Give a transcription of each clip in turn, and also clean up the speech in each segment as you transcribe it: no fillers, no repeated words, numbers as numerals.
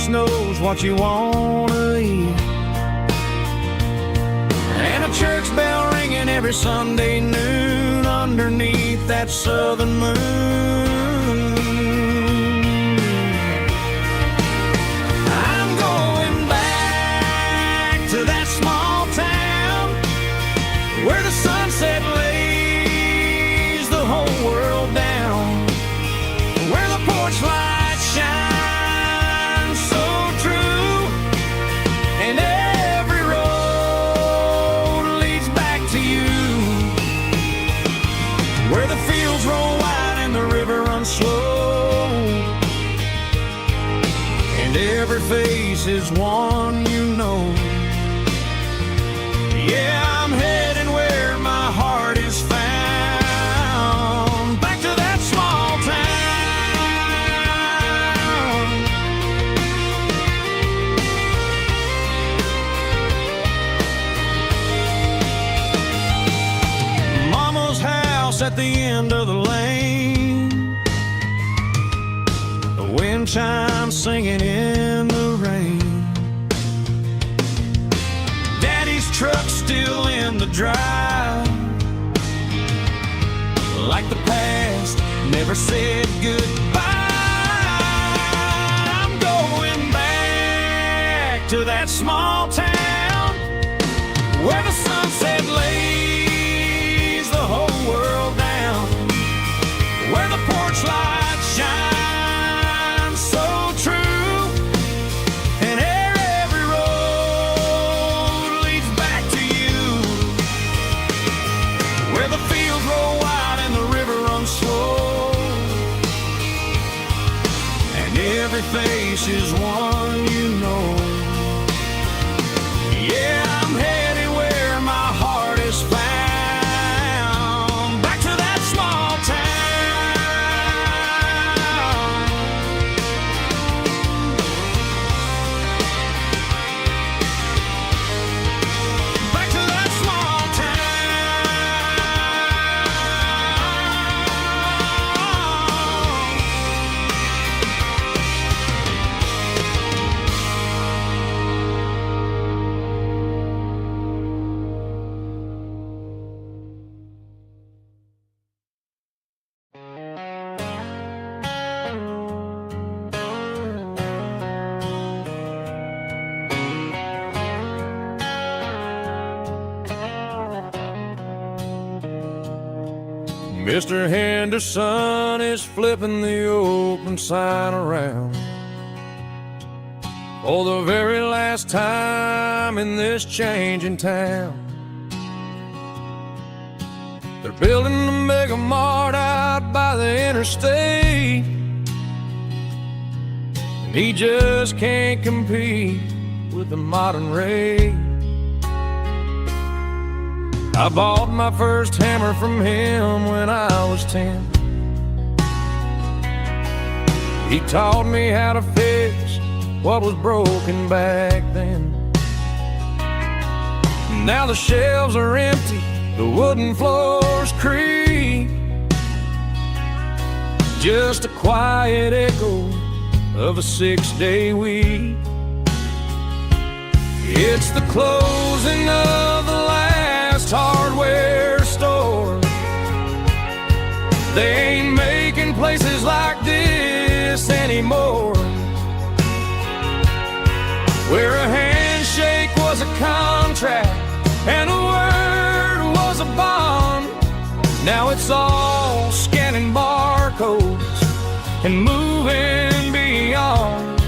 face knows what you wanna eat. And a church bell ringing every Sunday noon underneath that southern moon. I'm going back to that small town where the sunset lays the whole world down, where the porch light shines so true, and every road leads back to you, where the fields roll wide and the river runs slow, and every face is one you know. Yeah, I'm heading where my heart is found, back to that small town. Mama's house at the end of the lane, the wind chimes singing in the rain, Daddy's truck still in the drive, like the past never said goodbye. I'm going back to that small town where the sunset lays the whole world down, where the porch light shines so true, and every road leads back to you, where the fields roll wide and the river runs slow, and every face is one you know. Yeah, I'm headed where my heart is found, back to that small town. Back to that small Mr. Henderson is flipping the open sign around for the very last time in this changing town. They're building a mega mart out by the interstate, and he just can't compete with the modern rate. I bought my first hammer from him when I was 10. He taught me how to fix what was broken back then. Now the shelves are empty, the wooden floors creak, just a quiet echo of a 6-day week. It's the closing of the last hardware store. They ain't making places like this anymore, where a handshake was a contract and a word was a bond. Now it's all scanning barcodes and moving beyond.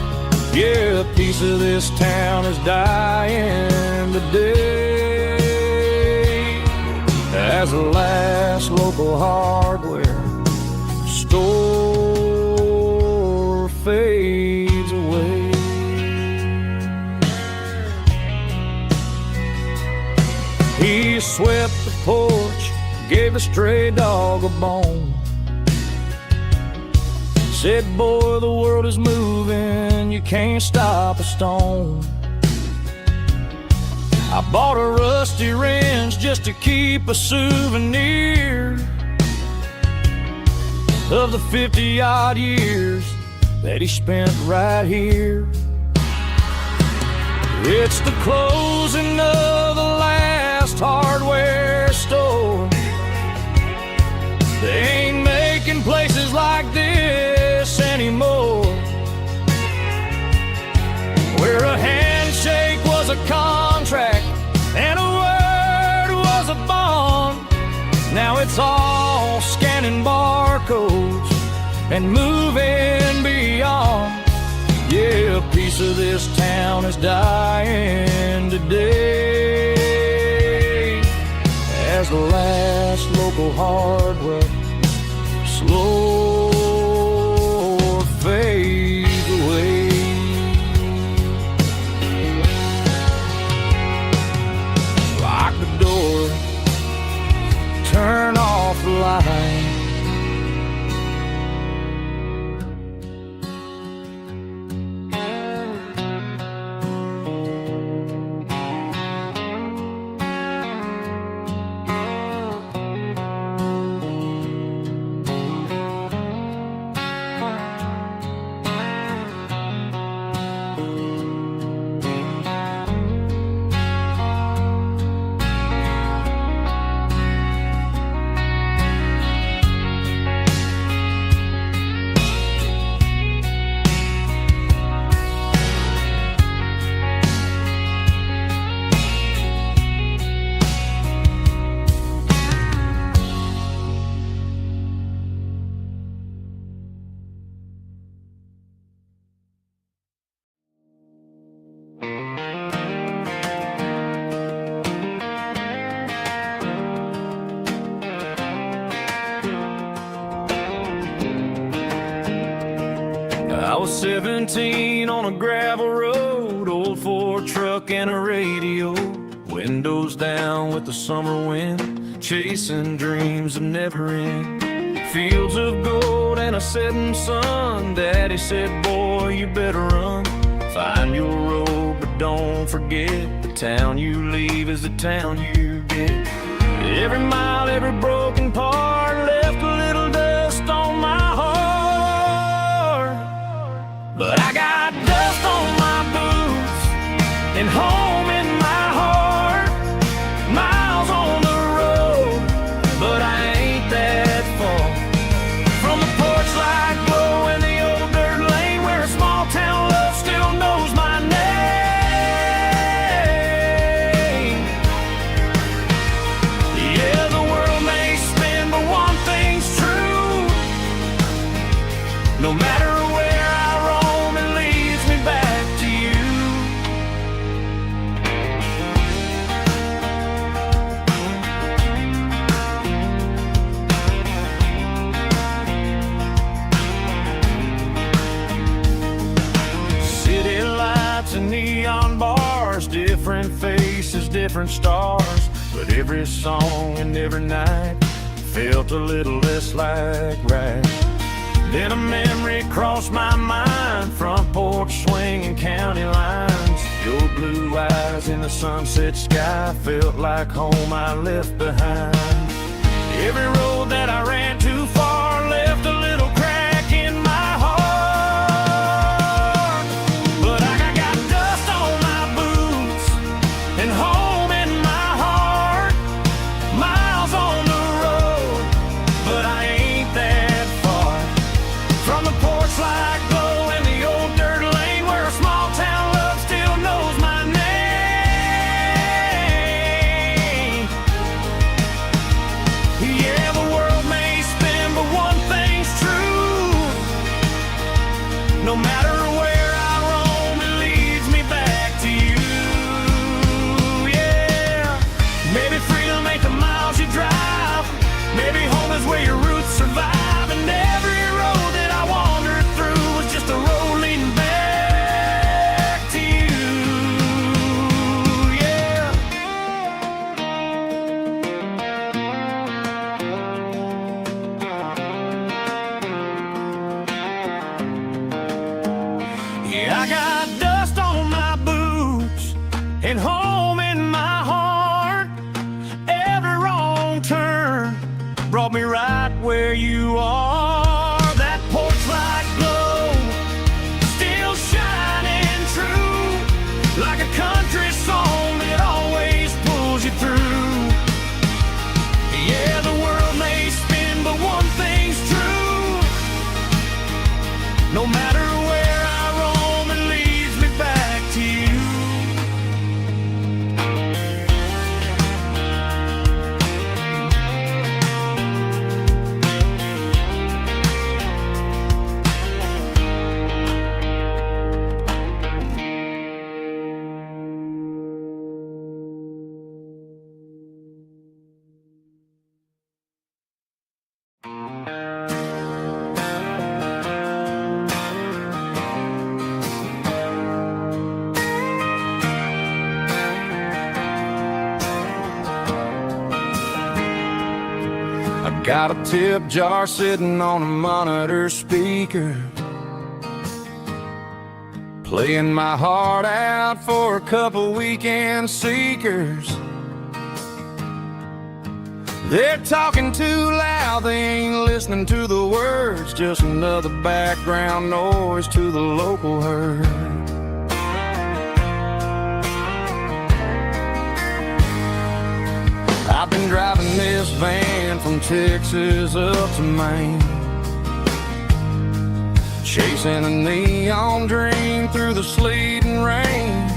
Yeah, a piece of this town is dying today as the last local hardware store fades away. He swept the porch, gave a stray dog a bone, said, boy, the world is moving, you can't stop a stone. I bought a rusty wrench just to keep a souvenir of the 50-odd years that he spent right here It's the closing of the last hardware store. They ain't making places like this anymore, where a handshake was a contract and a word was a bond. Now it's all scanning barcodes and moving beyond. Yeah, a piece of this town is dying today, as the last local hardware slow fades away. Lock the door, turn off the light. I was 17 on a gravel road, old Ford truck and a radio, windows down with the summer wind, chasing dreams that never end. Fields of gold and a setting sun. Daddy said, boy, you better run. Find your road, but don't forget, the town you leave is the town you get. Every mile, every broken part left a little dust on my heart. But I got dust on my boots and home in my heart. Miles on the road, but I ain't that far from the porch light glow in the old dirt lane, where a small town love still knows my name. Yeah, the world may spin, but one thing's true. No matter where I roam, it leads me back to you. City lights and neon bars, different faces, different stars, but every song and every night felt a little less like right. Then a memory crossed my mind, front porch swinging county lines. Your blue eyes in the sunset sky felt like home I left behind. Every road that I ran too far left a little crack in my heart. But I got dust on my boots and home in my heart. Miles on the road, but I ain't that far from the porch light glow in the old dirt lane, where a small town love still knows my name. Yeah, the world may spin, but one thing's true. No matter where I roam, it leads me back to you. Yeah, maybe freedom ain't the miles you drive. Maybe home is where your roots survive. And every road that I wandered through was just a road leading back to you. Yeah. Yeah, I got dust on my boots and home in my heart. Every wrong turn brought me right where you are. That porch light glow still shining true, like a No matter where I roam, it leads me back to you. Got a tip jar sitting on a monitor speaker, playing my heart out for a couple weekend seekers. They're talking too loud, they ain't listening to the words, just another background noise to the local herd. I've been driving this van from Texas up to Maine, chasing a neon dream through the sleet and rain.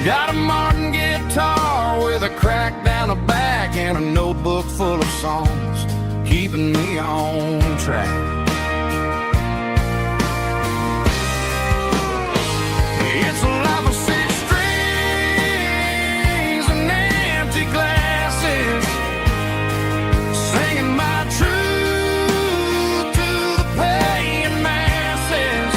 Got a Martin guitar with a crack down the back and a notebook full of songs, keeping me on track. It's a life of six strings and empty glasses, singing my truth to the paying masses.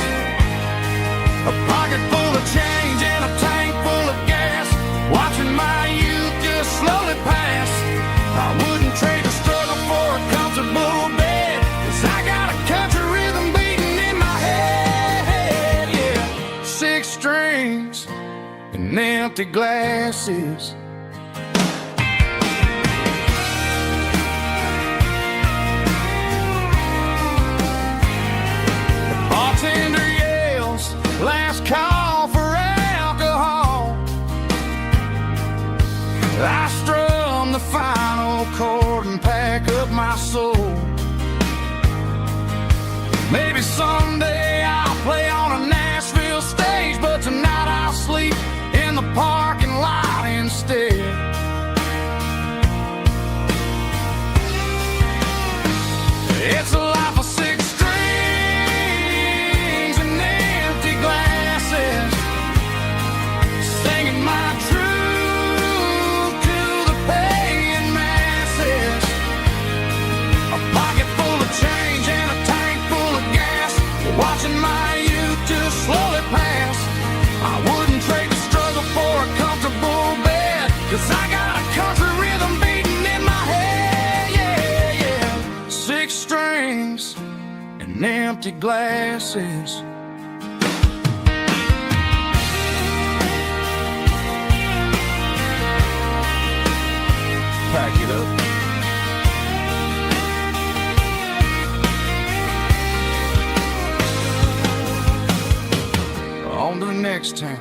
A pocket full of change and a tank full of gas, watching my youth just slowly pass. I wouldn't trade the struggle for a comfortable bed, 'cause I got a country rhythm beating in my head, yeah. Six strings and empty glasses. The bartender yells, last call for alcohol. I strum the final chord and pack up my soul. Maybe someday I'll play on a Nashville stage, but tonight I'll sleep in the parking lot instead. It's a life of six strings and empty glasses, singing my truth to the paying masses. A pocket full of change and a tank full of gas, watching my youth just slowly pass. I wouldn't trade the struggle for a comfortable bed, 'cause I got a country rhythm beating in my head, yeah, yeah. Six strings and empty glasses. Pack it up. On to the next town.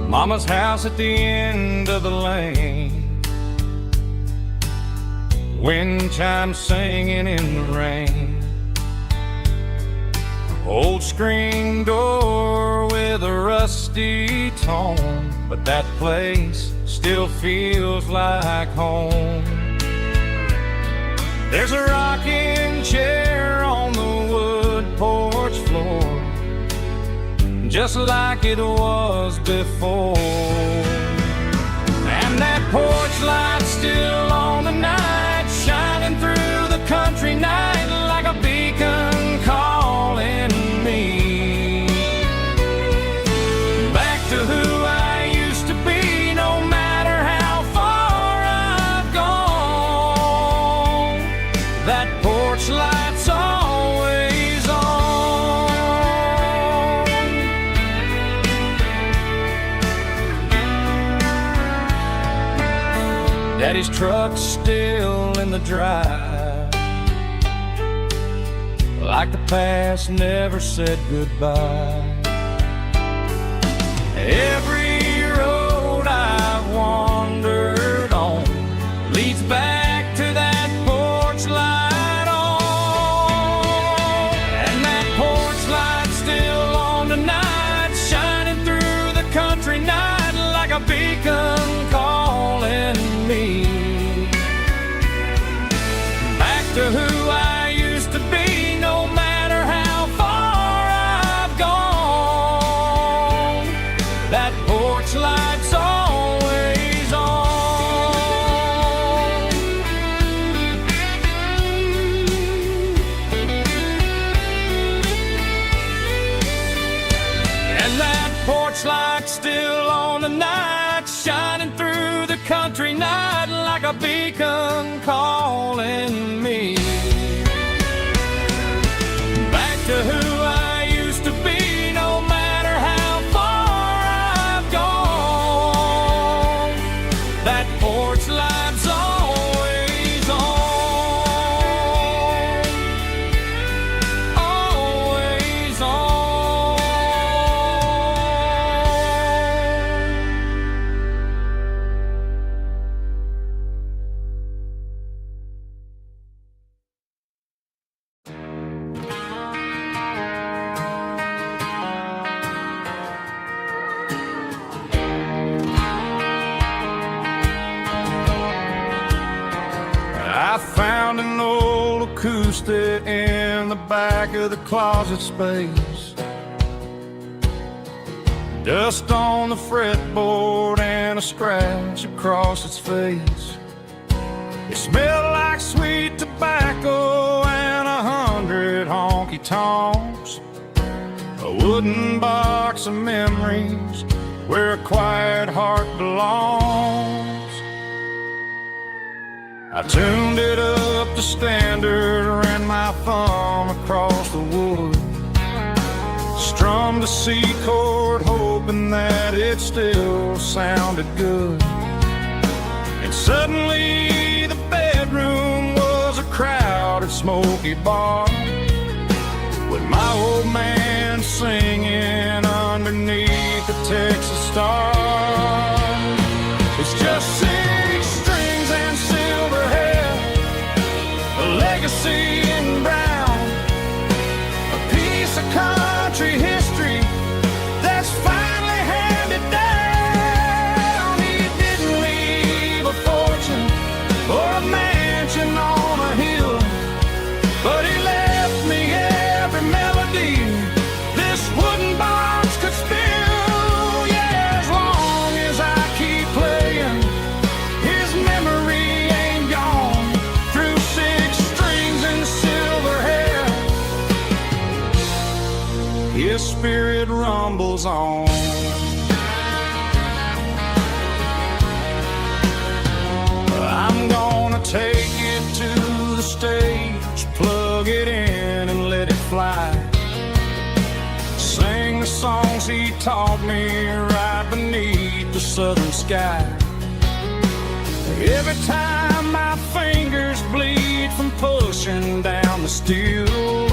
Mama's house at the end of the lane, wind chimes singing in the rain. Old screen door with a rusty tone, but that place still feels like home. There's a rocking chair on the wood porch floor, just like it was before. And that porch light's still on tonight, shining through the country night like a beacon calling me back to who I used to be, no matter how far I've gone. That porch light's always on. Daddy's truck's still in the drive, like the past never said goodbye. Every road I've wandered on leads back to that porch light on. And that porch light's still on tonight, shining through the country night like a beacon calling me back to who I used to be, no matter how far I've gone. That porch light's always on. And that porch light's still on tonight, shining through the country night like a beacon calling me back to who I used to be, no matter how far I've gone. That porch light's always on, always on. I found an old acoustic in the back of the closet space, dust on the fretboard and a scratch across its face. It smelled like sweet tobacco and 100 honky-tonks, a wooden box of memories where a quiet heart belongs. I tuned it up to standard, ran my thumb across the wood, strummed a C chord hoping that it still sounded good. And suddenly the bedroom was a crowded smoky bar, with my old man singing underneath the Texas star. It's just 6 strings and silver hair, a legacy in brown, a piece of country history that's finally handed down. He didn't leave a fortune or a mansion on a hill, but he left me every melody this wooden box could spill. Yeah, as long as I keep playing, his memory ain't gone. Through 6 strings and silver hair, his spirit rumbles on. I'm gonna take it to the stage, plug it in and let it fly, sing the songs he taught me right beneath the southern sky. Every time my fingers bleed from pushing down the steel,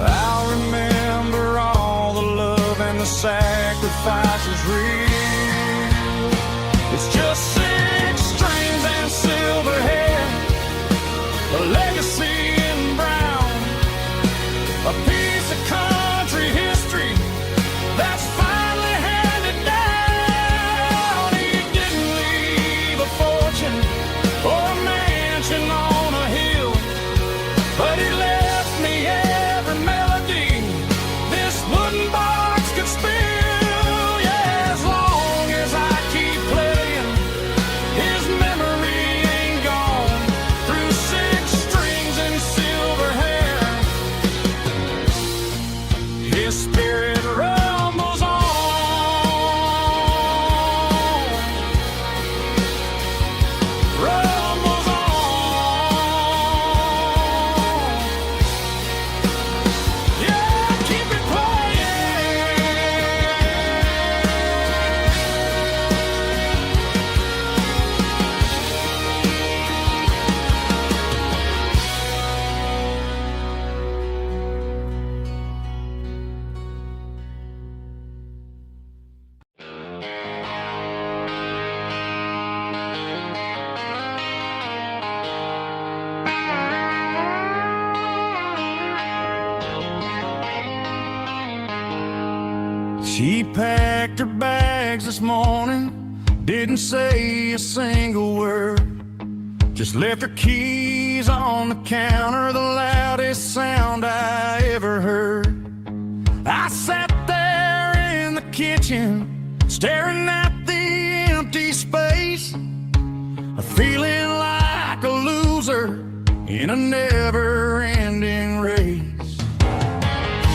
I'll remember all the love and the sacrifices real. It's just 6 strings and silver hair, a legacy in brown, a piece of country history that's finally handed down. He didn't leave a fortune or a mansion on a hill, but he left me every melody this wooden box could spill. Yeah, as long She packed her bags this morning, didn't say a single word, just left her keys on the counter, the loudest sound I ever heard. I sat there in the kitchen, staring at the empty space, feeling like a loser in a never-ending race.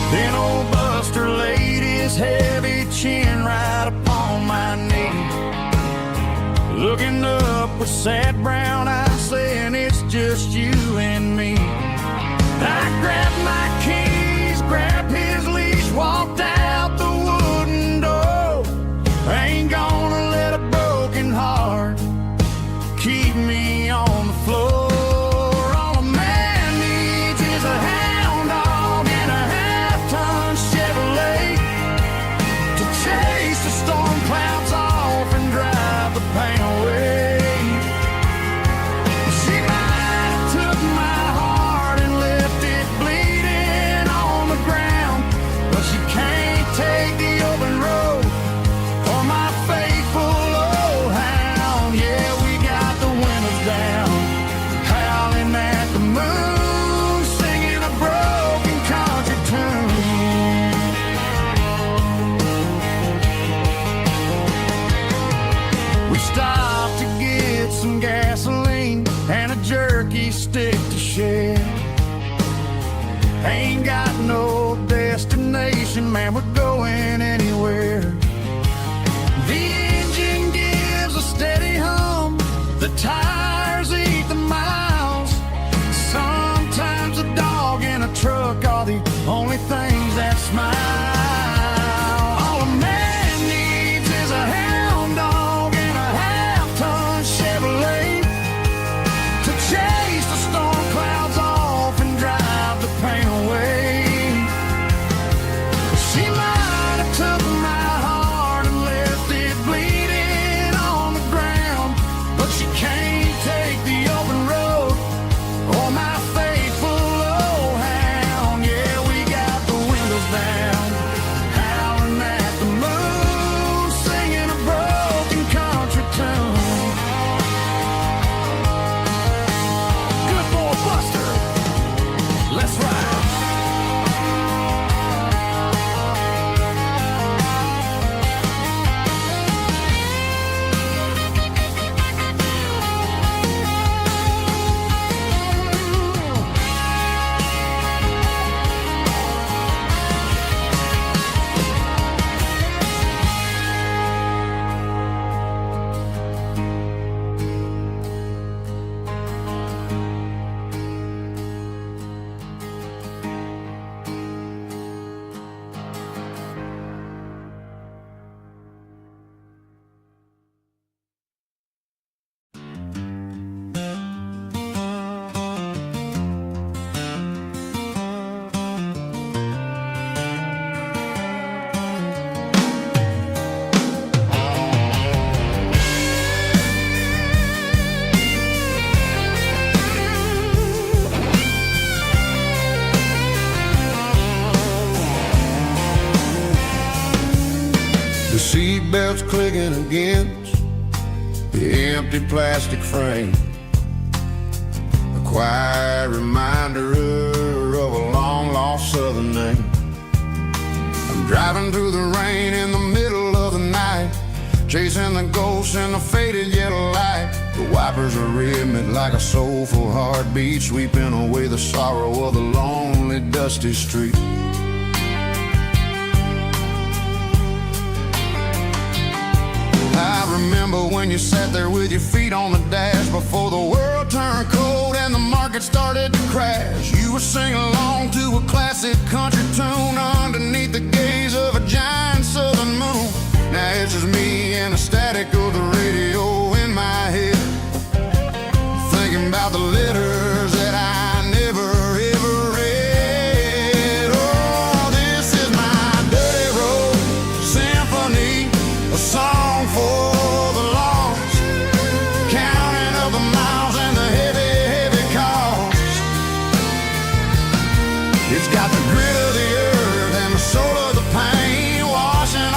Then old Buster laid his heavy chin right upon my knee, looking up with sad brown eyes, saying it's just you and me. I grabbed my keys, grabbed his leash, walked out the wooden door. I ain't gonna let a broken heart keep me on the floor. All a man needs is a hound dog and a half-ton Chevrolet to chase the storm clouds off and drive the pain away. She might have took my heart and left it bleeding on the ground, but she can't take the open road for my faithful old hound. Yeah, we got the windows down, howling at the moon, singing a broken country tune. We stopped to get some gasoline and a jerky stick to share. Ain't got no destination, man, we're going anywhere. The engine gives a steady hum, the tires eat the miles. Sometimes a dog and a truck are the only things that smile. All a man needs is a hound dog and a half-ton Chevrolet to chase the storm clouds off and drive the pain away. She might have took my heart and left it bleeding on the ground, but she can't take the open road or my faithful old hound. Yeah, we got the windows down, howling at the moon, singing a broken country tune. Good boy Buster, let's ride. The seatbelt's clicking against the empty plastic frame, a quiet reminder of a long-lost southern name. I'm driving through the rain in the middle of the night, chasing the ghosts in the faded yellow light. The wipers are rhythmic like a soulful heartbeat, sweeping away the sorrow of the lonely, dusty street. I remember when you sat there with your feet on the dash before the world turned cold and the market started to crash. You were singing along to a classic country tune underneath the gaze of a giant southern moon. Now it's just me and the static of the radio in my head, thinking about the letters that I never ever read. Oh, this is my dirty road symphony, a song for the lost, counting up the miles and the heavy, heavy cost. It's got the grit of the earth and the soul of the pain washing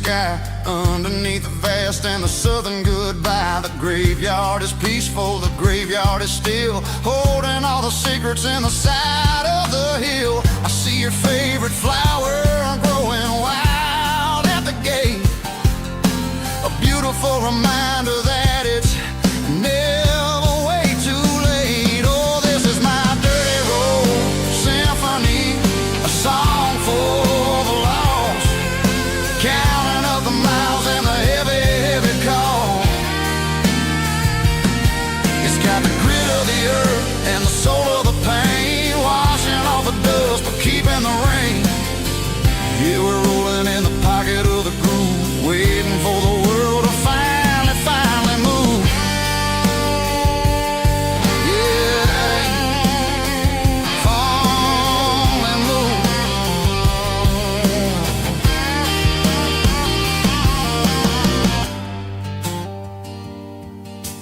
sky, underneath the vast and the southern goodbye. The graveyard is peaceful, the graveyard is still, holding all the secrets in the side of the hill. I see your favorite flower growing wild at the gate, a beautiful reminder that it's never way too late. Oh, this is my dirty road symphony, a song for the lost, counting up the miles and the heavy, heavy call. It's got the grit of the earth and the soul of the pain, washing off the dust but keeping the rain. Yeah, we're rolling in the pocket of the groove, waiting for the world to finally move. Yeah, finally move.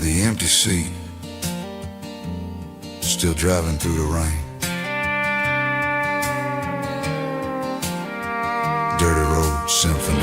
The empty seat, still driving through the rain. Dirty Road Symphony.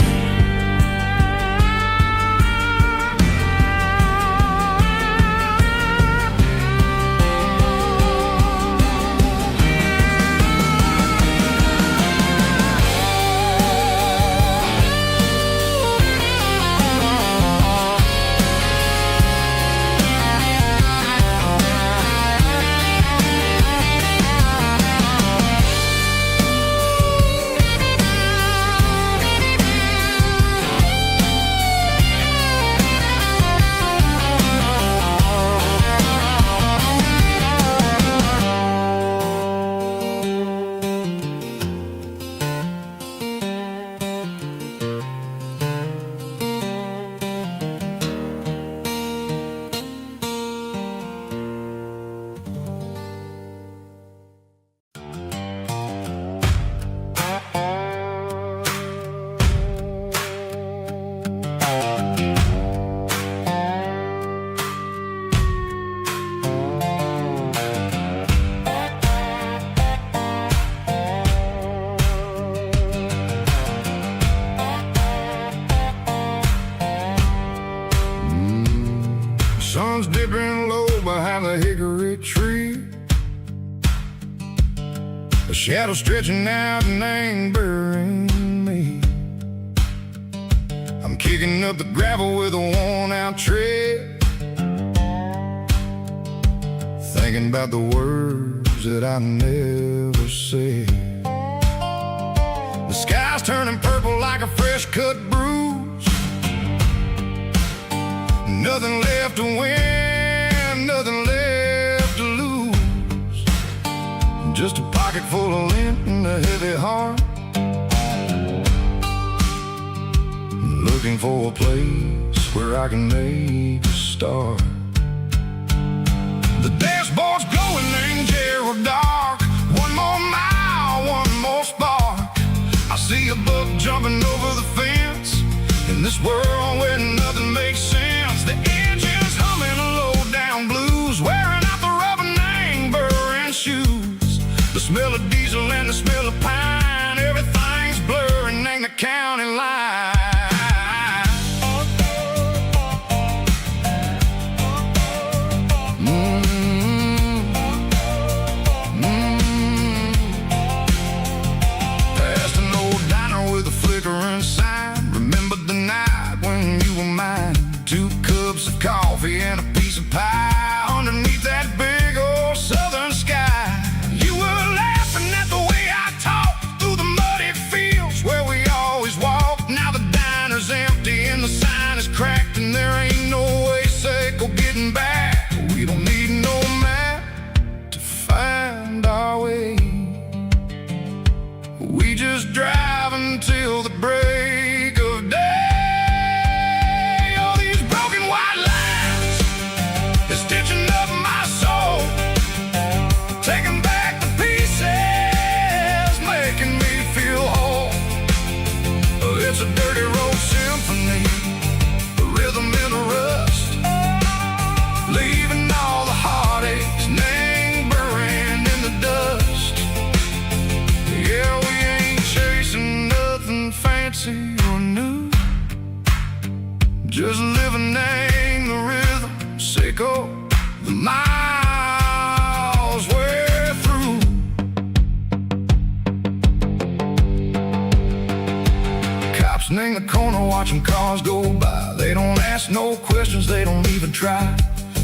Sun's dipping low behind the hickory tree, a shadow stretching out and angering me. I'm kicking up the gravel with a worn-out tread, thinking about the words that I never said. The sky's turning purple like a fresh-cut bruise, nothing left to win, nothing left to lose, just a pocket full of lint and a heavy heart, looking for a place where I can make a start. The dashboard's glowing in Gerald dark, one more mile, one more spark. I see a buck jumping over the fence, in this world where nothing makes sense. The engine's humming a low-down blues, wearing out the rubber name, burring shoes. The smell of diesel and the smell of pine, everything's blurring, ain't the county line. Past an old diner with a flickering sign, remember the night when you were mine. 2 cups of coffee and a piece of pie underneath that big old southern sky. You were laughing at the way I talked through the muddy fields where we always walked. Now the diner's empty and the sign is cracked, and there ain't no way safe of getting back. We don't need no map to find our way, we just drive until the break of day. Stitching up my soul, taking back the pieces, making me feel whole. It's a dirty road symphony, a rhythm in a rust, leaving all the heartaches lingering in the dust. Yeah, we ain't chasing nothing fancy or Seco. The miles we're through. Cops in the corner watching cars go by. They don't ask no questions, they don't even try.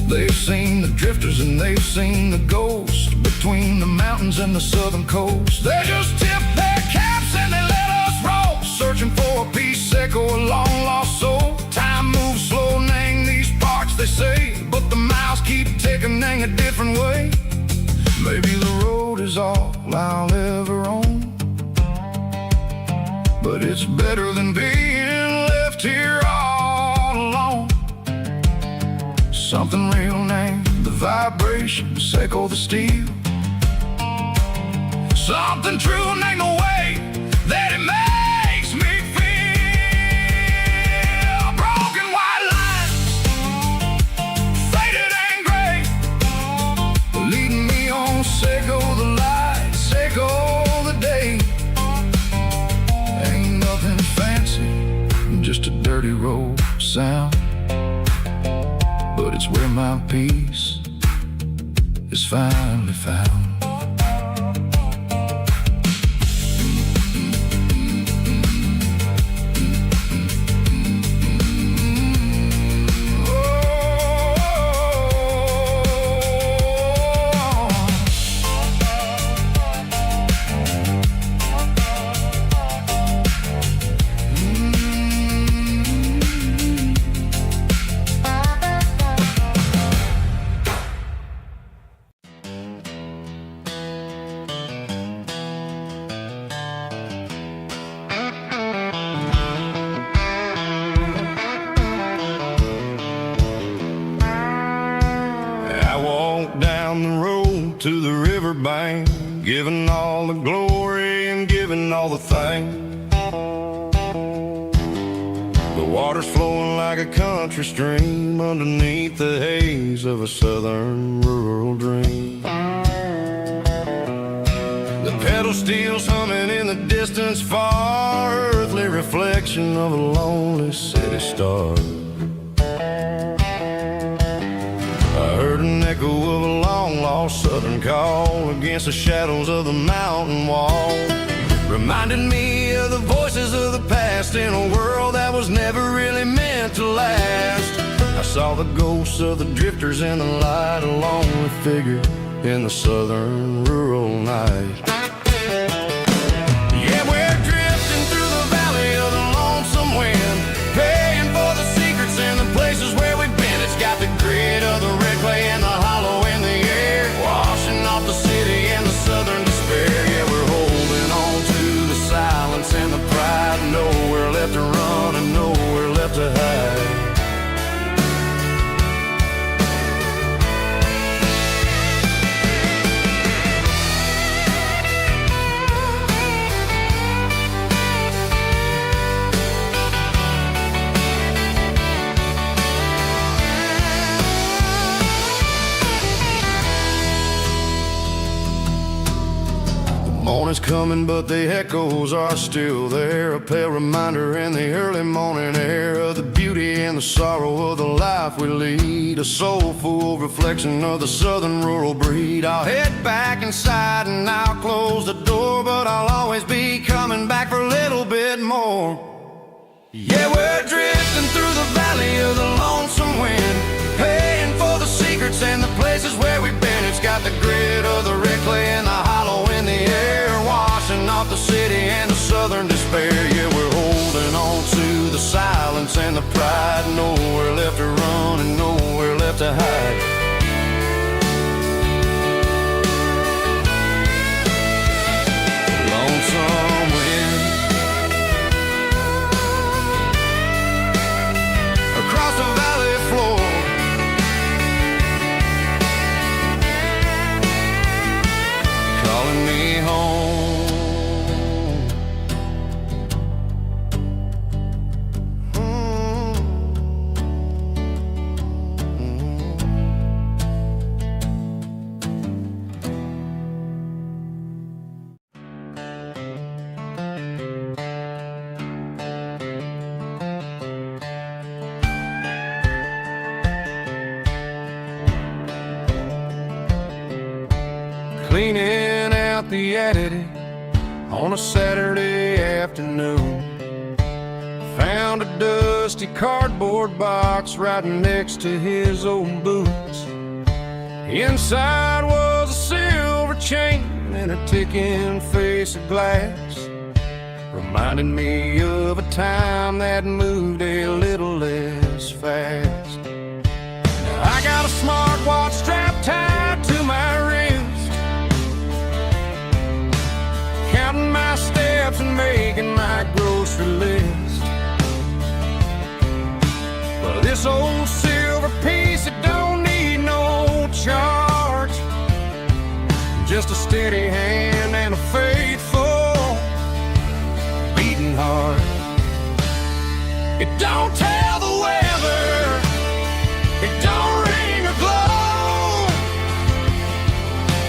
They've seen the drifters and they've seen the ghosts between the mountains and the southern coast. They just tip their caps and they let us roll, searching for a piece Seco, a long lost soul. Time moves slow, nang these parts they say, but the miles keep ticking, nang a different way. Maybe the road is all I'll ever own, but it's better than being left here all alone. Something real named the vibration, Seco the steel. Something true named the way that it makes me feel. Broken white lines, faded and gray, leading me on. Seco the light, Seco the day. Ain't nothing fancy, just a dirty road sound, but it's where my peace is finally found. To the riverbank, giving all the glory and giving all the thanks. The water's flowing like a country stream underneath the haze of a southern rural dream. The pedal steel's humming in the distance far, earthly reflection of a lonely city star. I heard an echo of a long-lost southern call against the shadows of the mountain wall, reminded me of the voices of the past in a world that was never really meant to last. I saw the ghosts of the drifters in the light, a lonely figure in the southern rural night. Yeah, we're drifting through the valley of the lonesome wind, paying for the secrets and the places where we've been. It's got the grit of the red clay and the hollow in the air, washing off the city and the southern despair. Yeah, we're holding on to the silence and the pride, nowhere left to run and nowhere left to hide. Morning's coming, but the echoes are still there, a pale reminder in the early morning air of the beauty and the sorrow of the life we lead, a soulful reflection of the southern rural breed. I'll head back inside and I'll close the door, but I'll always be coming back for a little bit more. Yeah, we're drifting through the valley of the lonesome wind, paying for the secrets and the places where we've been. It's got the grit of the red clay and the hollow in the air, washing off the city and the southern despair. Yeah, we're holding on to the silence and the pride, nowhere left to run and nowhere left to hide. Lonesome wind across the valley floor, calling me home. out the editing on a Saturday afternoon. Found a dusty cardboard box right next to his old boots. Inside was a silver chain and a ticking face of glass, reminding me of a time that moved a little less fast. Now I got a smartwatch strapped tied to my wrist, counting my steps and making my grocery list. But this old silver piece, it don't need no charge, just a steady hand and a faithful beating heart. It don't tell the weather, it don't ring or glow,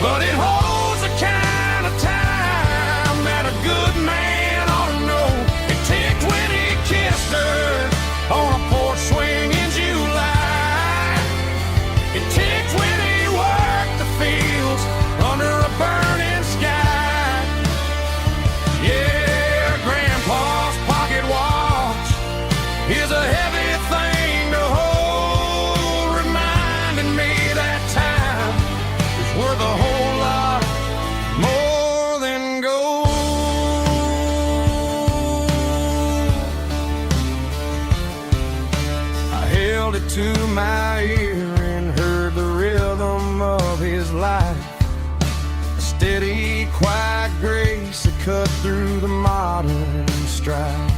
but it holds the kind of time that a good man ought to know. It ticked when he kissed her on a porch swing in July. It ticked when he worked the fields under a burning sky. Yeah, Grandpa's pocket watch is a heavy thing to hold, reminding me that time is worth a whole lot more than gold. I held it to my ear and heard the rhythm of his life, a steady, quiet grace that cut through the modern strife.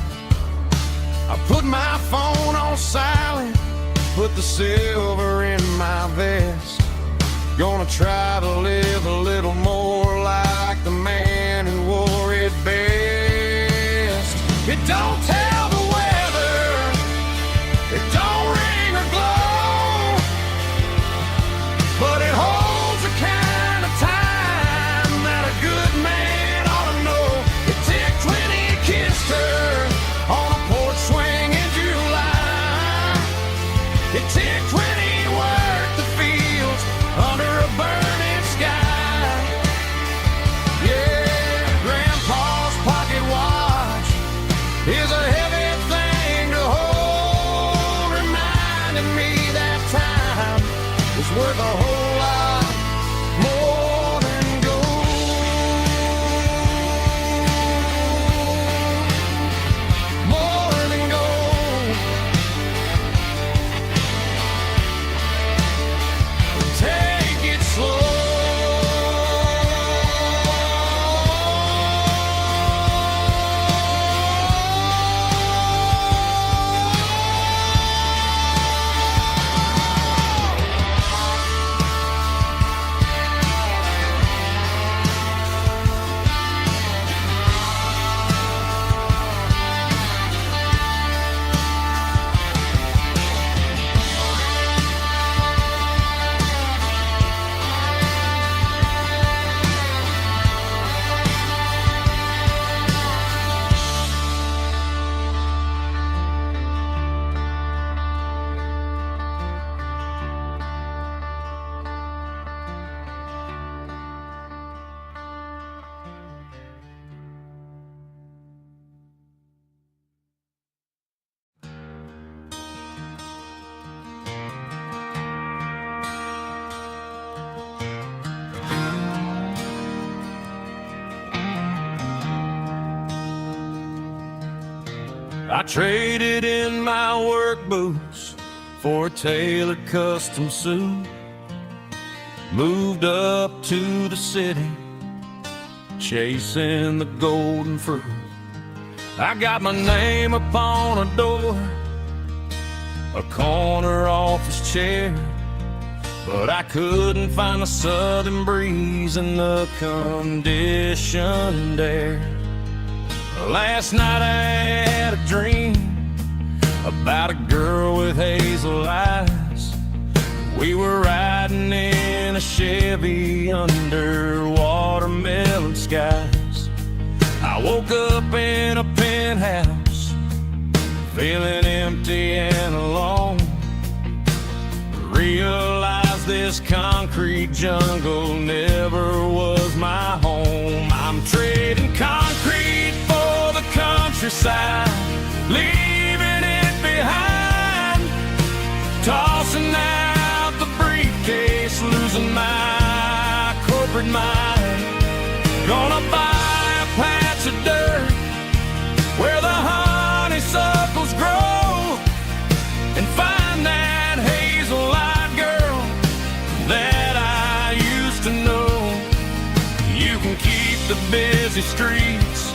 I put my phone on silent, put the silver in my vest. Gonna try to live a little more like the man who wore it best. It don't tell the weather, it don't ring or glow, but it holds the kind of time that a good man ought to know. It ticked when he kissed her on a porch swing in July. It ticked when he worked the fields under a burning sky. Yeah, Grandpa's pocket watch is a heavy thing to hold, reminding me that time is worth a whole lot more than gold. More than gold. Take it slow. I traded in my work boots for a tailored custom suit, moved up to the city, chasing the golden fruit. I got my name upon a door, a corner office chair, but I couldn't find the southern breeze in the conditioned air. Last night I had a dream about a girl with hazel eyes. We were riding in a Chevy under watermelon skies. I woke up in a penthouse, feeling empty and alone. Realized this concrete jungle never was my home. countryside, leaving it behind. Tossing out the briefcase, losing my corporate mind. Gonna buy a patch of dirt where the honeysuckles grow, and find that hazel-eyed girl that I used to know. You can keep the busy streets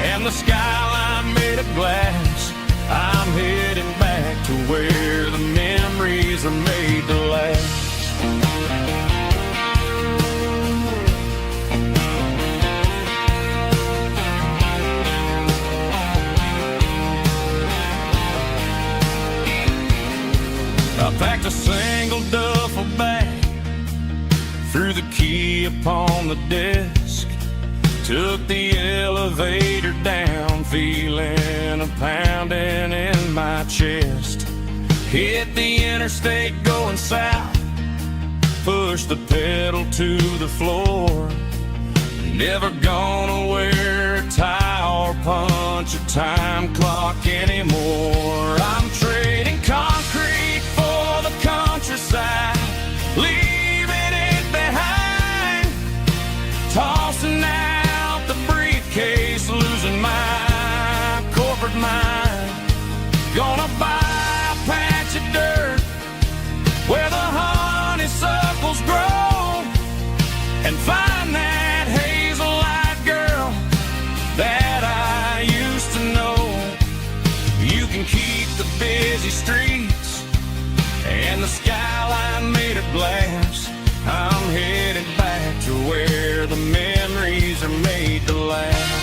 and the skyline made of glass. I'm heading back to where the memories are made to last. I packed a single duffel bag, threw the key upon the desk, took the elevator down, feeling a pounding in my chest. Hit the interstate going south, pushed the pedal to the floor. Never gonna wear a tie or punch a time clock anymore. I'm trading concrete for the countryside, leaving it behind. Tossing out the briefcase, losing my corporate mind. Gonna buy a patch of dirt where the honeysuckles grow, and find that hazel-eyed girl that I used to know. You can keep the busy streets and the skyline made of glass. I'm headed back to where the memories are made to last.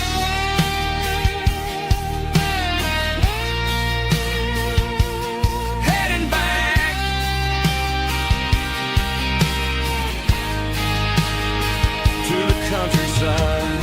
Heading back to the countryside.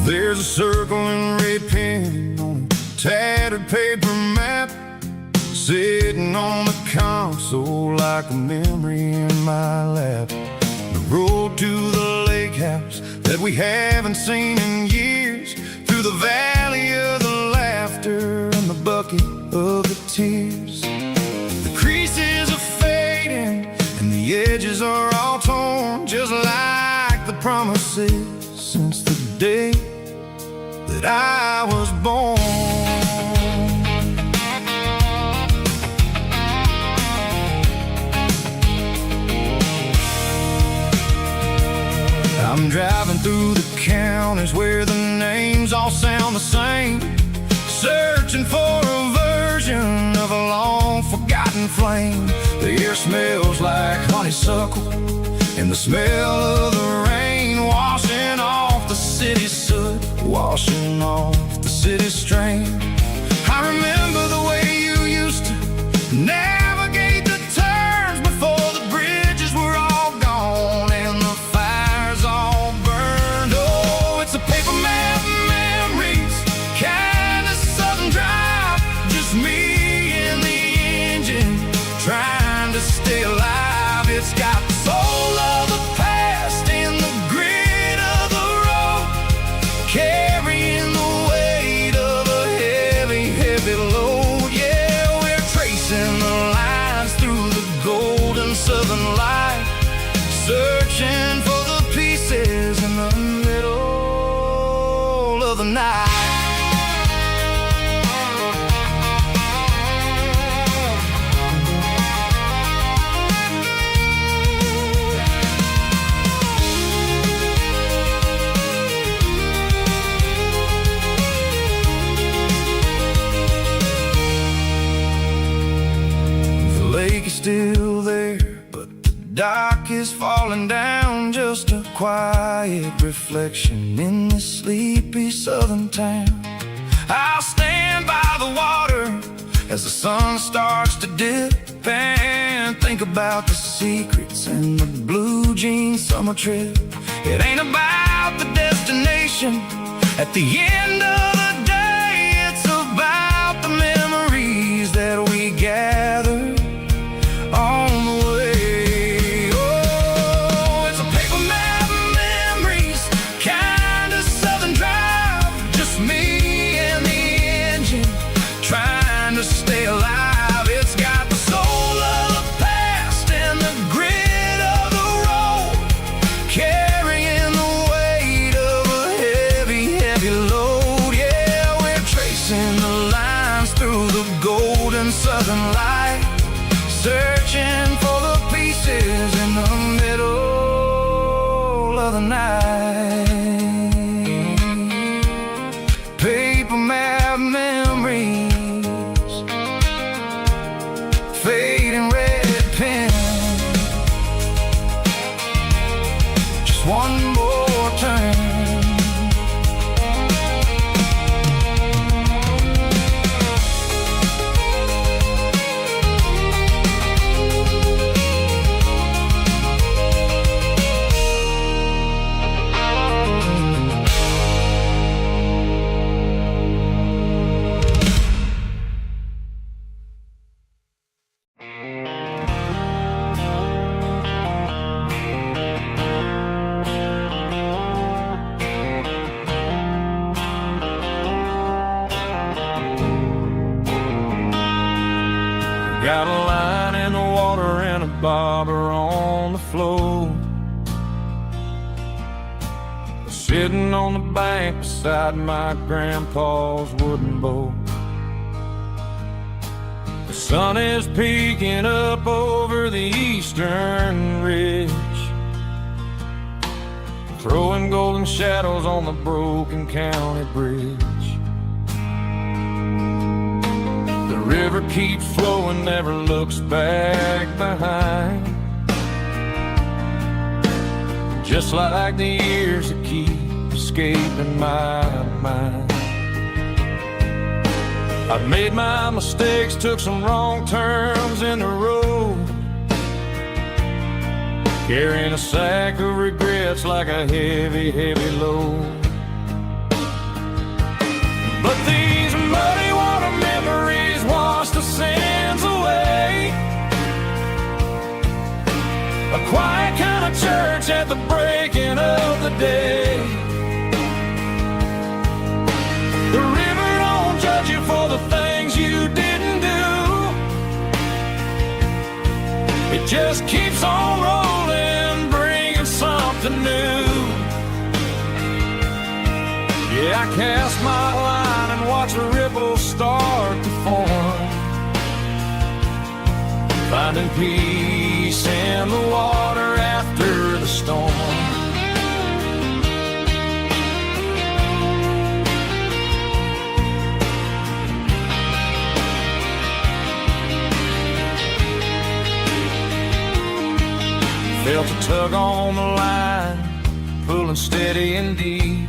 There's a circle in red pen on a tattered paper map, sitting on the console like a memory in my lap. The road to the lake house that we haven't seen in years, through the valley of the laughter and the bucket of the tears. The creases are fading and the edges are all torn, just like the promises since the day that I was born. I'm driving through the counties where the names all sound the same, searching for a version of a long forgotten flame. The air smells like honeysuckle and the smell of the rain, washing off the city's soot, washing off the city's strain. I remember the way you used to navigate the turns before the bridges were all gone and the fires all burned. Oh, it's a paper map memories, kind of southern drive, just me and the engine trying to stay alive. It's got the soul of the past and the grit of the road, carrying the weight of a heavy, heavy load. Yeah, we're tracing the lines through the golden southern light, searching for the pieces in the middle of the night. dock is falling down, just a quiet reflection in this sleepy southern town. I'll stand by the water as the sun starts to dip and think about the secrets and the blue jean summer trip. It ain't about the destination at the end of the day, it's about the memories that we gather on the way. Oh, it's a paper map of memories, kind of southern drive, just me and the engine trying to stay alive. It's got the soul of the past and the grit of the road, carrying the weight of a heavy, heavy load. Yeah, we're tracing the lines through the golden southern light, searching for the pieces in the middle of the night. Paper map memories, fading red pen, just one more turn. Got a line in the water and a bobber on the floor, sitting on the bank beside my grandpa's wooden boat. The sun is peeking up over the eastern ridge, throwing golden shadows on the broken county bridge. The river keeps flowing, never looks back behind, just like the years that keep escaping my mind. I've made my mistakes, took some wrong turns in the road, carrying a sack of regrets like a heavy, heavy load. But these muddy water memories wash the sins away, a quiet kind of church at the breaking of the day. The river don't judge you for the things you didn't do, it just keeps on rolling, bringing something new. Yeah, I cast my line and watch the ripples start to form, finding peace in the water after the storm. Felt a tug on the line, pulling steady and deep,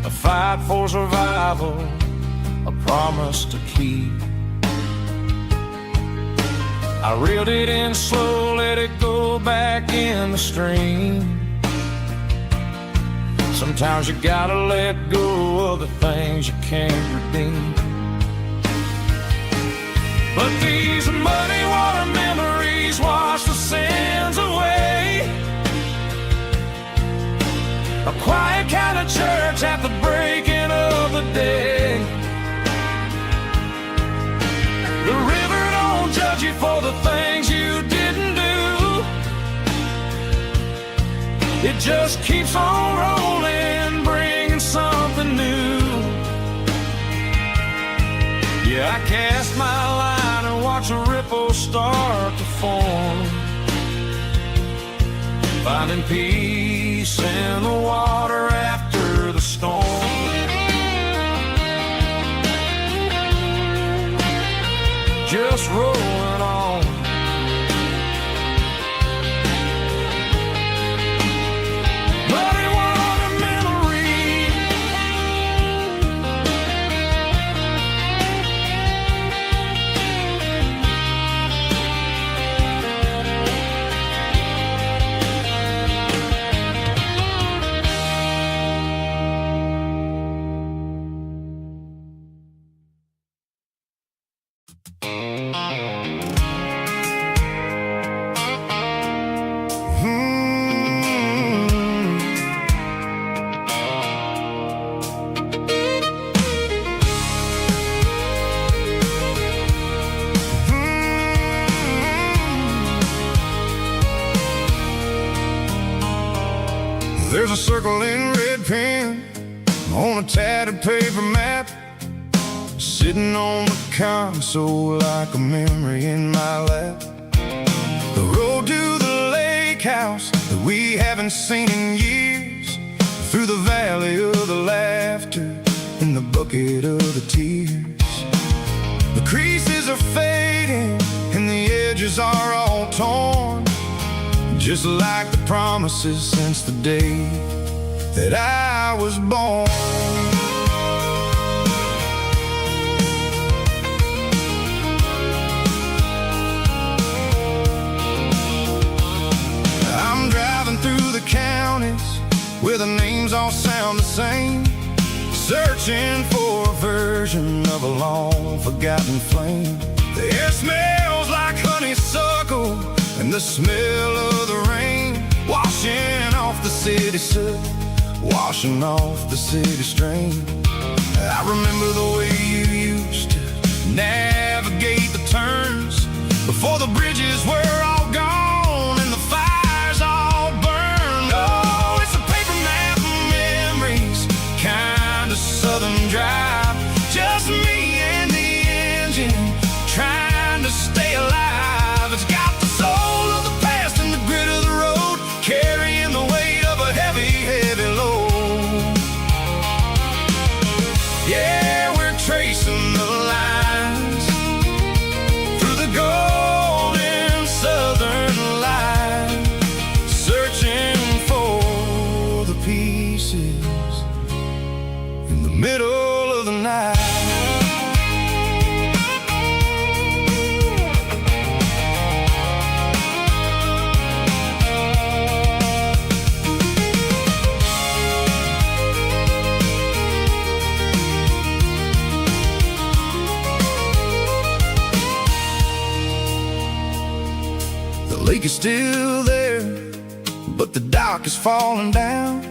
a fight for survival, a promise to keep. I reeled it in slow, let it go back in the stream. Sometimes you gotta let go of the things you can't redeem. But these muddy water memories wash the sins away, a quiet kind of church at the breaking of the day. The river don't judge you for the things you didn't do, it just keeps on rolling, bringing something new. Yeah, I cast my line and watch a ripple start to form, finding peace in the water after the storm. Just rolling on, There's a circle in red pen on a tattered paper map, sitting on the console like a memory in my lap. The road to the lake house that we haven't seen in years, through the valley of the laughter and the bucket of the tears. The creases are fading and the edges are all torn, just like the promises since the day that I was born. I'm driving through the counties where the names all sound the same, searching for a version of a long forgotten flame. The air smells like honeysuckle and the smell of the rain, washing off the city soot, washing off the city strain. I remember the way you used to navigate the turns before the bridges were all gone and the fires all burned. Oh, it's a paper map of memories, kind of southern drive, just me and the engine trying to stay alive. It's got the soul of the past and the grit of the road, carrying the weight of a heavy, heavy load. Yeah, we're tracing the lines through the golden southern light, searching for the pieces in the middle of the night. The lake is still there, but the dock is falling down,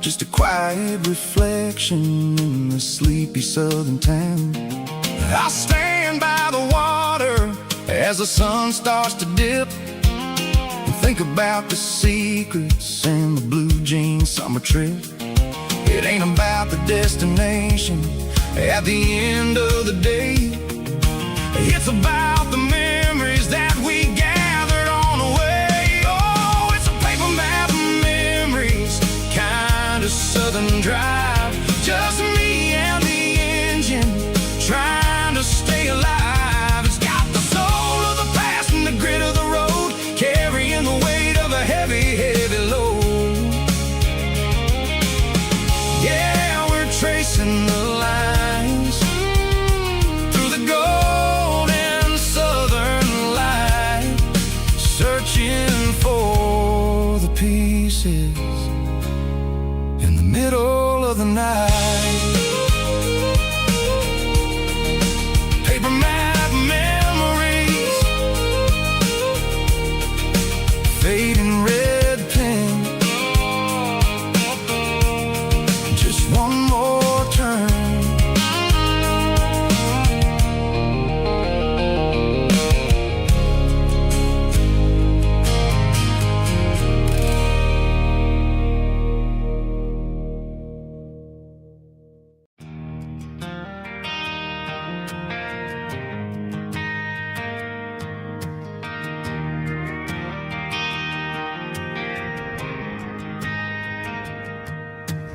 just a quiet reflection in the sleepy southern town. I stand by the water as the sun starts to dip, and think about the secrets and the blue jean summer trip. It ain't about the destination at the end of the day, it's about the memories that we gathered on the way. Oh, it's a paper map of memories, kind of southern drive, just me and the engine trying to stay alive. It's got the soul of the past and the grit of the road, carrying the weight of a heavy, heavy load. Yeah, we're tracing the lines through the golden southern light, searching for the pieces in the middle of the night. Paper map memories, fading red pen, just one more turn.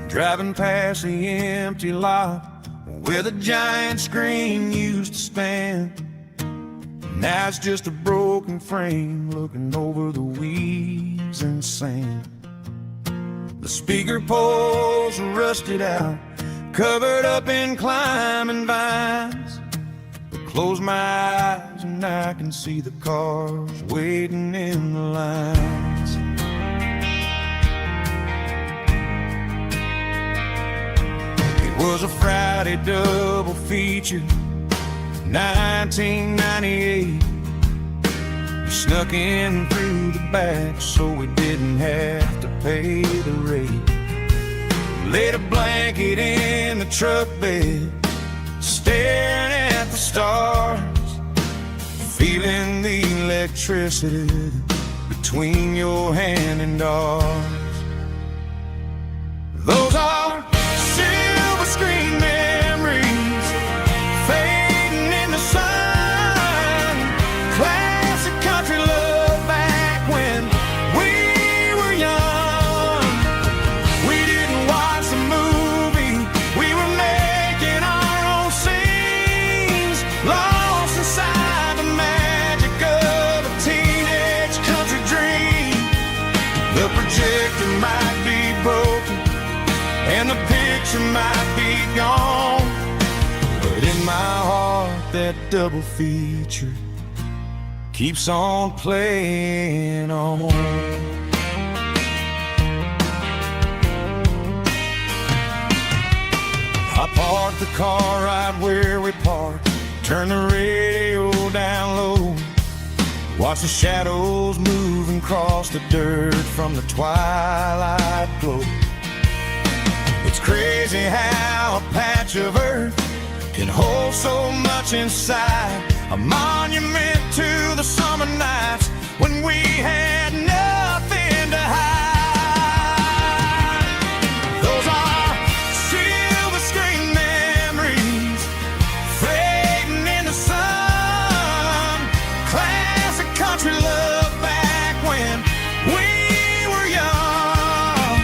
Driving past the empty lot where the giant screen used to stand. Now it's just a broken frame looking over the weeds and sand. The speaker poles are rusted out, covered up in climbing vines. I close my eyes and I can see the cars waiting in the lines. Was a Friday double feature, 1998. We snuck in through the back so we didn't have to pay the rate. Laid a blanket in the truck bed, staring at the stars, feeling the electricity between your hand and ours. Those are silver screen memories fading in the sun. Classic country love back when we were young. We didn't watch the movie, we were making our own scenes, lost inside the magic of a teenage country dream. The projector might be broken and the picture might be gone, but in my heart that double feature keeps on playing on. I parked the car right where we parked, turn the radio down low, watch the shadows moving across the dirt from the twilight glow. It's crazy how a patch of earth can hold so much inside, a monument to the summer nights when we had nothing to hide. Those are silver screen memories fading in the sun. Classic country love back when we were young.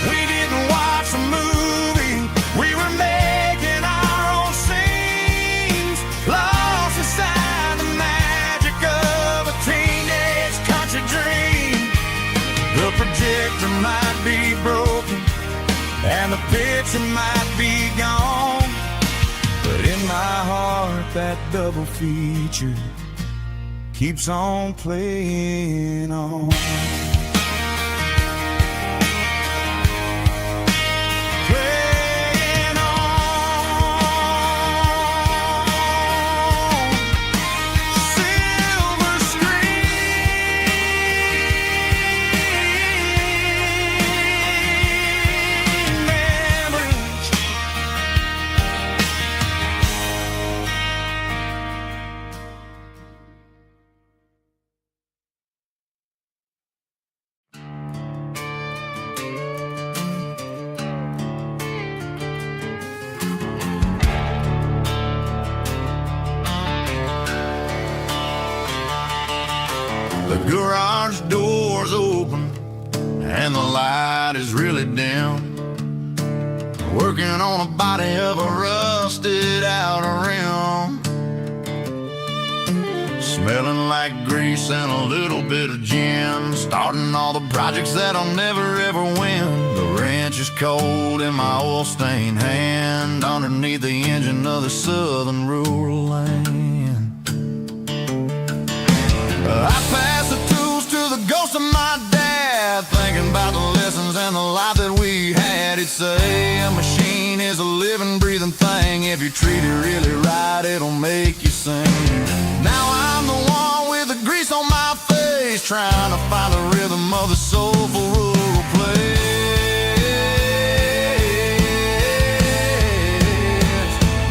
We didn't watch the movie, we were making our own scenes, lost inside the magic of a teenage country dream. The projector might be broken and the picture might be gone, but in my heart that double feature keeps on playing on. Playing on. Silver screen memories. The garage door's open and the light is really dim. Working on a body of a rusted out rim. Smelling like grease and a little bit of gin. Starting all the projects that I'll never ever win. The wrench is cold in my oil stained hand, underneath the engine of the southern rural land. I pass the tools to the ghost of my dad, thinking about the lessons and the life that we had. He'd say a machine is a living, breathing thing. If you treat it really right, it'll make you sing. Now I'm the one with the grease on my face, trying to find the rhythm of the soulful rural place.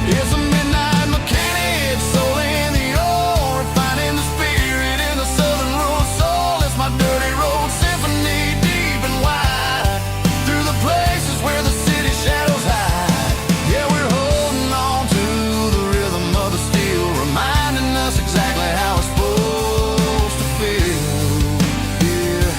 It's a midnight mechanic, soul in the ore, refining the spirit in the southern rural soul. It's my dirty road symphony, deep and wide, through the places where the city shadows hide. Yeah, we're holding on to the rhythm of the steel, reminding us exactly how it's supposed to feel. Yeah.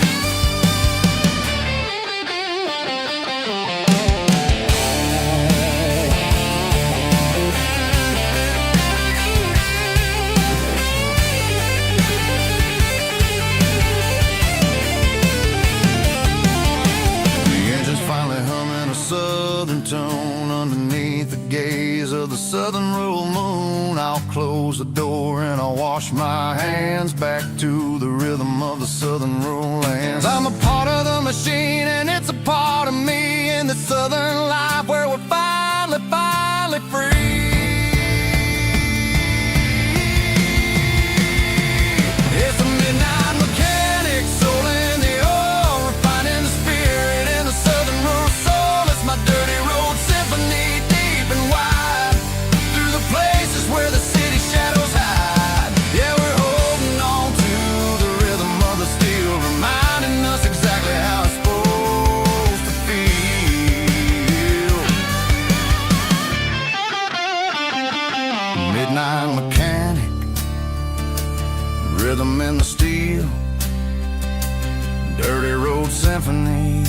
The engine's finally humming a southern tone underneath the gaze of the southern rural moon. I'll close the door and I'll wash my hands, back to the rhythm of the southern rural lands. I'm a part of the machine and it's a part of me in the southern life where we're finally free. It's a midnight mechanic, soul in the ore, refining the spirit in the southern rural soul. It's my dirty road symphony, deep and wide, through the places where the city shadows hide. Yeah, we're holding on to the rhythm of the steel, reminding us exactly how it's supposed rhythm in the steel, dirty road symphony.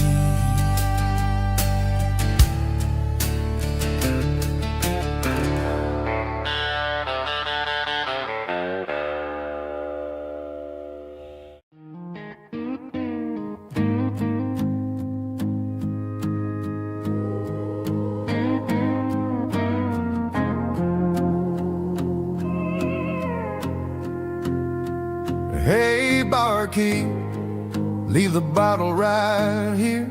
Hey, barkeep, leave the bottle right here.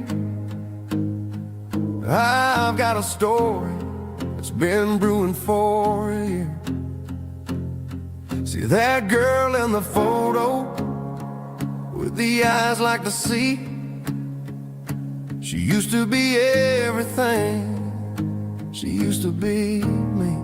I've got a story that's been brewing for a year. See that girl in the photo with the eyes like the sea? She used to be everything, she used to be me.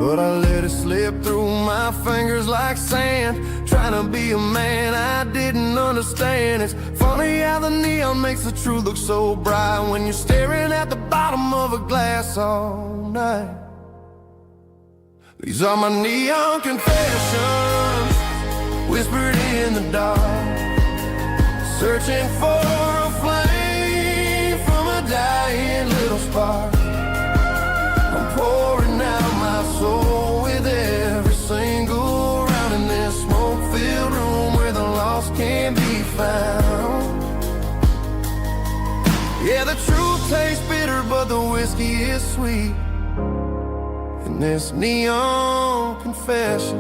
But I let it slip through my fingers like sand, trying to be a man I didn't understand. It's funny how the neon makes the truth look so bright when you're staring at the bottom of a glass all night. These are my neon confessions, whispered in the dark, searching for a flame from a dying little spark. I'm pouring out my soul with every single round in this smoke-filled room where the lost can be found. Yeah, the truth tastes bitter, but the whiskey is sweet. In this neon confession,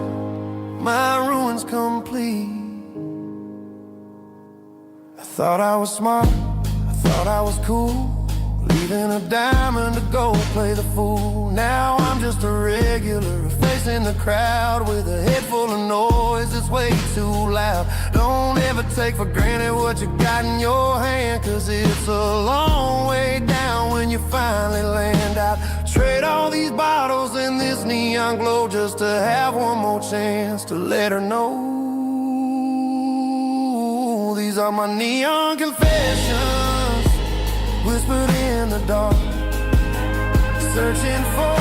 my ruin's complete. I thought I was smart, I thought I was cool, leaving a diamond to go play the fool. Now I'm just a regular, facing the crowd with a head full of noise that's way too loud. Don't ever take for granted what you got in your hand, cause it's a long way down when you finally land out. Trade all these bottles and this neon glow just to have one more chance to let her know. These are my neon confessions, whispered in the dark, searching for a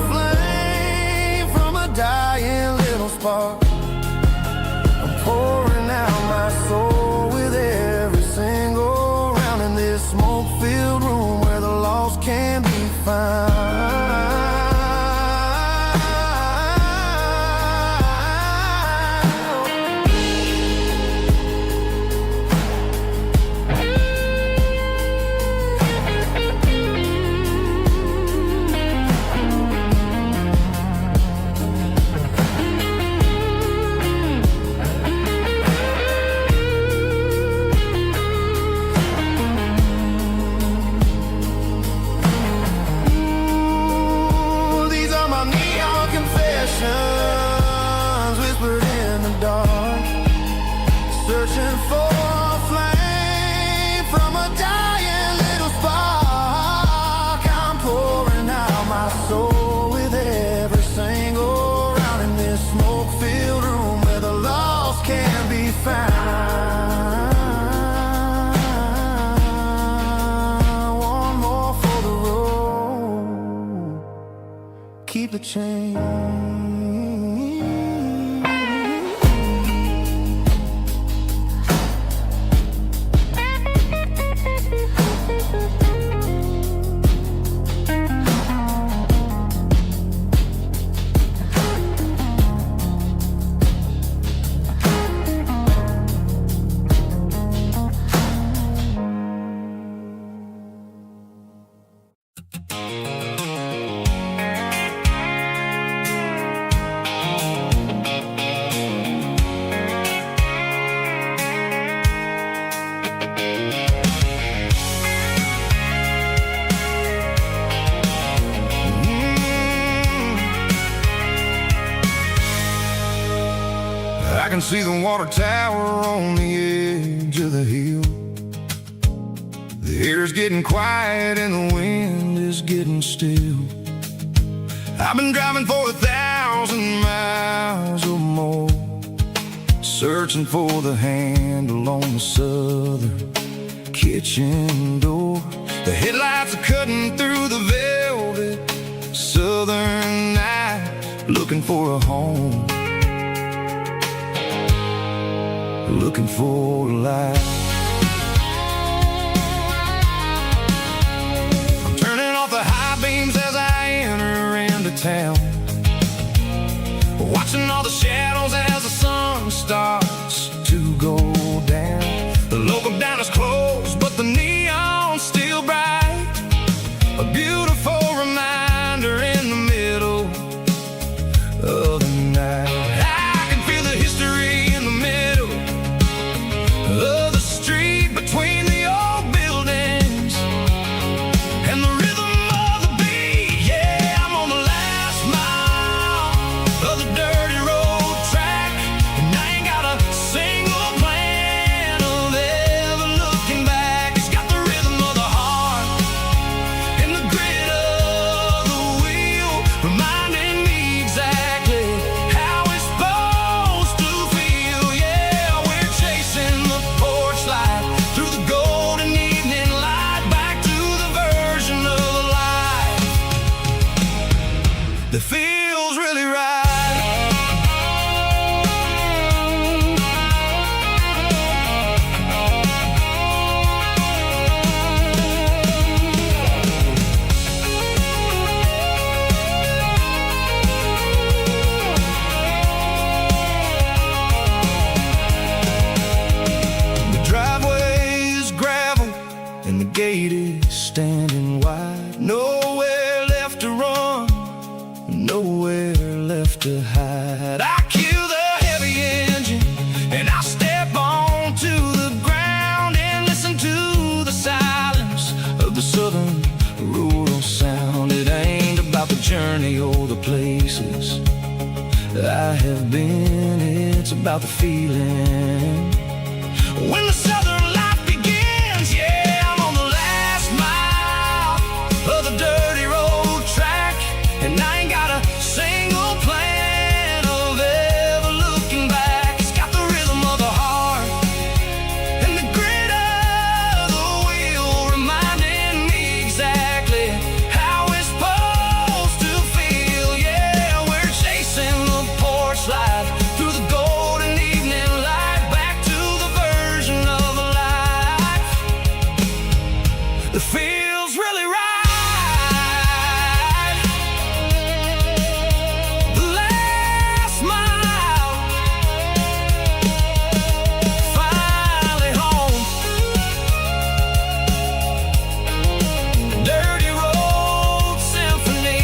flame from a dying little spark. I'm pouring out my soul with every single round in this smoke-filled room where the lost can be found. Whispered in the dark, searching for a flame from a dying little spark. I'm pouring out my soul with every single round in this smoke-filled room where the lost can be found. One more for the road, keep the change. I can see the water tower on the edge of the hill. The air's getting quiet and the wind is getting still. I've been driving for 1,000 miles or more, searching for the handle on the southern kitchen door. The headlights are cutting through the velvet southern night, looking for a home looking for a light. I'm turning off the high beams as I enter into town, watching all the shadows as the sun starts to go down. The local dine is closed, but the neon's still bright, a beautiful reminder in the middle of the night. I can feel the history in the middle of the street between the old buildings and the rhythm of the beat. Yeah, I'm on the last mile of the dirty road track, and I ain't got a single plan of ever looking back. It's got the rhythm of the heart and the grit of the wheel, reminding me exactly how it's supposed to feel. Yeah, we're chasing the porch light through the golden evening light, back to the version of life that feels really right. The driveway is gravel and the gate is standing wide. Nowhere left to run, nowhere left to hide. I kill the heavy engine and I step onto the ground and listen to the silence of the southern rural sound. It ain't about the journey or the places I have been, it's about the feeling when the southern life begins. Yeah, I'm on the last mile of the dirty road track, and I ain't got a single plan of ever looking back. It's got the rhythm of the heart and the grit of the wheel, reminding me exactly how it's supposed to feel. Yeah, we're chasing the porch light through the golden evening light, back to the version of life that feels really right. The last mile, finally home. Dirty Road Symphony.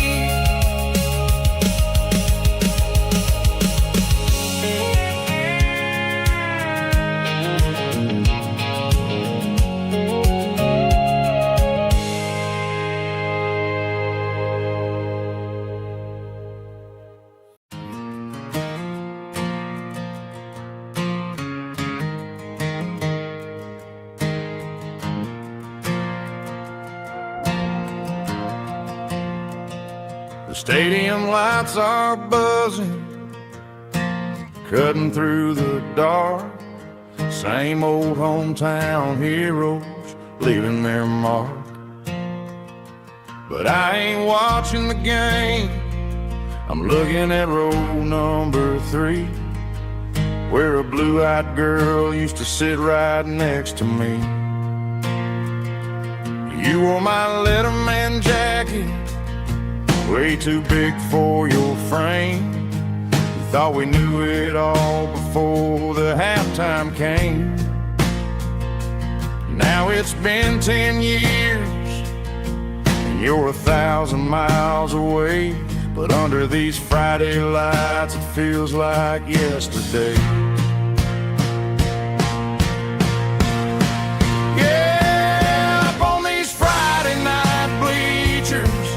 The stadium lights are buzzing, cutting through the dark. Same old hometown heroes leaving their mark. But I ain't watching the game, I'm looking at row number 3, where a blue-eyed girl used to sit right next to me. You wore my Letterman jacket, way too big for your frame. We thought we knew it all before the halftime came. Now it's been 10 years and you're 1,000 miles away, but under these Friday lights it feels like yesterday. Yeah, up on these Friday night bleachers,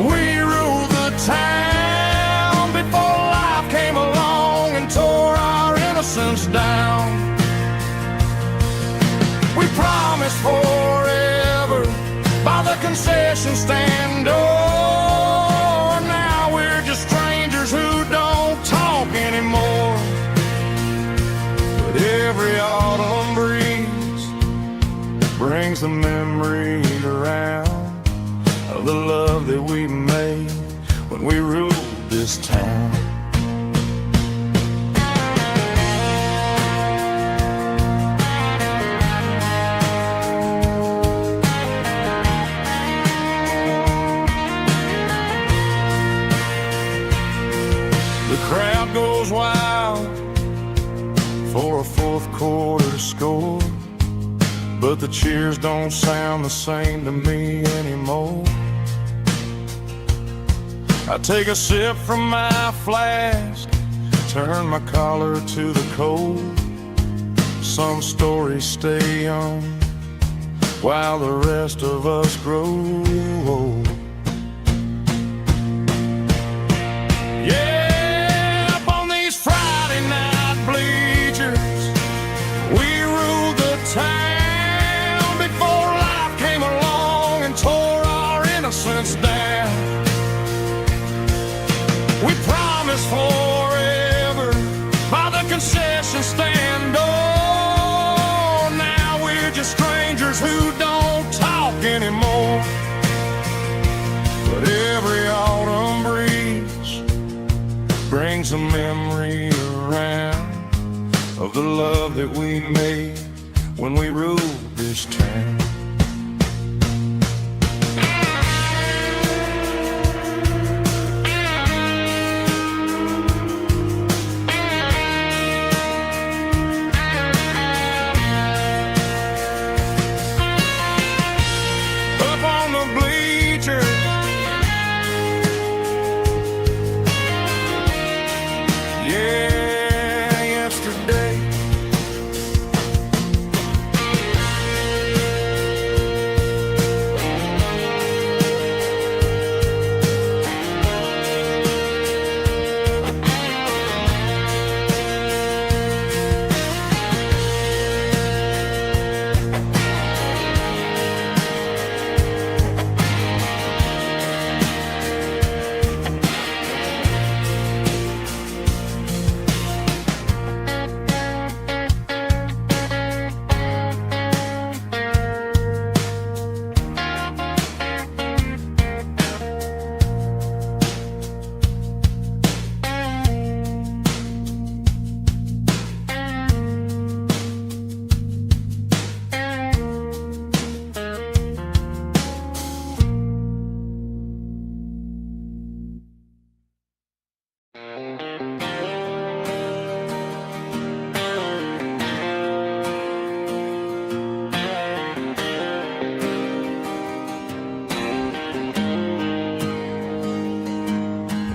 we ruled the town before life came along and tore our innocence down. We promised forever by the concession stand door. Now we're just strangers who don't talk anymore. But every autumn breeze brings the memories around of the love that we made when we ruled this town. quarter to score, but the cheers don't sound the same to me anymore. I take a sip from my flask, turn my collar to the cold. Some stories stay young while the rest of us grow old. Yeah, up on these Friday night bleachers, we ruled the town before life came along and tore our innocence down. We promised forever by the concession stand door. Now we're just strangers who don't talk anymore. But every autumn breeze brings a memory around of the love that we made when we ruled this town.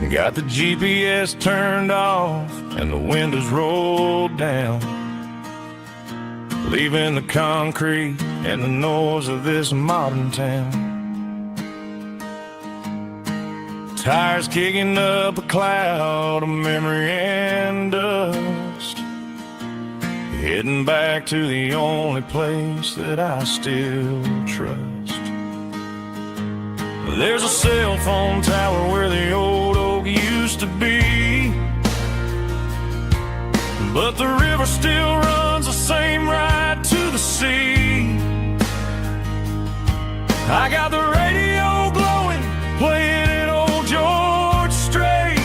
Got the GPS turned off and the windows rolled down, leaving the concrete and the noise of this modern town. Tires kicking up a cloud of memory and dust, heading back to the only place that I still trust. There's a cell phone tower where the old oak used to be, but the river still runs the same right to the sea. I got the radio glowing, playing an old George Strait,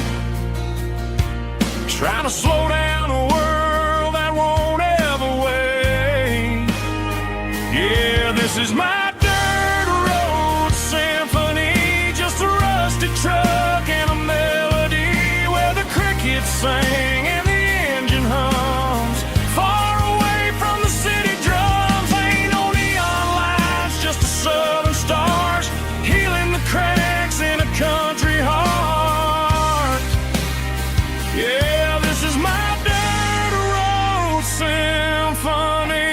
trying to slow down a world that won't ever wait. Yeah, this is my truck and a melody where the crickets sing and the engine hums, far away from the city drums. Ain't no neon lights, just the southern stars healing the cracks in a country heart. Yeah, this is my dirt road symphony.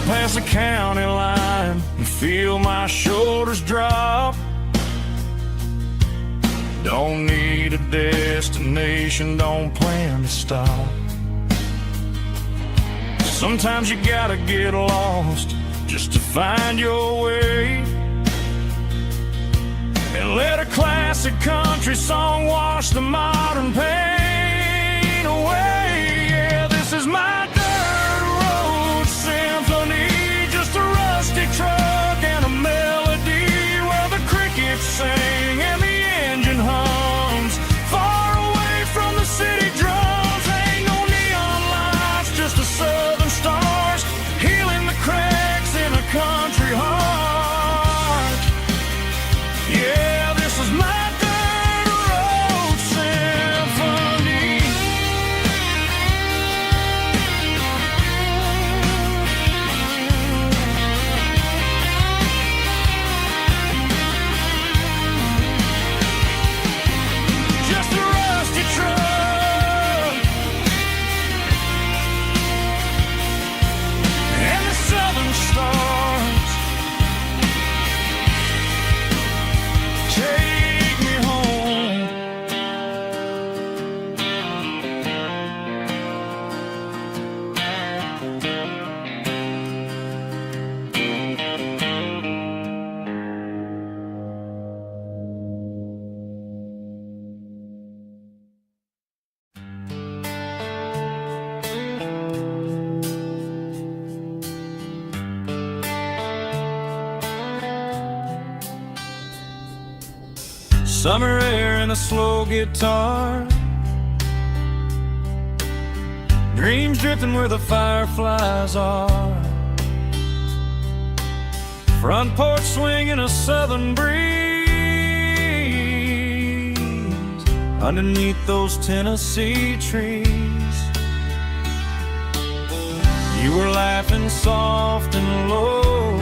Past the county line and feel my shoulders drop. Don't need a destination, don't plan to stop. Sometimes you gotta get lost just to find your way, and let a classic country song wash the modern pain away. Yeah, this is my truck and a melody where the crickets sing and the engine hums, far away from the city drums. Ain't no neon lights, just the southern stars healing the cracks in a Summer air and a slow guitar, dreams drifting where the fireflies are. Front porch swinging a southern breeze underneath those Tennessee trees. You were laughing soft and low,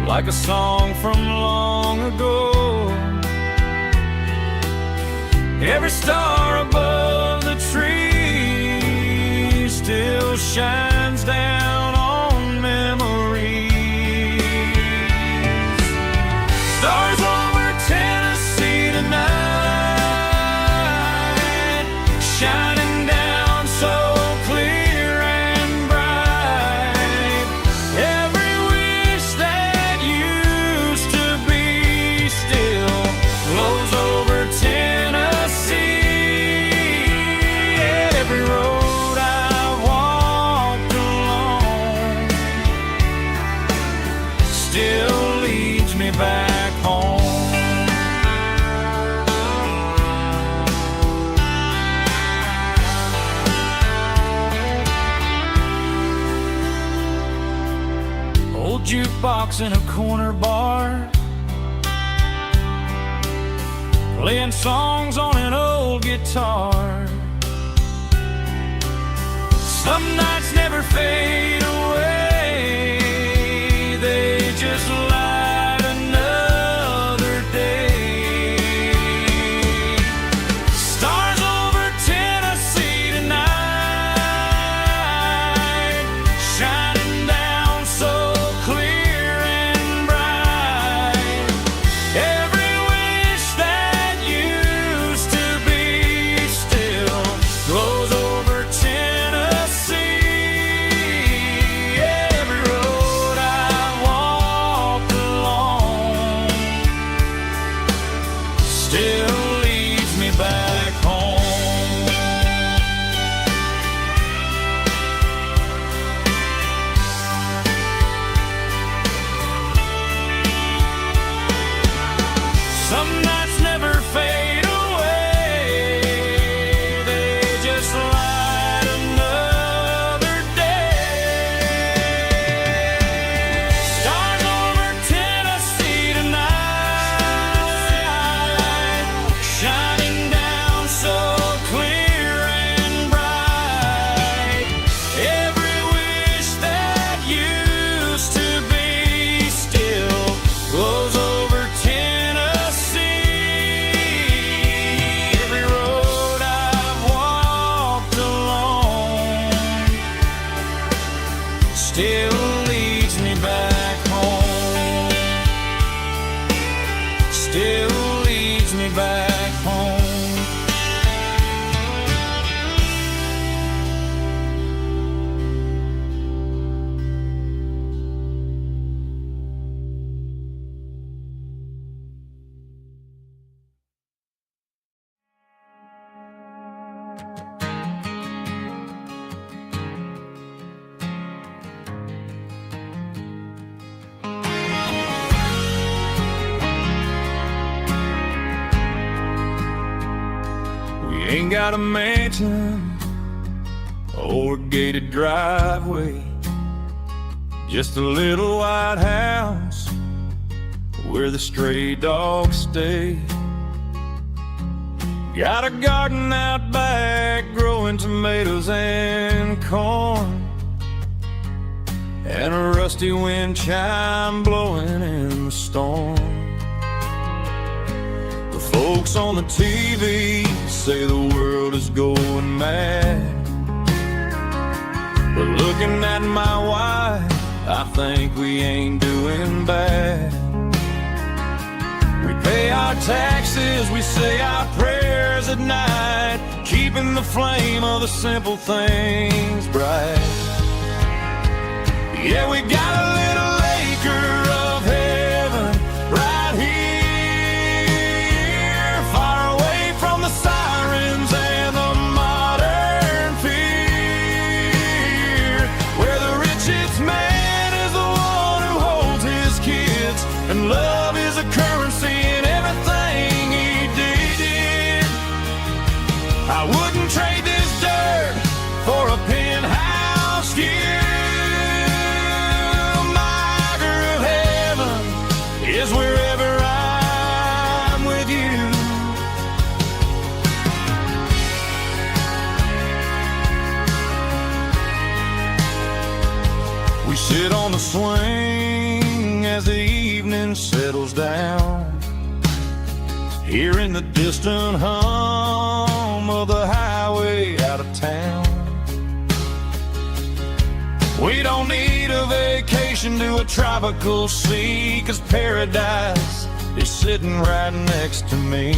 like a song from long ago. Every star above the tree still shines down on memories. Stars over Tennessee tonight, shining down so clear and bright. Every wish that used to be still flows over Tennessee. Every road I've walked along still leads me back home. Old jukebox in a corner bar, playing songs on an old guitar. Some nights never fade away, they just light another day. Stars over Tennessee tonight, shining down so clear and bright. Every wish that used to be still glows over Tennessee. Every road I walked along still leads me back home. Some nights never fade away, they just light another day. Stars over Tennessee tonight, shining down so clear and bright. Every wish that used to be still glows over Tennessee. Every road I've walked along still leads me back home. Still leads me back home. We ain't got a mansion or a gated driveway, just a little white house where the stray dogs stay. Got a garden out back growing tomatoes and corn, and a rusty wind chime blowing in the storm. The folks on the TV say the world is going mad, but looking at my wife, I think we ain't doing bad. We pay our taxes, we say our prayers at night, keeping the flame of the simple things bright. Yeah, we got a little acre of heaven right here, far away from the sirens and the modern fear, where the richest man is the one who holds his kids, and love is a currency sit on the swing as the evening settles down, hearing the distant hum of the highway out of town. We don't need a vacation to a tropical sea, 'cause paradise is sitting right next to me.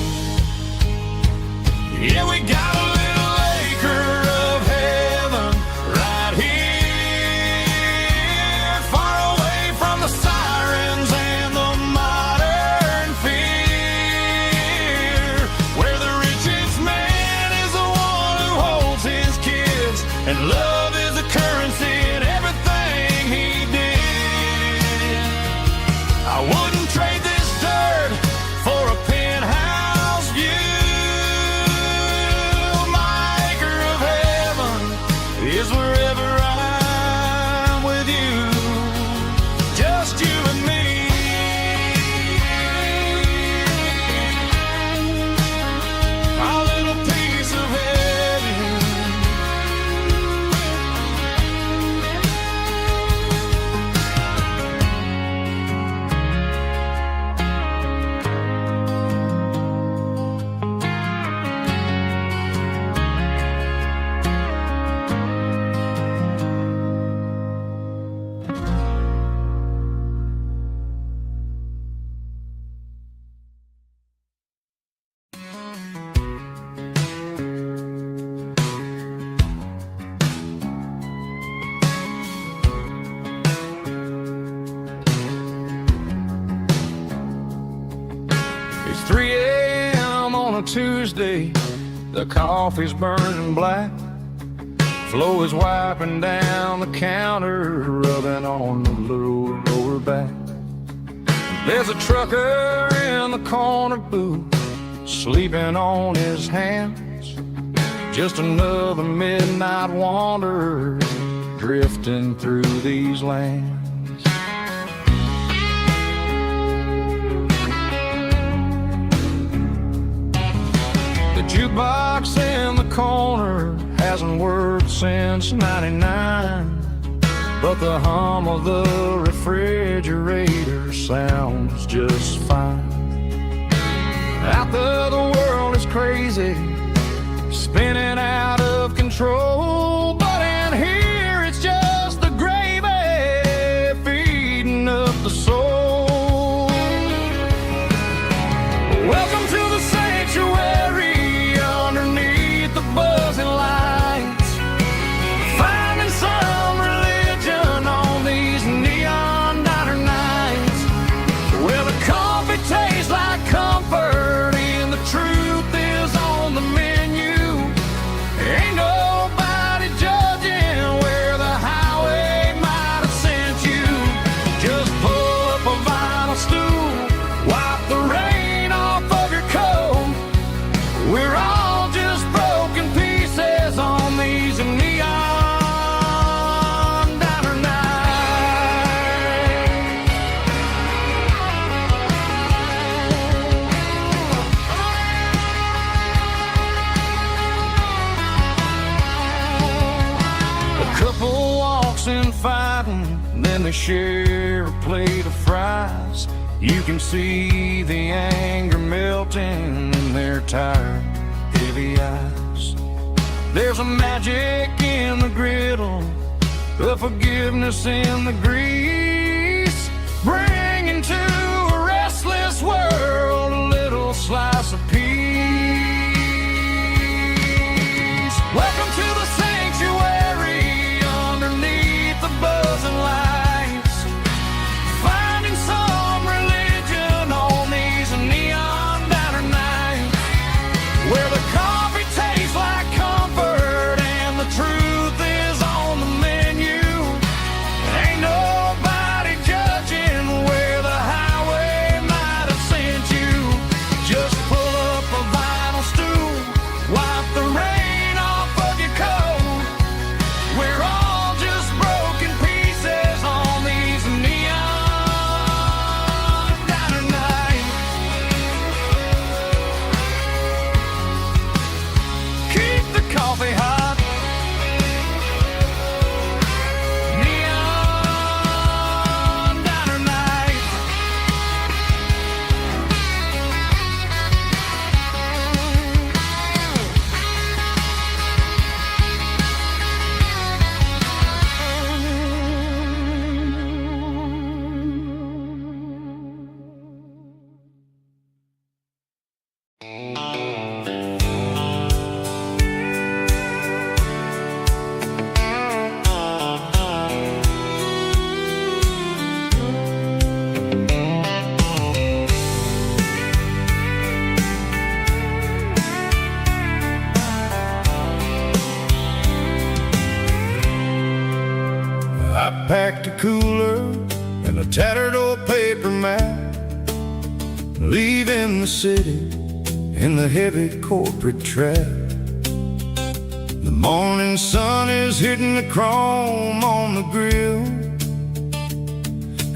Yeah, we got a little acre of heaven right here, far away from the sirens and the modern fear, where the richest man is the one who holds his kids, and love is a currency in everything he did. I wouldn't trade this dirt for a penthouse view. My acre of heaven is wherever I'm with you, just you and me. Our little piece of heaven. It's 3 a.m. on a Tuesday, the coffee's burning black, Flo is wiping down the counter, rubbing on the little lower back. There's a trucker in the corner booth, sleeping on his hands, just another midnight wanderer drifting through these lands. The jukebox in the corner hasn't worked since '99, but the hum of the refrigerator sounds just fine. Out there the world is crazy, spinning out of control, but in here it's just the gravy feeding up the soul. Welcome to the sanctuary underneath the buzzing lights, finding some religion on these neon diner nights, where the coffee tastes like comfort and the truth is on the menu. Ain't nobody judging where the highway might have sent you. Just pull up a vinyl stool, wipe the rain off of your coat. We're all just broken pieces on these neon diner nights. A couple walks in fighting, then they share a plate of fries. You can see the anger melting in their tired, heavy eyes. There's a magic in the griddle, a forgiveness in the grease, bringing to a restless world a little slice of peace. Welcome to the sanctuary underneath the buzzing lights, finding some religion on these neon diner nights, where the coffee tastes like comfort and the truth is on the menu. Ain't nobody judging where the highway might have sent you. Just pull I packed a cooler and a tattered old paper map, leaving the city in the heavy corporate trap. The morning sun is hitting the chrome on the grill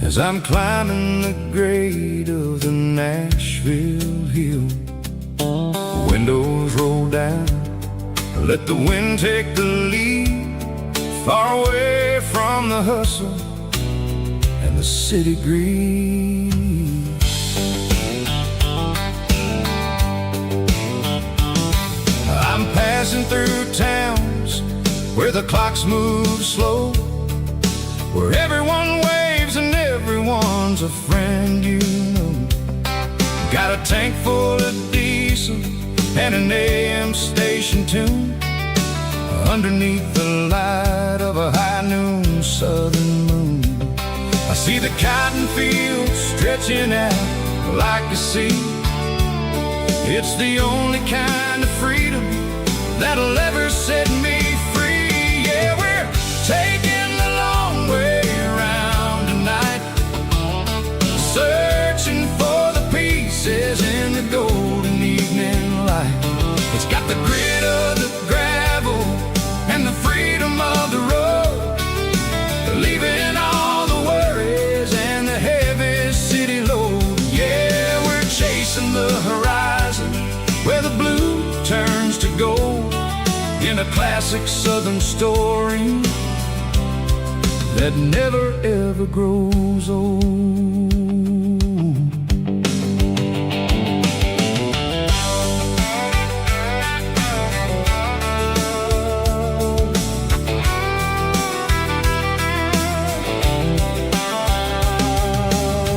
as I'm climbing the grade of the Nashville hill. Windows roll down, let the wind take the lead, far away from the hustle and the city greed. I'm passing through towns where the clocks move slow, where everyone waves and everyone's a friend you know. Got a tank full of diesel and an AM station tune underneath the light of a high noon southern moon. I see the cotton fields stretching out like a sea. It's the only kind of freedom that'll ever set me free. Yeah, we're taking the long way around tonight, searching for the pieces in the golden evening light. It's got the grit of the gravel and the freedom of the road, leaving all the worries and the heavy city load. Yeah, we're chasing the horizon where the blue turns to gold, in a classic southern story that never ever grows old.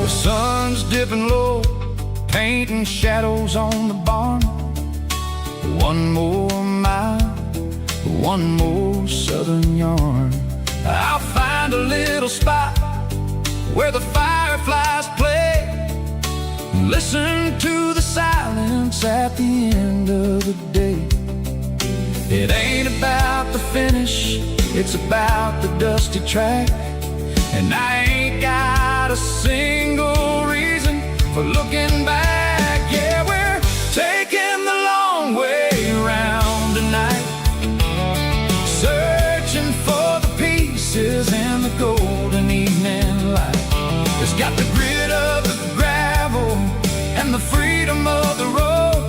The sun's dipping low, painting shadows on the barn. One more mile, one more southern yarn. I'll find a little spot where the fireflies play, listen to the silence at the end of the day. It ain't about the finish, it's about the dusty track. And I ain't got a single reason for looking back. Yeah, we're taking the long way around tonight, searching for the pieces in the golden evening light. It's got the grit of the gravel and the freedom of the road,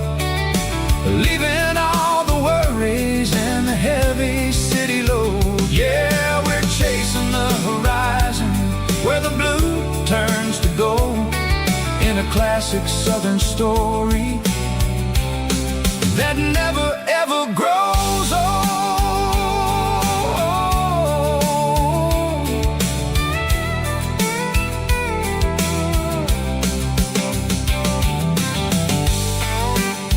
leaving all the worries and the heavy city load. Yeah, we're chasing the horizon where the blue turns to gold, in a classic southern story that never ever grows old.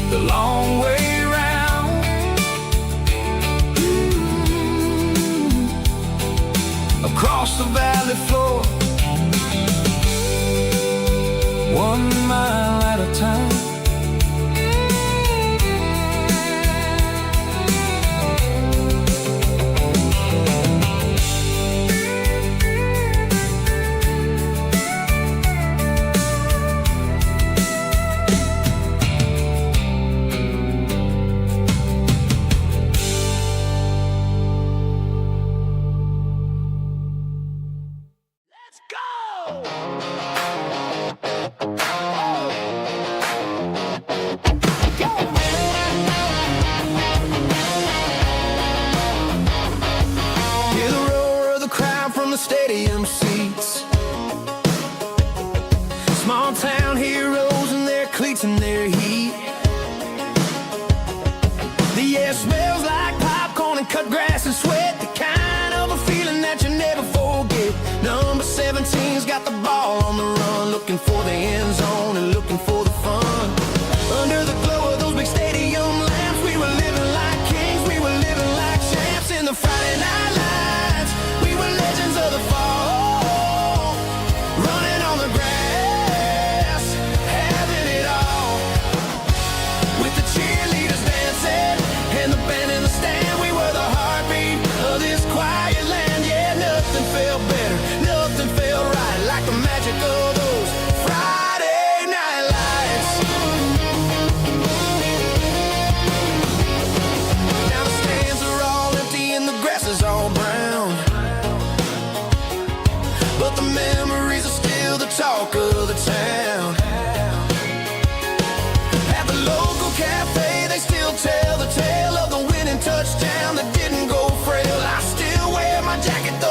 The long way round, across the valley floor, 1 mile at a time. Stadium seats, small town heroes in their cleats and their heat. The air smells like popcorn and cut grass and sweat, the kind of a feeling that you never forget. Number 17's got the ball on the run, looking for the end zone and looking for the fun. Under the glow of those big stadium lamps, we were living like kings, we were living like champs in the Friday night lights. We were legends of the fall, running on the grass, having it all. With the cheerleaders dancing and the band in the stand, we were the heartbeat of this quiet land. Yeah, nothing felt better.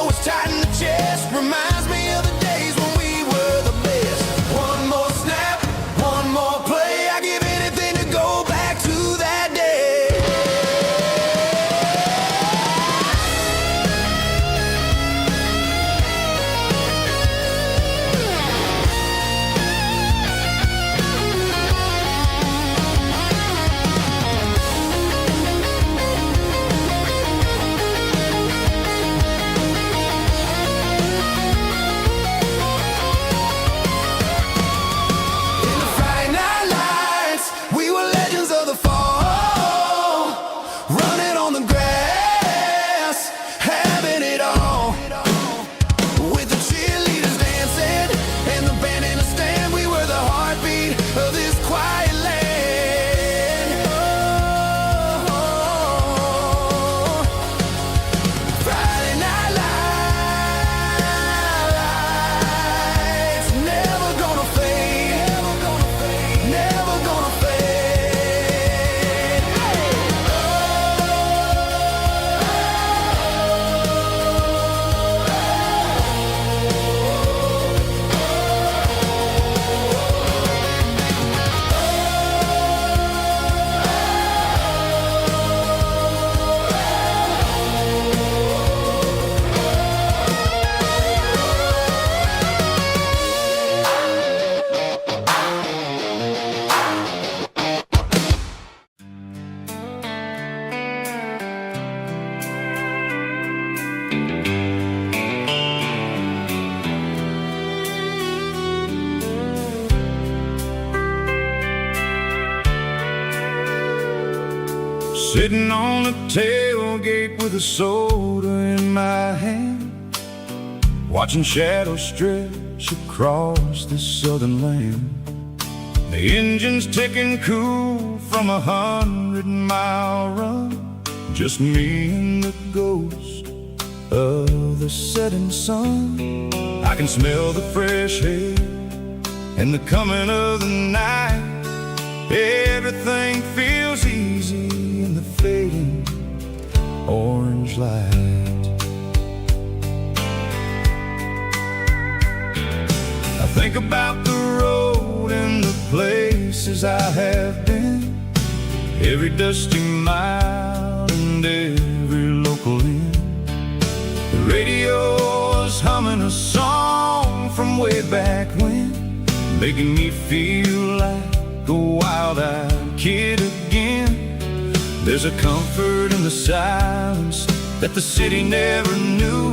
know it's tight in the chest. Reminds me of the days when we were the best. One more snap, one more play. I give anything to go back to that day. Sitting on the tailgate with a soda in my hand, watching shadows stretch across this southern land. The engine's ticking cool from 100-mile run. Just me and the ghost of the setting sun. I can smell the fresh air and the coming of the night. Everything feels easy in the fading orange light. I think about the road and the places I have been, every dusty mile and every local inn. The radio is humming a song from way back when, making me feel like a wild-eyed kid again. There's a comfort in the silence that the city never knew,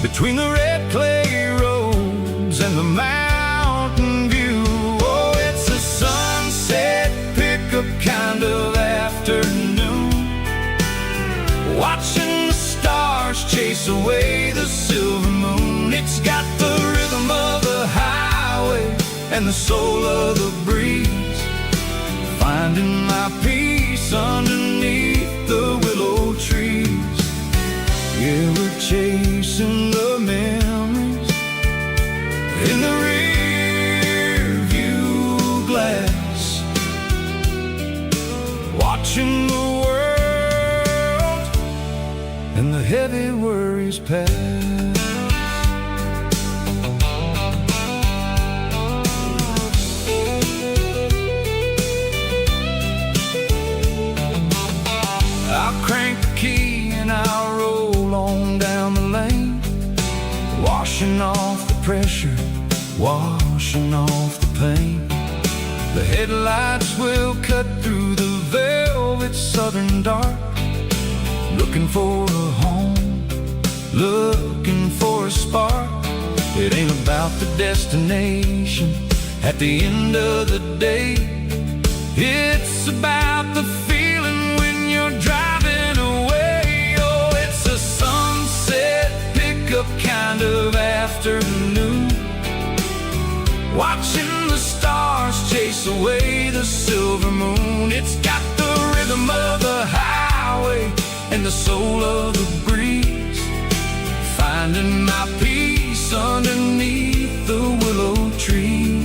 between the red clay roads and the mountain view. Oh, it's a sunset pickup kind of afternoon, watching the stars chase away the silver moon. It's got the rhythm of the highway and the soul of the breeze, finding my peace underneath the willow trees. Yeah, we're chasing the memories in the rear view glass, watching the world and the heavy worries pass. I'll crank the key and I'll roll on down the lane, washing off the pressure, washing off the pain. The headlights will cut through the velvet southern dark, looking for a home, looking for a spark. It ain't about the destination at the end of the day, it's about the feeling when you're driving away. Oh, it's a sunset pickup kind of afternoon, watching the stars chase away the silver moon. It's got the rhythm of the highway and the soul of the breeze, finding my peace underneath the willow trees.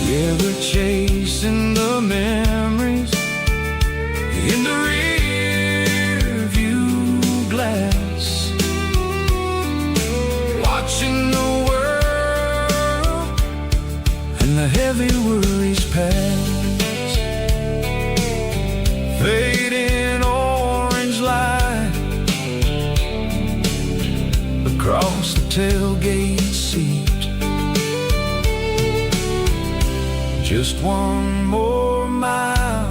Yeah, we're chasing the memories in the rear view glass, across the tailgate seat. Just one more mile.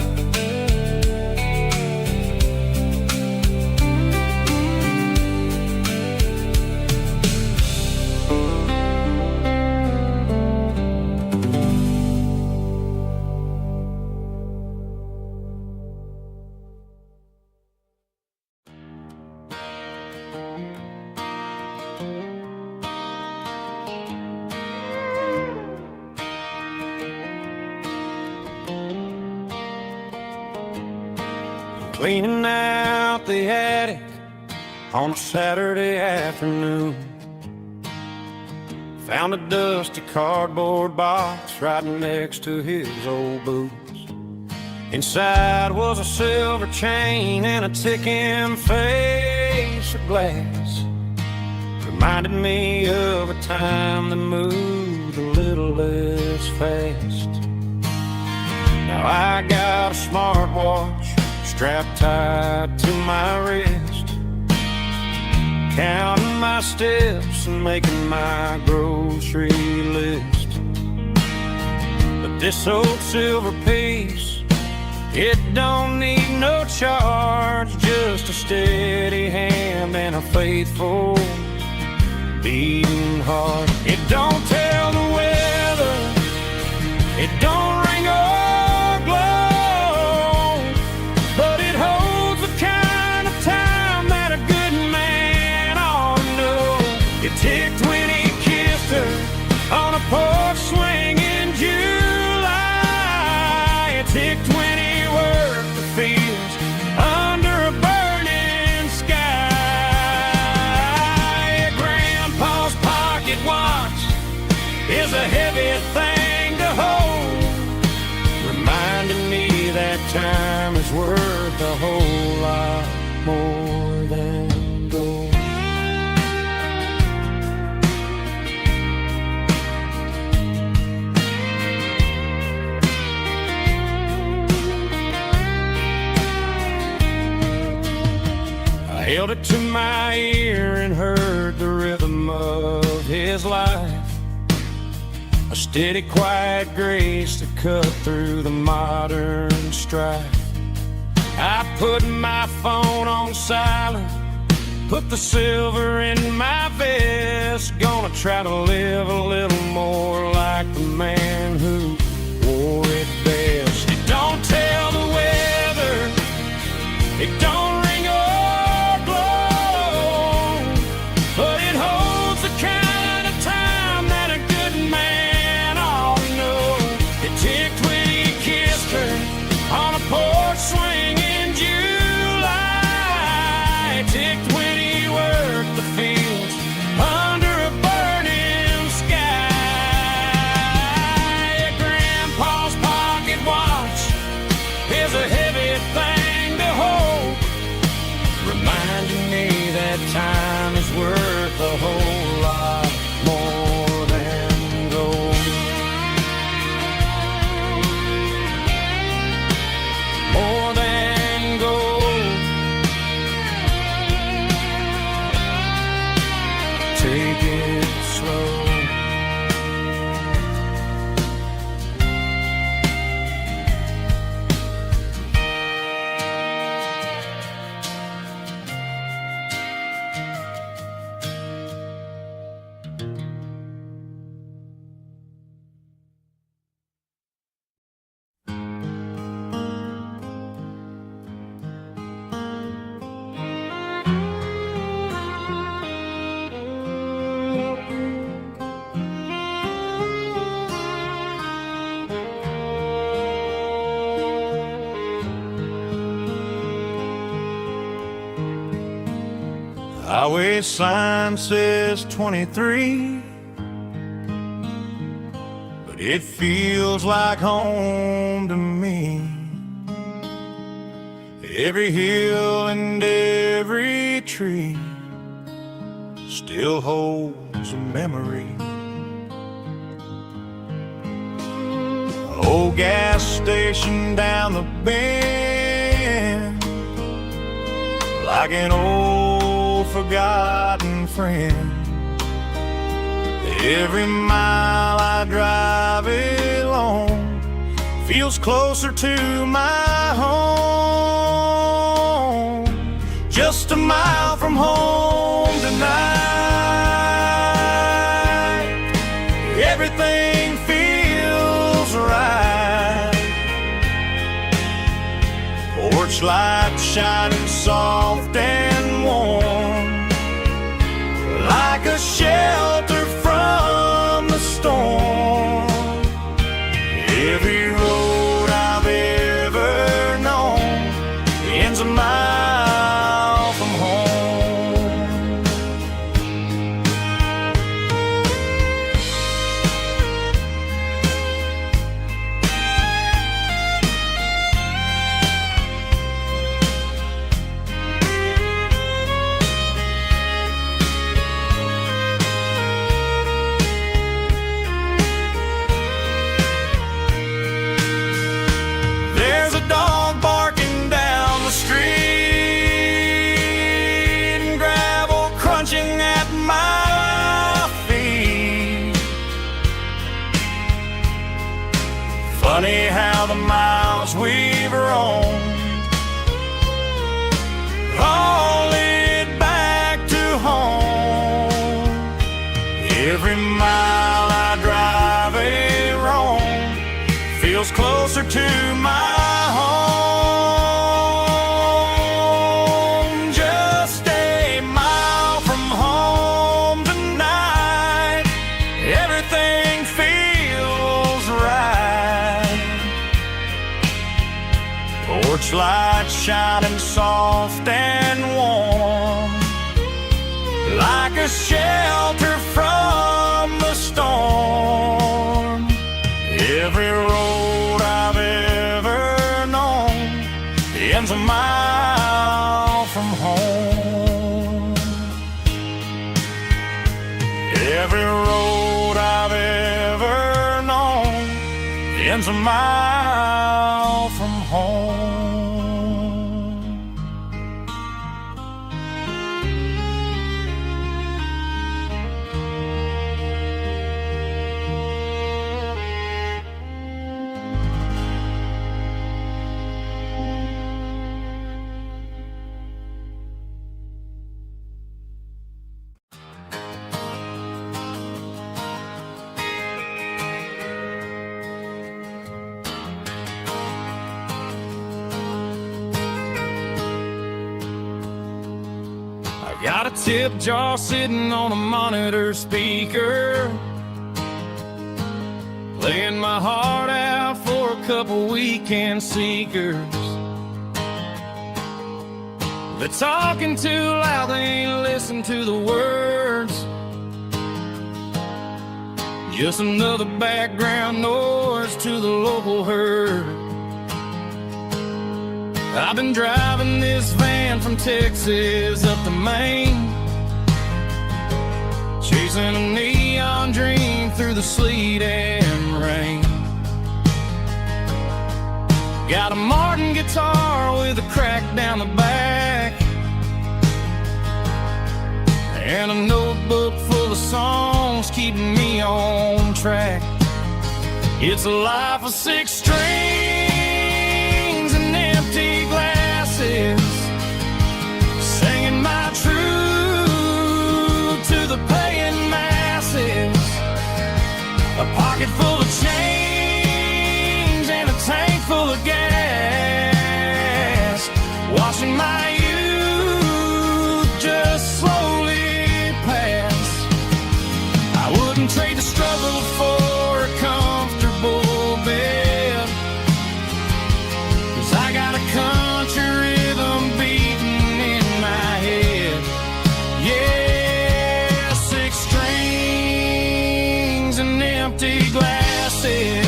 Cleaning out the attic on a Saturday afternoon. Found a dusty cardboard box right next to his old boots. Inside was a silver chain and a ticking face of glass. Reminded me of a time that moved a little less fast. Now I got a smartwatch strapped tight to my wrist, counting my steps and making my grocery list. But this old silver piece, it don't need no charge, just a steady hand and a faithful beating heart. It don't tell the weather, it don't ring or glow, but it holds the kind of time that a good man ought to know. It ticked when he kissed her on a porch swing in July. It ticked when he worked the fields under a burning sky. Grandpa's pocket watch is a heavy thing to hold, reminding me that time is worth a whole lot more than gold. I held it to my ear and heard the rhythm of his life, a steady, quiet grace that cut through the modern strife. I put my phone on silent, put the silver in my vest. Gonna try to live a little more like the man who wore it best. It don't tell the weather, it don't ring or glow, but it holds the kind of time that a good man ought to know. It ticked when he kissed her on a porch swing in July. It ticked when he worked the fields under a burning sky. Grandpa's pocket watch is a heavy thing to hold, reminding me that time is worth a whole lot more than gold. More than gold. Take it slow. Highway sign says 23, but it feels like home to me. Every hill and every tree still holds a memory. Old gas station down the bend, like an old forgotten friend. Every mile I drive alone feels closer to my home. Just a mile from home tonight, everything feels right. Porch light shining soft and warm, like a shelter from the storm. Every road I've ever known ends a mile from home. There's a dog barking down the street and gravel crunching at my feet. Funny how the miles we've roamed all lead back to home. Every mile I drive a roam feels closer to my home. Just a mile from home tonight, everything feels right. Porch light shining soft and warm, like a shelter from the storm. Every road I've ever known ends a mile from home. Every road I've ever known ends a mile from home. Got a tip jar sitting on a monitor speaker, playing my heart out for a couple weekend seekers. They're talking too loud, they ain't listen to the words. Just another background noise to the local herd. I've been driving this van from Texas up to Maine, chasing a neon dream through the sleet and rain. Got a Martin guitar with a crack down the back, and a notebook full of songs keeping me on track. It's a life of 6 strings and empty glasses, singing my truth to the paying masses. A pocket full of change and a tank full of gas, watching my youth just slowly pass. I wouldn't trade the struggle for a comfortable bed, 'cause I got a country rhythm beating in my head. Yeah, 6 strings and empty glasses.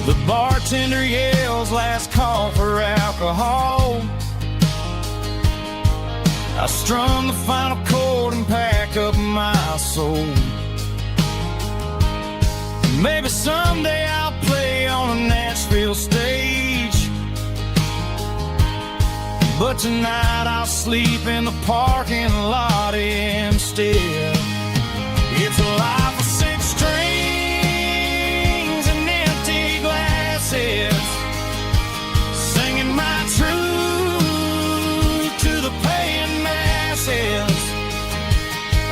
The bartender yells last call for alcohol. I strum the final chord and pack up my soul. Maybe someday I'll play on a Nashville stage, but tonight I'll sleep in the parking lot instead. It's a life of six strings and empty glasses, singing my truth to the paying masses.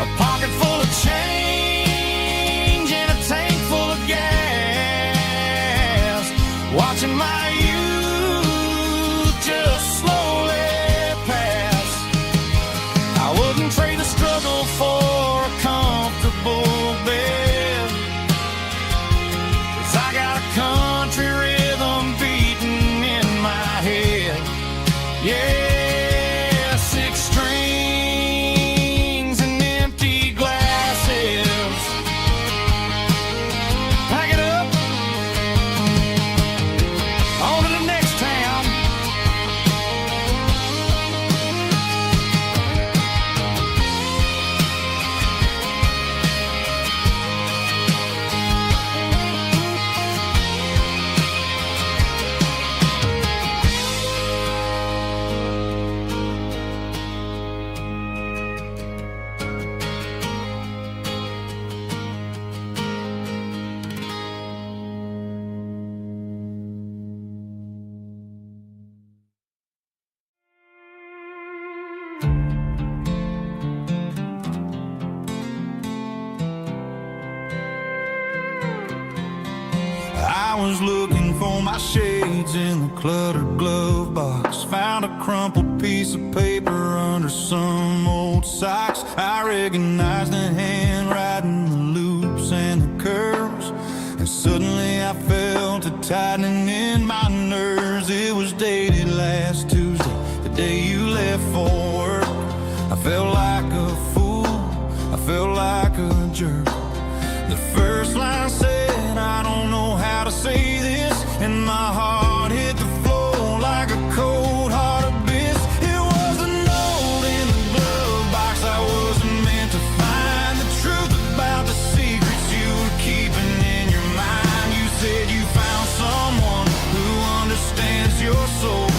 A pocket full of change and a tank full of gas, watching my youth just slowly pass. I wouldn't trade the struggle for a comfortable bed, 'cause I got a country rhythm beating in my head. Yeah, six strings and empty glasses. Pack it up, on to the next town. I was looking for my shades in the cluttered glove box. Found a crumpled piece of paper under some old socks. I recognized the handwriting, the loops and the curves, and suddenly I felt a tightening in my nerves. It was dated last Tuesday, the day you left for work. I felt like a fool, I felt like a jerk. The first line said, I don't know how to say this, and my heart hit the floor like a cold heart abyss. It was a note in the glove box I wasn't meant to find, the truth about the secrets you were keeping in your mind. You said you found someone who understands your soul,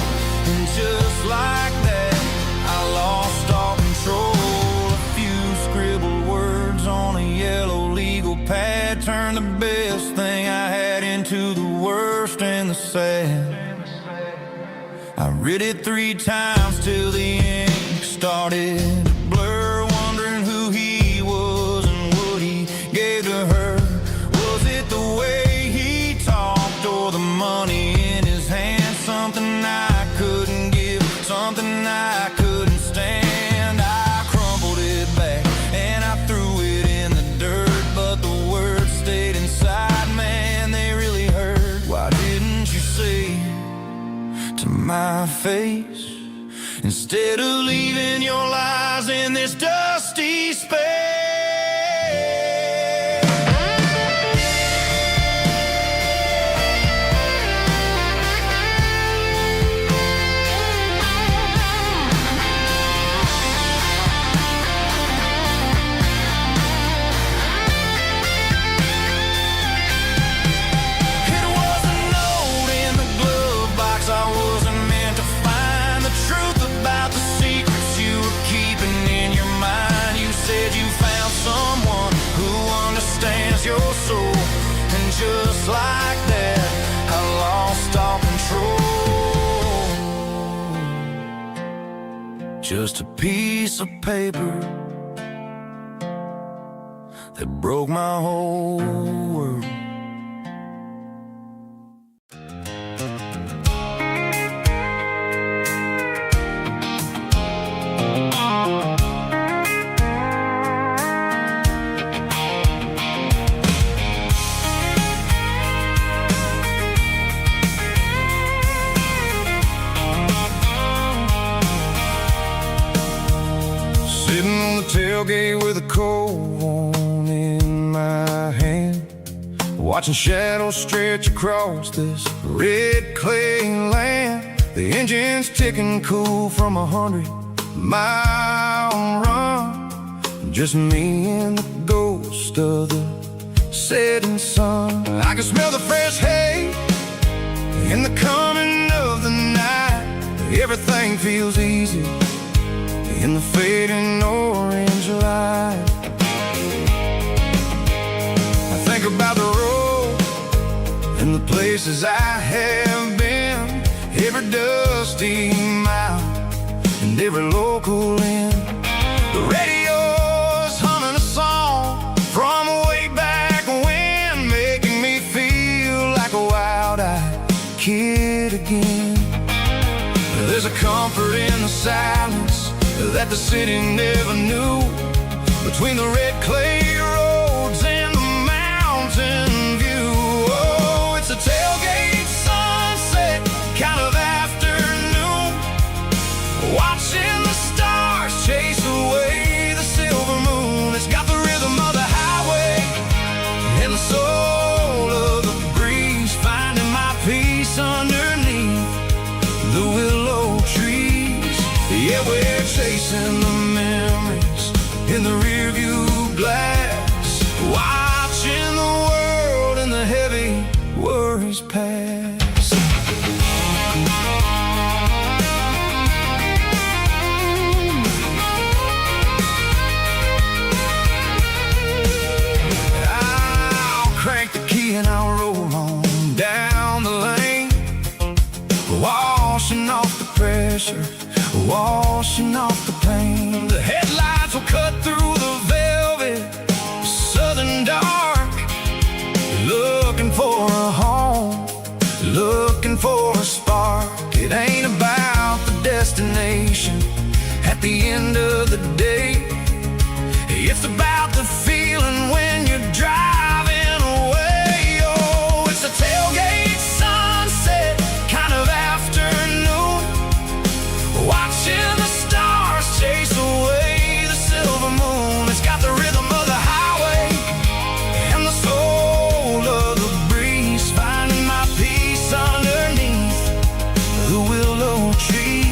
and just like that I lost all control. A few scribbled words on a yellow legal pad turned the best thing I had into the worst and the sad. I read it 3 times till the ink started to blur, wondering who he was and what he gave to her. Was it the way he talked or the money in his hand? Something I couldn't give, something I couldn't stand. I crumpled it back and I threw it in the dirt, but the words stayed inside. Man, they really hurt. Why didn't you say to my face, instead of leaving your lies in this dusty space? It was a note in the glove box I wasn't meant to find, the truth about the secrets you were keeping in your mind. You said you found someone who understands your soul, and just like that I lost all control. Just a piece of paper that broke my whole world. Sitting on the tailgate with a cold one in my hand, watching shadows stretch across this red clay land. The engine's ticking cool from 100-mile run, just me and the ghost of the setting sun. I can smell the fresh hay and the coming of the night. Everything feels easy in the fading orange light. I think about the road and the places I have been, every dusty mile and every local inn. The radio's humming a song from way back when, making me feel like a wild-eyed kid again. There's a comfort in the silence that the city never knew, between the red clay roads and the mountain view. Oh, it's a tailgate sunset kind of afternoon, watching the stars chase away the silver moon. It's got the rhythm of the highway and the soul of the breeze, finding my peace underneath the willow trees. Yeah, we're chasing the memories in the rearview glass, watching the world and the heavy worries pass. I'll crank the key and I'll roll on down the lane, washing off the pressure, washing off the pain. The headlights will cut through the velvet southern dark, looking for a home, looking for a spark. It ain't about the destination at the end of the day, it's about the feeling when you're driving away. Oh, it's a tailgate sunset kind of afternoon, watching the stars chase away the silver moon. It's got the rhythm of the highway and the soul of the breeze, finding my peace underneath the willow trees.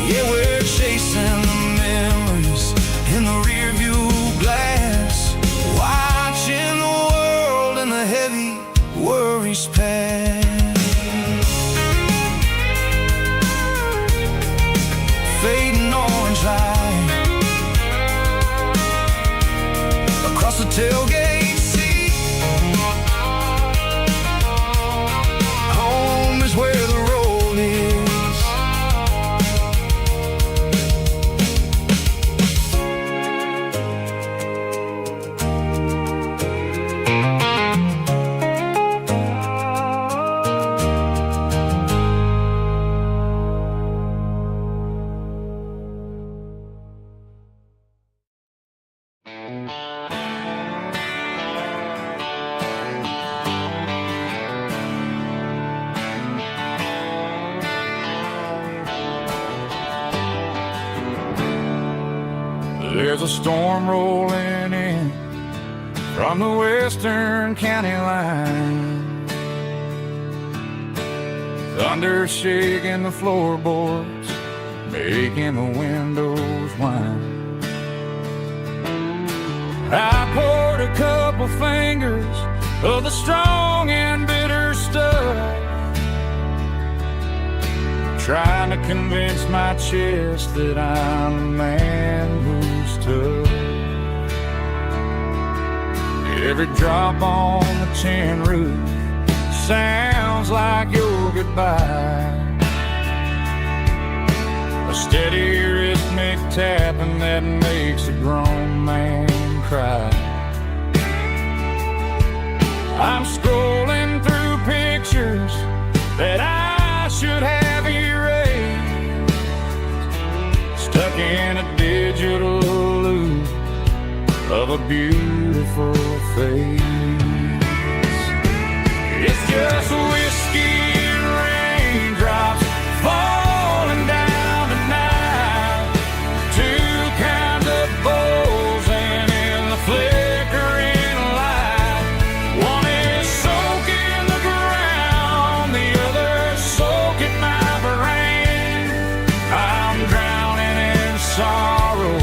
Yeah, we're chasing the memories in the rearview glass, watching the world and the heavy worries pass. Fading orange light across the tailgate seat. Home is where the road is. There's a storm rolling in from the western county line, thunder shaking the floorboards, making the windows whine. I poured a couple fingers of the strong and bitter stuff, trying to convince my chest that I'm a man who's tough. Every drop on the tin roof sounds like your goodbye, a steady rhythmic tapping that makes a grown man cry. I'm scrolling through pictures that I should have erased, stuck in a digital loop of a beautiful face. It's just whiskey and raindrops falling down tonight, two kinds of bowls and in the flickering light. One is soaking the ground, the other soaking my brain. I'm drowning in sorrow,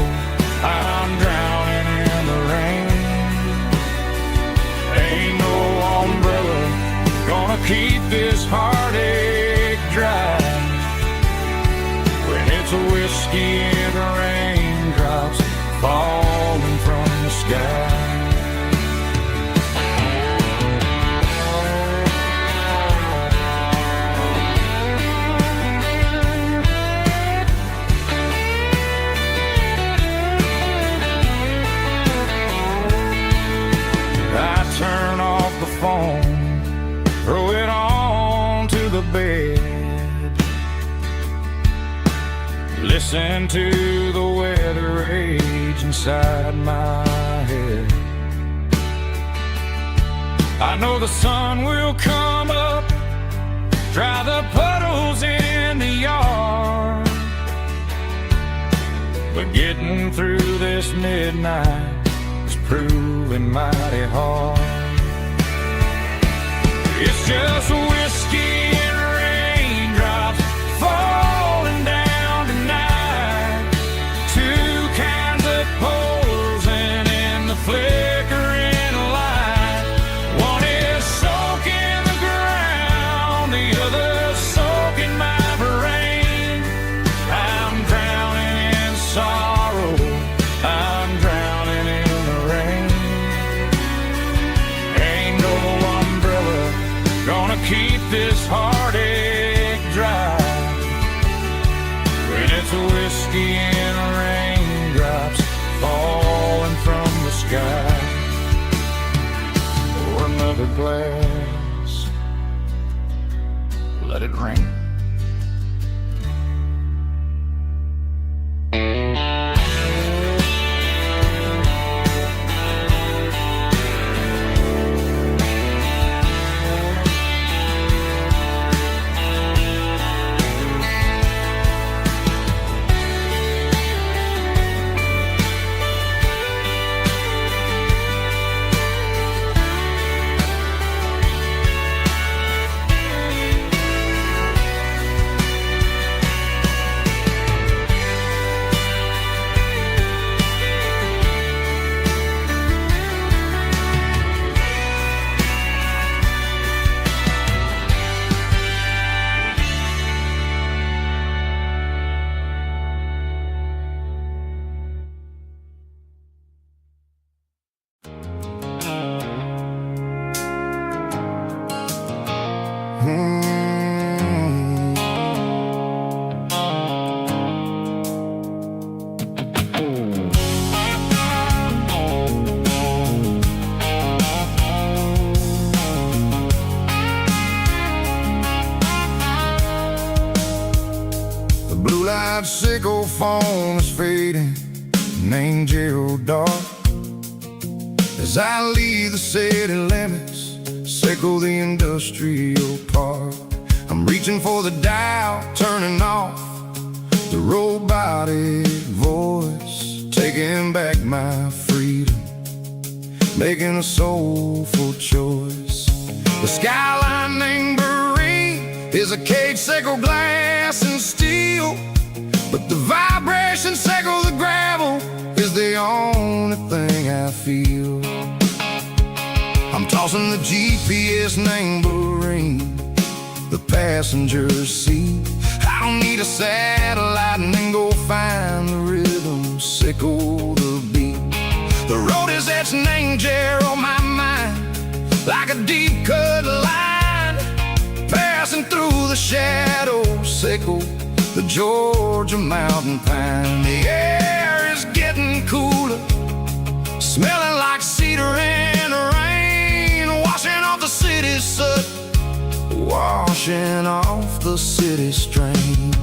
I'm drowning in the rain. Ain't no umbrella gonna keep this heart whiskey and raindrops falling from the sky. Turn off the phone, throw it on to the bed, listen to the weather rage inside my head. I know the sun will come up, dry the puddles in the yard, but getting through this midnight proving mighty hard. It's just whiskey and raindrops falling down tonight. Two kinds of posing in the flickering light. One is soaking the ground, the other soaking my brain. I'm drowning in sorrow, I'm drowning in keep this heartache dry. When it's whiskey and raindrops falling from the sky. Pour another glass, let it rain. Sickle phone is fading, an angel dark. As I leave the city limits, sickle the industrial park. I'm reaching for the dial, turning off the robotic voice, taking back my freedom, making a soulful choice. The skyline named Marine is a cage, sickle glass and steel, but the vibration sickle the gravel is the only thing I feel. I'm tossing the GPS named Marine, the passenger seat. I don't need a satellite and then go find the rhythm, sickle the beat. The road is etched and angel on my mind, like a deep cut line, passing through the shadows, sickle the Georgia mountain pine. The air is getting cooler, smelling like cedar in the rain, washing off the city soot, washing off the city strain.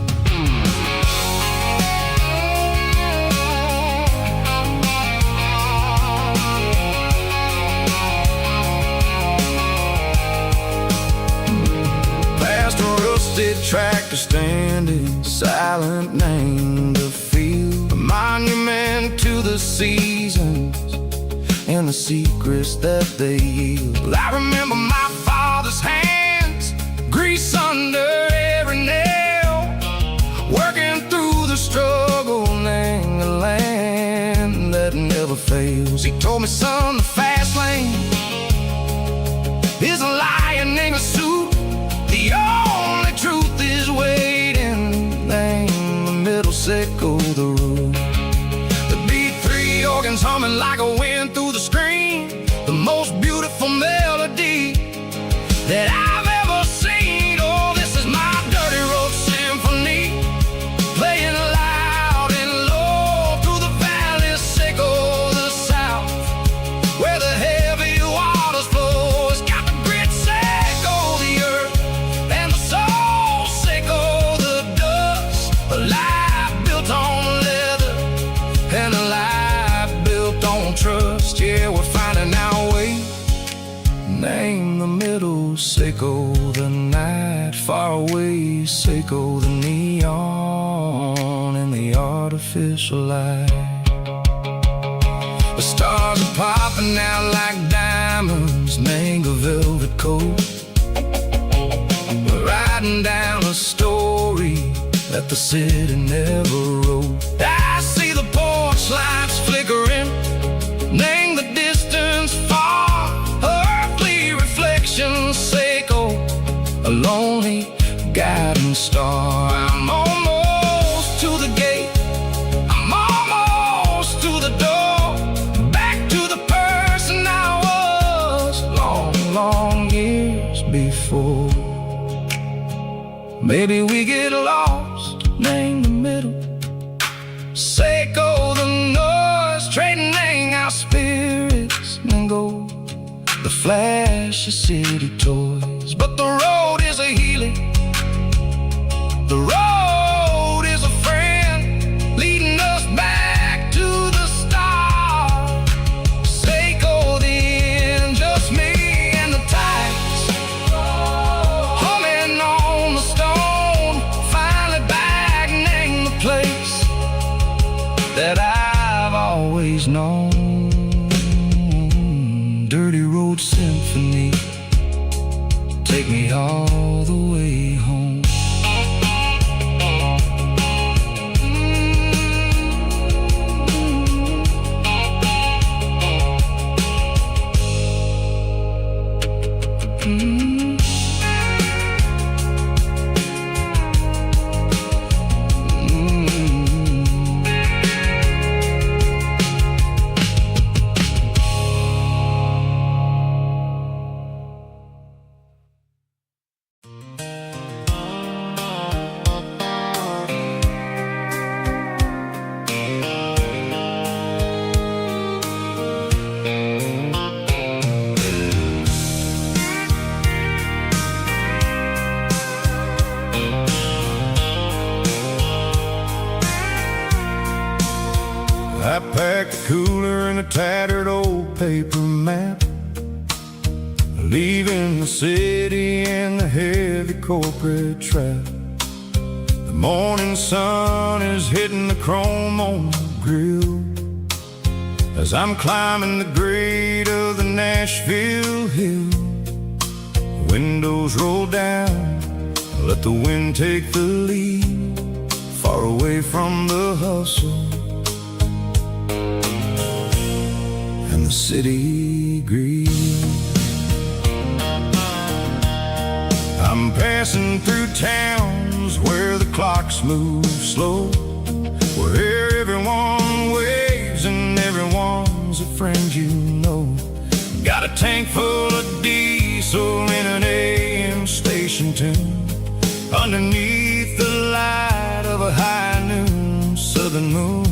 Past a rusted tractor standing silent, named the field, a monument to the seasons and the secrets that they yield. I remember my father's hands, grease under every nail, working through the struggle, in the land that never fails. He told me, son, the fast lane is a lion in a suit. The only truth is waiting. Name the middle sickle the room. The beat, three organs humming like a wind through the screen. The most beautiful melody that I've ever seen. Oh, this is my dirty road symphony, playing loud and low through the valleys, Seco, the south, where the heavy waters flow. It's got the grit, Seco, the earth, and the soul, Seco, the dust. A life built on leather and a life built on trust. Yeah, we're finding our way. Name the middle, Seco, the night far away, Seco, the neon and the artificial light. The stars are popping out like diamonds, mango velvet coat. We're riding down a story that the city never wrote. I see the porch lights flickering, name the distance far, earthly reflections, Seco, a lonely guiding star. I'm almost to the gate, I'm almost to the door, back to the person I was long, long years before. Maybe we get lost, name the middle, Seco, the noise, trading our spirits and gold, the flash of city toys. But the road is a healing, the road is a friend, leading us back to the start. Seco, the end, just me and the tides, humming on the stone, finally back, name the place that I've always known. Dirty road symphony, take me all the way home. I packed a cooler and a tattered old paper map, leaving the city and the heavy corporate trap. The morning sun is hitting the chrome on the grill as I'm climbing the grade of the Nashville hill. The windows roll down, I let the wind take the lead, far away from the hustle and the city greed. I'm passing through towns where the clocks move slow, where everyone waves and everyone's a friend you know. Got a tank full of diesel in an AM station tune, underneath the light of a high noon southern moon.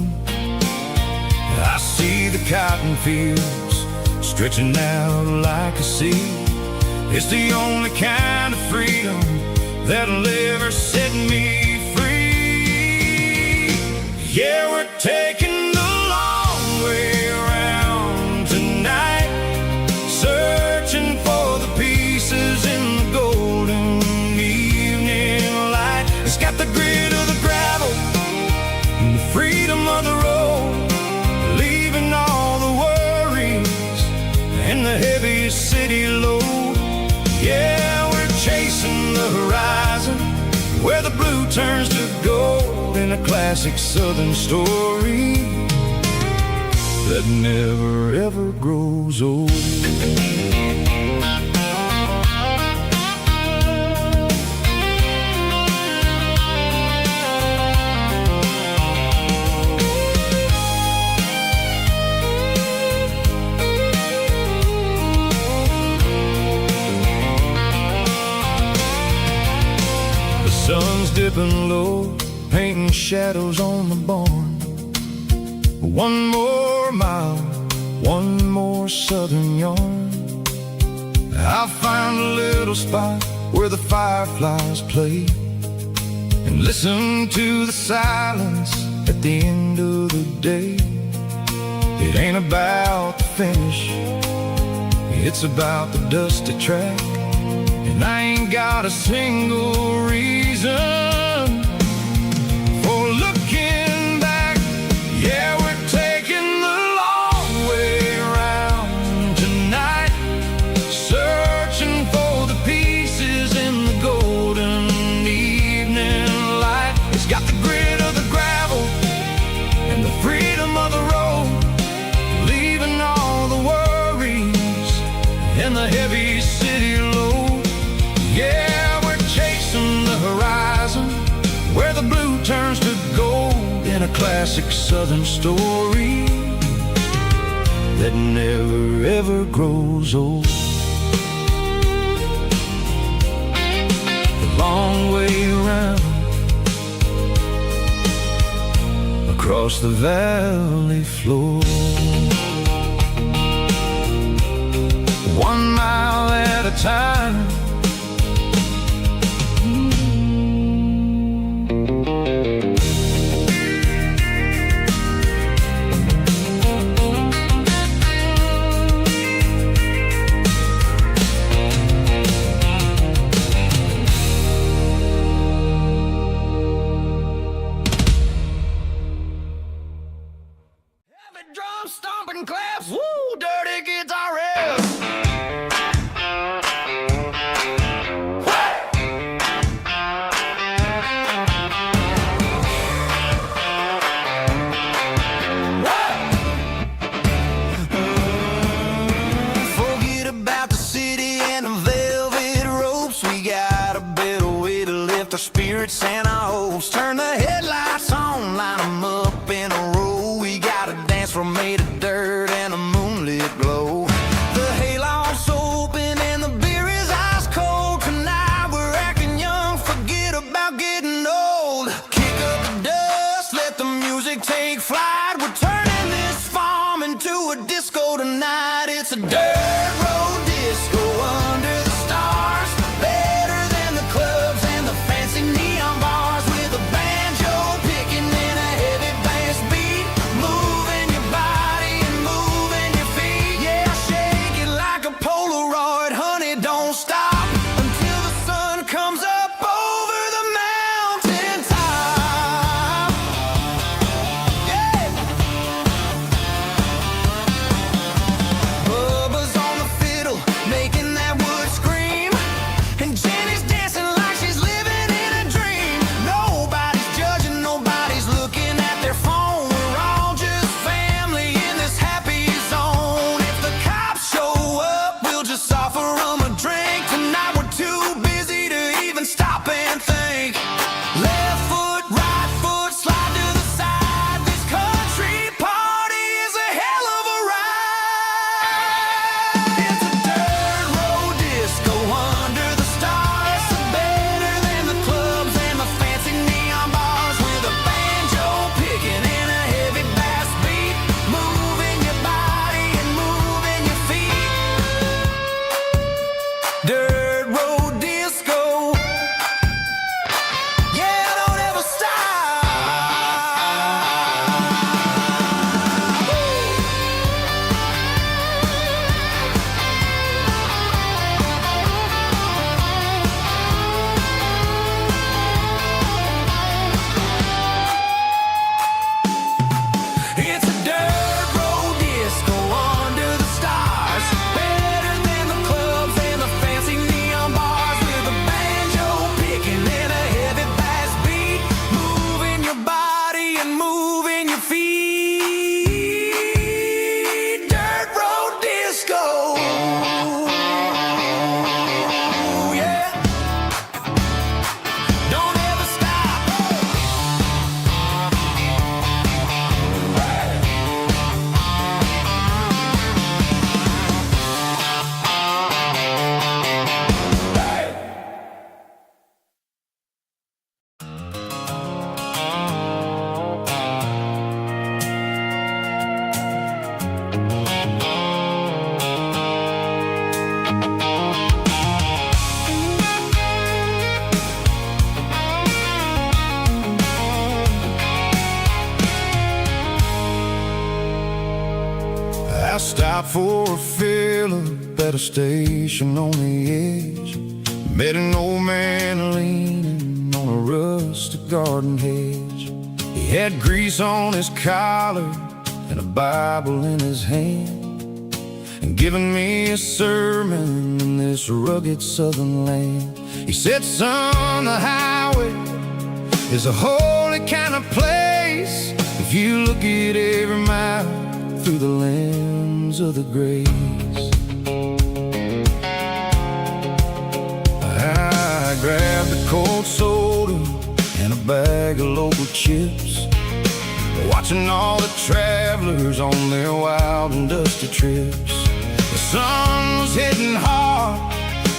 I see the cotton fields stretching out like a sea. It's the only kind of freedom that'll ever set me free. Yeah, we're taking the long way around tonight, searching for the pieces in the golden evening light. It's got the grit of the gravel and the freedom of the road, leaving all the worries and the heavy city load. Yeah, we're chasing the horizon, where the blue turns to gold, in a classic southern story that never ever grows old. dipping low, painting shadows on the barn. One more mile, one more southern yarn. I'll find a little spot where the fireflies play and listen to the silence at the end of the day. It ain't about the finish, it's about the dusty track. And I ain't got a single reason for looking back. Yeah, we're taking the long way around tonight, searching for the pieces in the golden evening light. It's got the grit of the gravel and the freedom of the road, leaving all the worries and the heavy city load. Yeah, we're chasing the horizon, where the blue turns to gold, in a classic southern story that never ever grows old. The long way around, across the valley floor, 1 mile at a time. Drum stomping claps, woo, dirty guitar riffs. Forget about the city and the velvet ropes. We got a better way to lift our spirits and our hopes. Turn the headlights on, line them up in a row. We got a dance floor made of dirt and a moonlit glow. The hayloft's open and the beer is ice cold. Tonight we're acting young, forget about getting old. Kick up the dust, let the music take flight. We're turning this farm into a disco tonight. It's a dirt road disco under the stars, better than the clubs and the fancy neon bars, with a banjo picking in a heavy bass beat, moving your body and moving your feet. Yeah, shake it like a Polaroid, honey, don't stop until the sun comes up over the mountain top. Yeah. Bubba's on stopped for a fill-up at a station on the edge. Met an old man leaning on a rustic garden hedge. He had grease on his collar and a Bible in his hand, and giving me a sermon in this rugged southern land. He said, son, the highway is a holy kind of place if you look at every mile through the lens of the grace. I grabbed a cold soda and a bag of local chips, watching all the travelers on their wild and dusty trips. The sun was hitting hard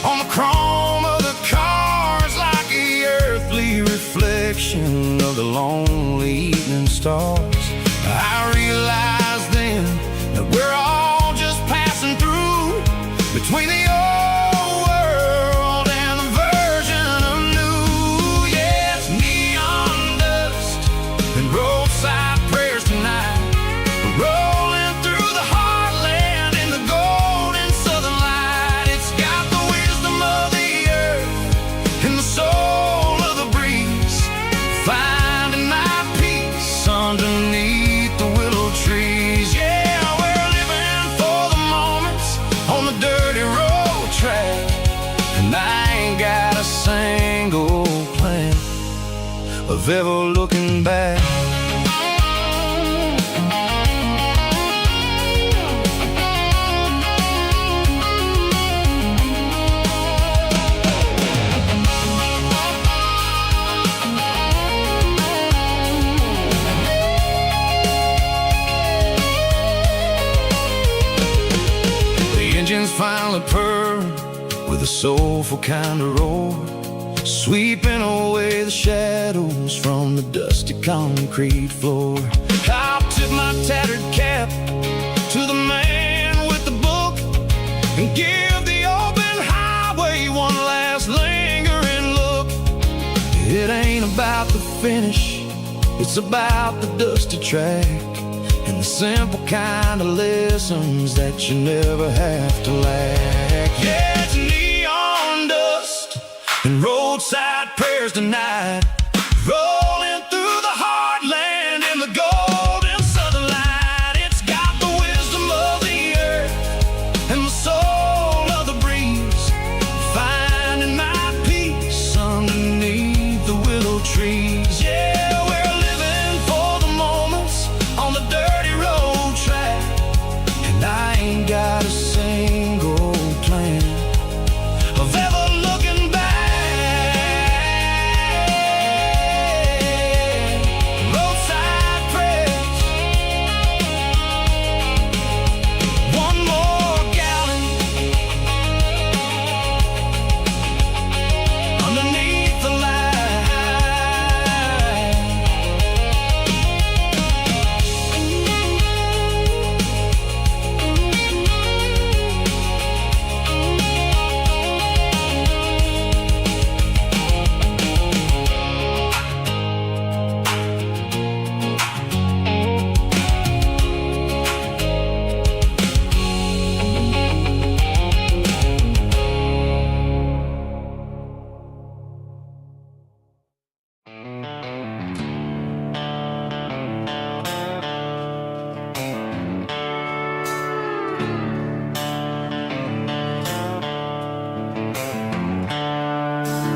on the chrome of the cars, like the earthly reflection of the lonely evening stars. I realized then that we're all just passing through between the old world and the version of new. Yeah, it's neon dust and roadside prayers tonight. We're rolling through the heartland in the golden southern light. It's got the wisdom of the earth and the soul of the breeze, finding my peace underneath the willow trees. Yeah, we're living for the moments on the dirty road track, and I ain't got a single plan of ever looking back. Finally purring with a soulful kind of roar, sweeping away the shadows from the dusty concrete floor. I'll tip my tattered cap to the man with the book and give the open highway one last lingering look. It ain't about the finish, it's about the dusty track and the simple kind of lessons that you never have to lack. Yeah, it's neon dust and roadside prayers tonight, rolling through the heartland in the golden southern light. It's got the wisdom of the earth and the soul of the breeze, finding my peace underneath the willow trees. Yeah, we're living for the moments on the dirty road track, and I ain't got a single plan of ever looking back. Roadside prayers, one more gallon underneath the light.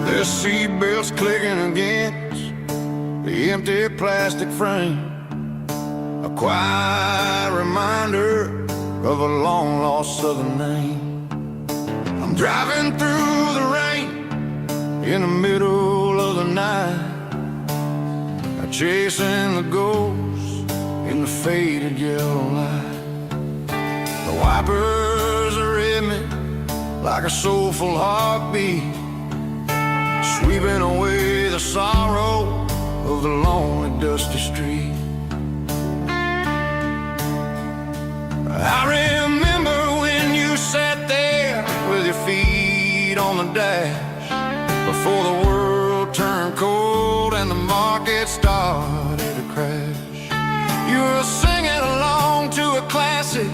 There's seatbelts clicking against the empty plastic frame, a quiet reminder of a long-lost southern name. I'm driving through the rain in the middle of the night, chasing the ghosts in the faded yellow light. The wipers are in me like a soulful heartbeat, sweeping away the sorrow of the lonely dusty street. I remember when you sat there with your feet on the dash, before the world turned cold and the market started to crash. You were singing along to a classic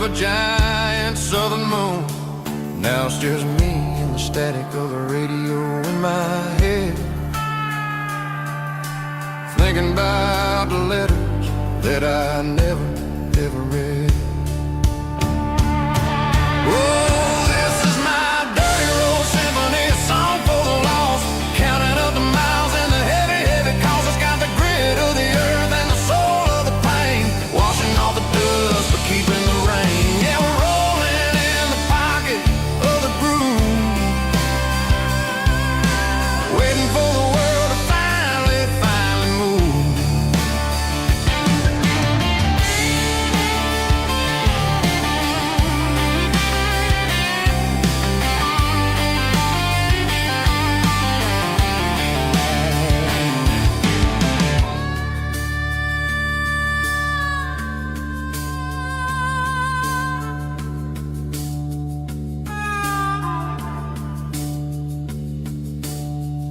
of a giant southern moon. Now it's just me and the static of the radio in my head, thinking about the letters that I never, ever read. Oh, this is my dirty road symphony, a song for the lost, counting up the miles and the heavy, heavy calls. It's got the grit of the earth and the soul of the pain, washing off the dust but keeping the rain. Yeah, we're rolling in the pocket of the groove, waiting for the world to finally move.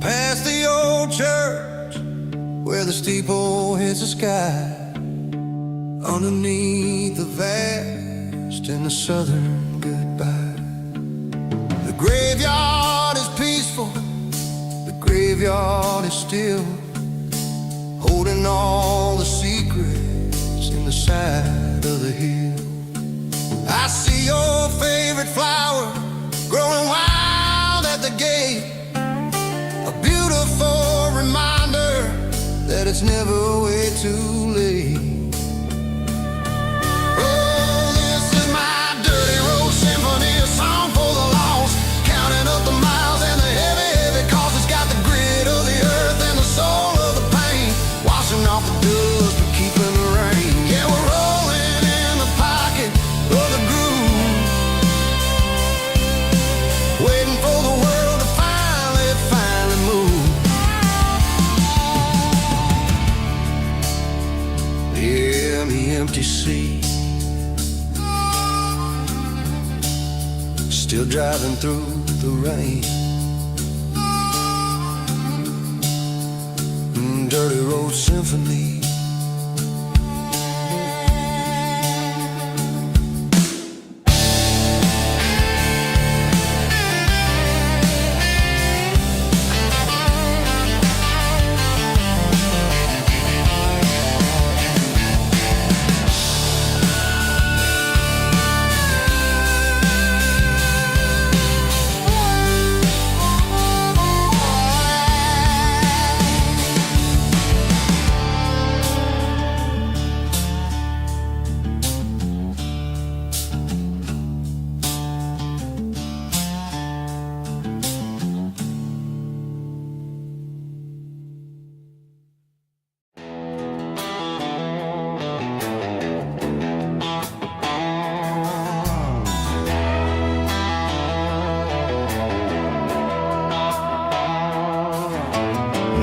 Past the old church where the steeple hits the sky, underneath the vast and the southern goodbye. The graveyard is peaceful, the graveyard is still, holding all the secrets in the side of the hill. I see your favorite flower growing wild at the gate, a beautiful reminder that it's never way too late. Oh, this is my dirty road symphony, a song for the lost, counting up the miles and the heavy, heavy calls. It's got the grit of the earth and the soul of the pain, washing off the dust but keeping the rain. Yeah, we're rolling in the pocket of the groove, waiting for the world to finally move. Yeah, the empty sea, still driving through the rain. Dirty road symphony.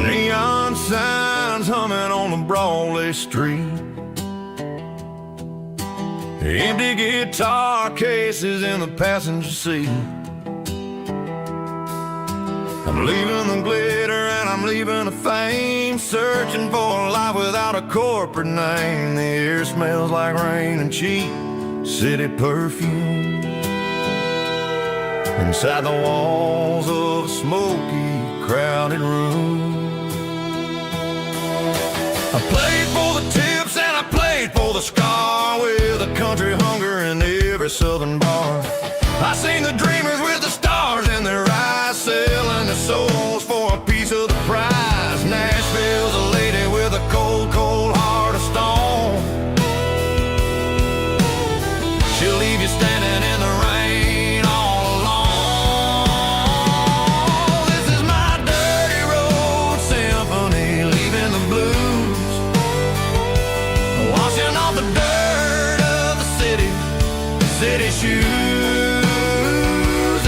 Neon signs humming on the Broadway street, empty guitar cases in the passenger seat. I'm leaving the glitter and I'm leaving the fame, searching for a life without a corporate name. The air smells like rain and cheap city perfume inside the walls of a smoky, crowded room. I played for the tips and I played for the scar, with a country hunger in every southern bar. I seen the dreamers with the stars in their eyes, selling their souls for a piece of the prize. Nashville's a lady with a cold, cold heart of stone. She'll leave you standing in the rain all alone. This is my dirty road symphony, leaving the blues, washing off the dirt of the city shoes.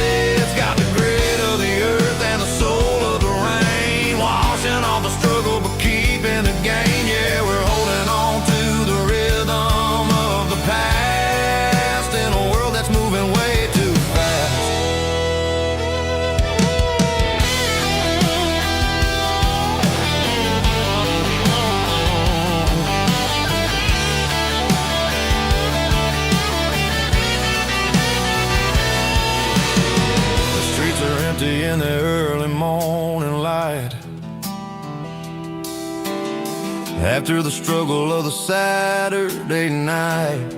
It's got the grit of the earth and the soul of the rain. after the struggle of the Saturday night.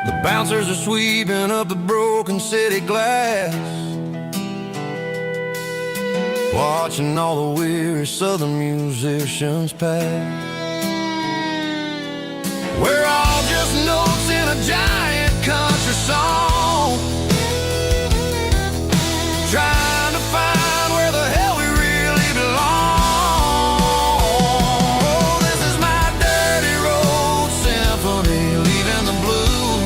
The bouncers are sweeping up the broken city glass, watching all the weary southern musicians pass. We're all just notes in a giant country song, trying to find where the hell we really belong. Oh, this is my dirty road symphony, leaving the blues,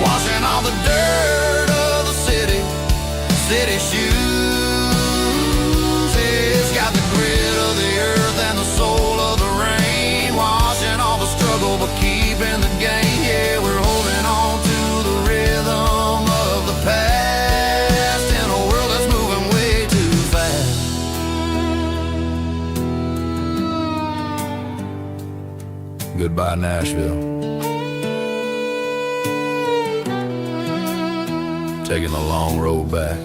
washing all the dirt of the city shoes. It's got the grit of the earth and the soul of the rain, washing all the struggle but keeping the game. Yeah, we're holding on to the rhythm of the past in a world that's moving way too fast. Goodbye, Nashville. Taking the long road back.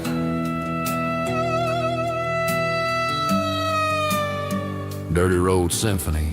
Dirty Road Symphony.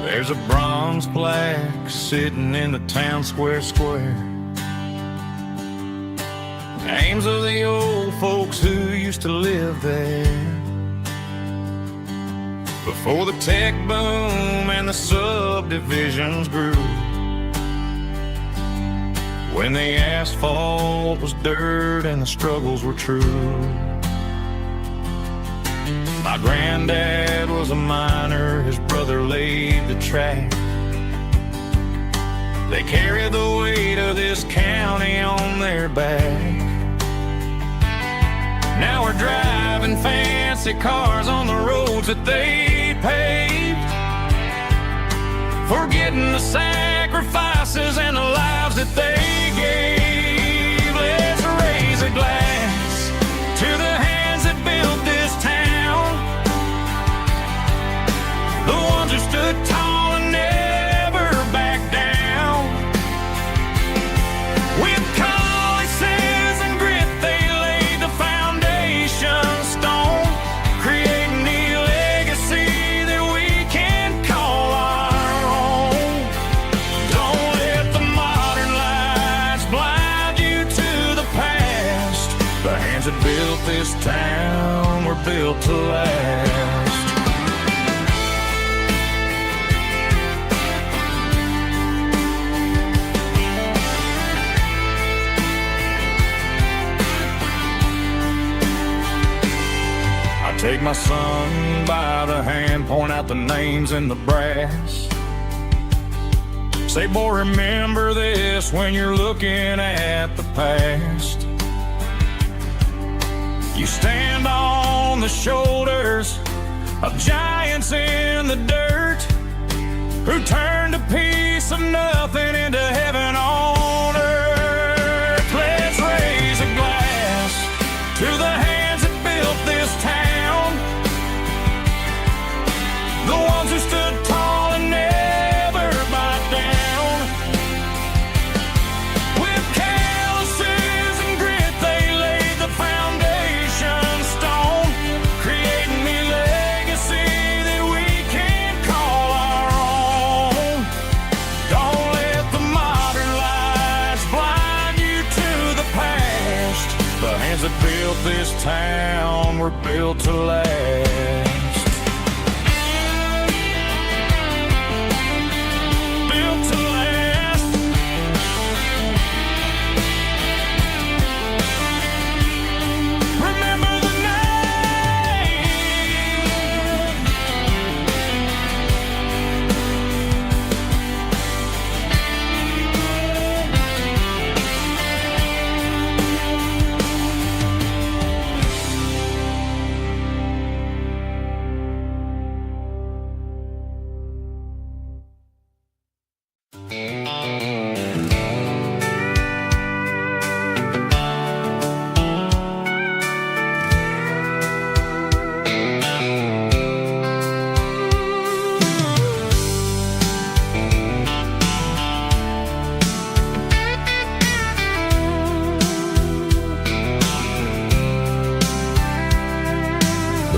There's a bronze plaque sitting in the town square. Names of the old folks who used to live there before the tech boom and the subdivisions grew, when the asphalt was dirt and the struggles were true. My granddad was a miner, his brother laid the track. They carried the weight of this county on their back. Now we're driving fancy cars on the roads that they paved, forgetting the sacrifices and the lives that they gave. Let's raise a glass to the hands that built this town, the ones who stood tall and never backed down. With calluses and grit, they laid the foundation stone, creating the legacy that we can call our own. Don't let the modern lights blind you to the past. The hands that built this town were built to last. Take my son by the hand, point out the names in the brass. Say, boy, remember this when you're looking at the past. You stand on the shoulders of giants in the dirt, who turned a piece of nothing into heaven on earth. Let's raise a glass to the hands that built this town, the ones who stood tall and never backed down. With calluses and grit, they laid the foundation stone, creating the legacy that we can call our own. Don't let the modern life hands that built this town were built to last. Built to last. Remember the name.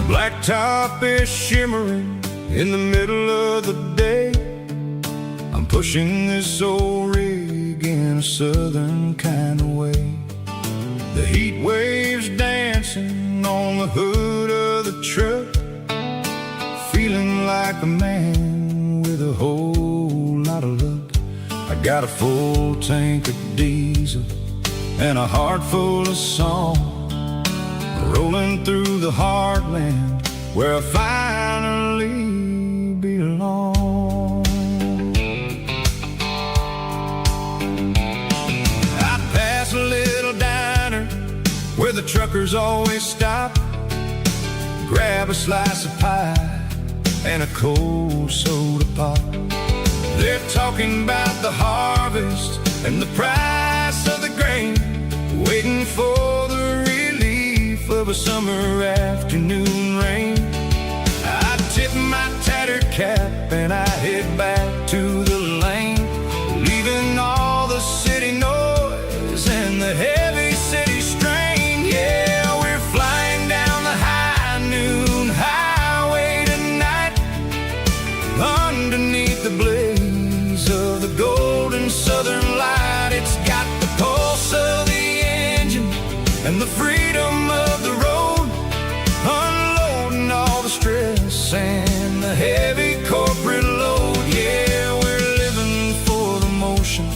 Blacktop is shimmering in the middle of the day. I'm pushing this old rig in a southern kind of way. The heat waves dancing on the hood of the truck, feeling like a man with a whole lot of luck. I got a full tank of diesel and a heart full of song, rolling through the heartland where I finally belong. I pass a little diner where the truckers always stop, grab a slice of pie and a cold soda pop. They're talking about the harvest and the price of the grain, waiting for the relief of a summer afternoon rain. I tip my tattered cap and I head back to the lane, leaving all the city noise and the heavy city strain. Yeah, we're flying down the high noon highway tonight, underneath the blaze of the golden southern light. It's got the pulse of the engine and the freedom of the road, unloading all the stress and the heavy corporate load. Yeah, we're living for the motion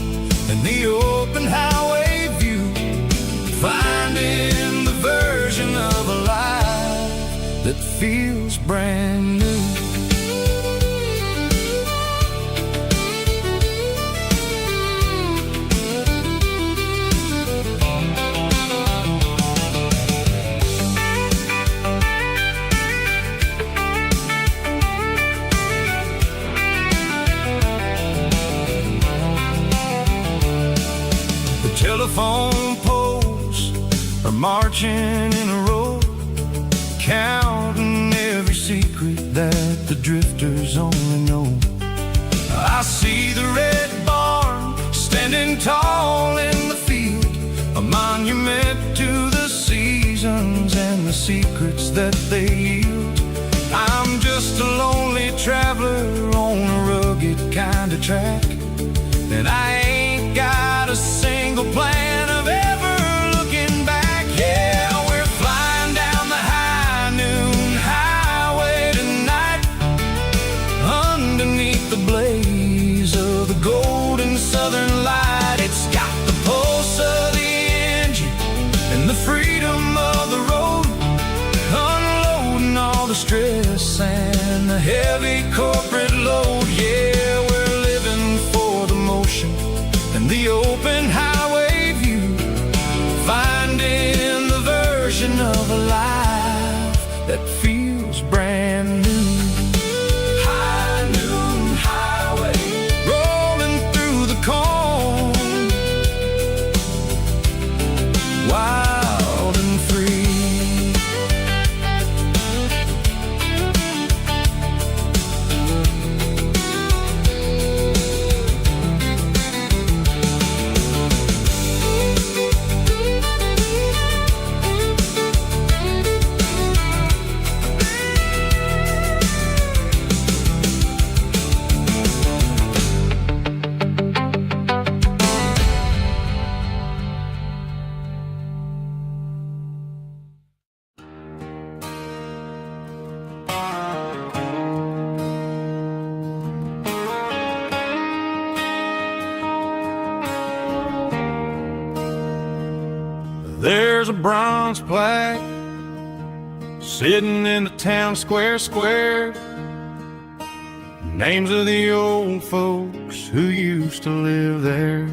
and the open highway view, finding the version of a life that feels brand new. Telephone poles are marching in a row, counting every secret that the drifters only know. I see the red barn standing tall in the field, a monument to the seasons and the secrets that they yield. I'm just a lonely traveler on a rugged kind of track, and I ain't got a single plan of ever looking back. Yeah, we're flying down the high noon highway tonight, underneath the blaze of the golden southern light. It's got the pulse of the engine and the freedom of the road, unloading all the stress and the heavy corporate load. Yeah, we're living for the motion and the open highway view, finding the version of a life that feels brand new. High noon highway, rolling through the corn, wild and free. there's a bronze plaque sitting in the town square. Names of the old folks who used to live there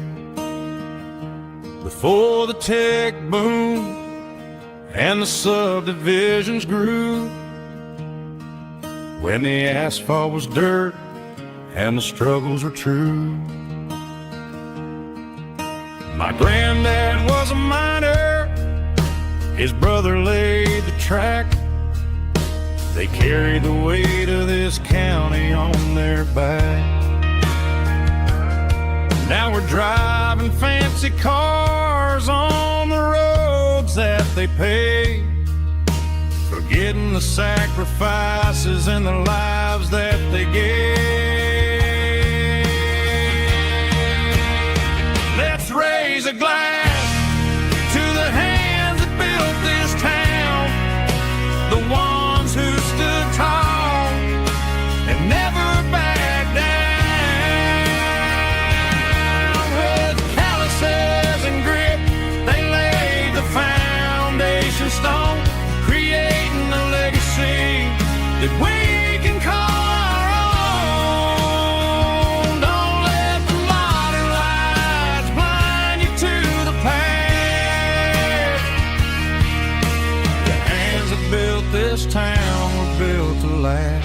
before the tech boom and the subdivisions grew, when the asphalt was dirt and the struggles were true. My granddad was a miner, his brother laid the track. They carried the weight of this county on their back. Now we're driving fancy cars on the roads that they paved, forgetting the sacrifices and the lives that they gave. Let's raise a glass to the hands that built this town, the ones who stood tall and never backed down. With calluses and grit, they laid the foundation stone, creating a legacy that we can call our own. Don't let the modern lights blind you to the past. The hands that built this town were built to last.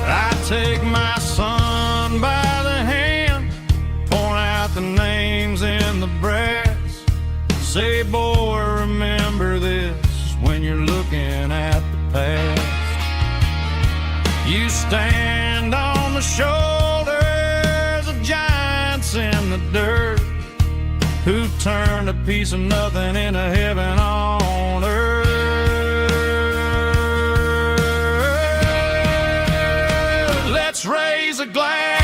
I take my son by the hand, point out the names in the brass. Say, boy, remember this when you're looking at the past. You stand on the shoulders of giants in the dirt, who turned a piece of nothing into heaven on earth. Let's raise a glass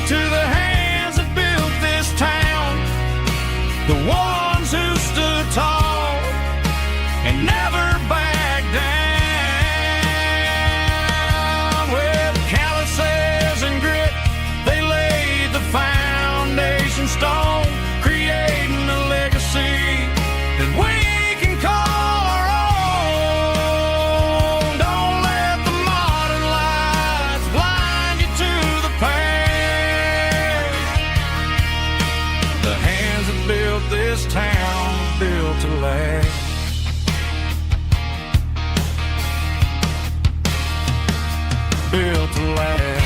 to the hands that built this town, the ones who stood tall and never backed down. With calluses and grit, they laid the foundation stone, creating a legacy that we can call our own. Don't let the modern lights blind you to the past. The hands that built this town built to last. Built to last.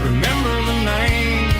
Remember the names.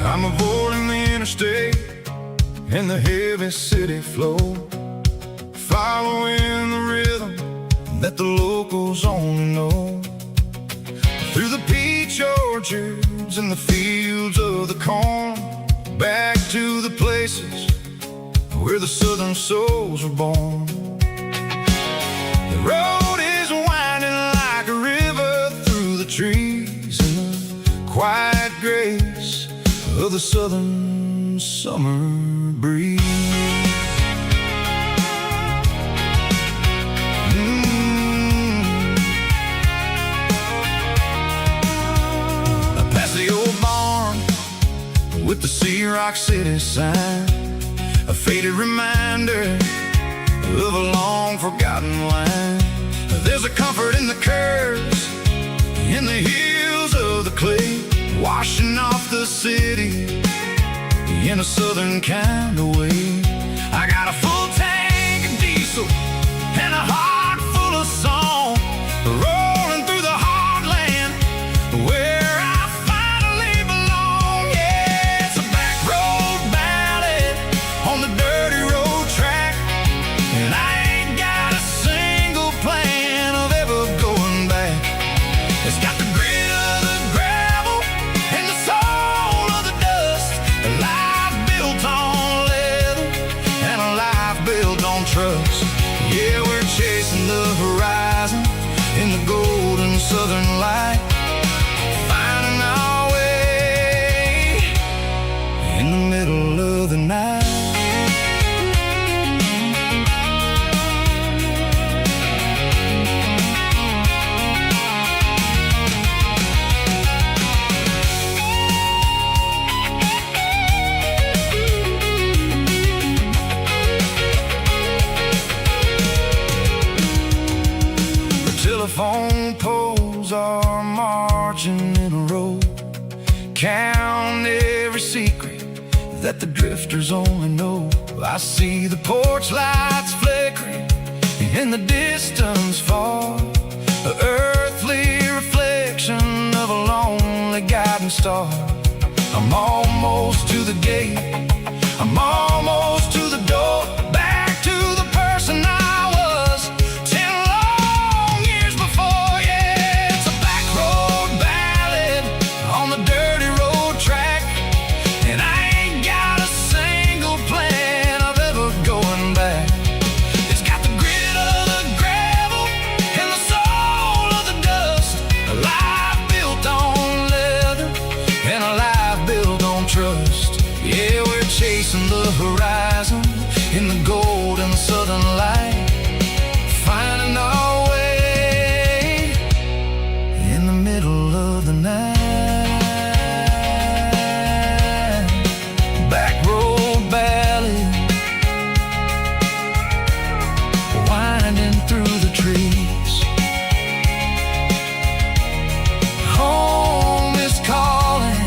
I'm avoiding the interstate and the heavy city flow, following the rhythm that the locals only know. Through the peach orchards and the fields of the corn, back to the places where the southern souls were born. The road is winding like a river through the trees in the quiet grace of the southern summer breeze. Rock City sign, a faded reminder of a long forgotten line. There's a comfort in the curves, in the hills of the clay, washing off the city in a southern kind of way. I got a full tank of diesel and a heart full of song, rolling through the heartland where I finally belong. Yeah, it's a back road ballad on the dirty road track, and I ain't got a single plan of ever going back. It's got the grit of the gravel and the soul of the dust, a life built on leather and a life built on trust. Yeah, we're chasing the horizon in the golden southern light, finding our way in the middle of the night. Telephone poles are marching in a row, count every secret that the drifters only know. I see the porch lights flickering in the distance far, an earthly reflection of a lonely guiding star. I'm almost to the gate, I'm almost to the door, back to the person I was 10 long years before. Yeah, it's a back road ballad on the dirty road track, and I ain't got a single plan of ever going back. It's got the grit of the gravel and the soul of the dust, a life built on leather and a life built on trust. Yeah, we're chasing the horizon in the golden southern light, finding our way in the middle of the night. Back road ballad, winding through the trees. Home is calling.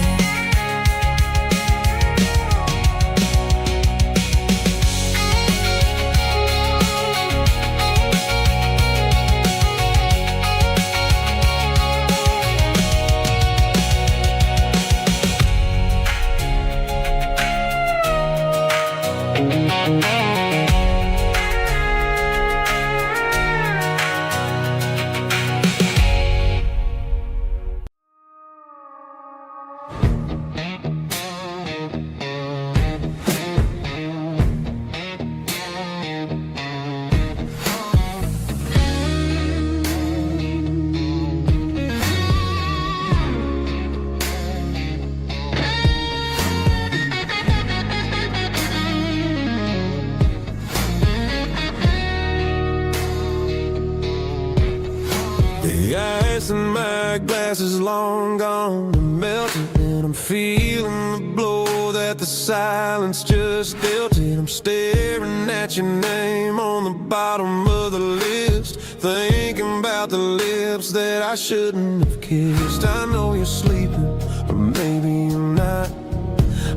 The ice in my glass is long gone and melted, and I'm feeling the blow that the silence just dealt it. I'm staring at your name on the bottom of the list, thinking about the lips that I shouldn't have kissed. I know you're sleeping, or maybe you're not.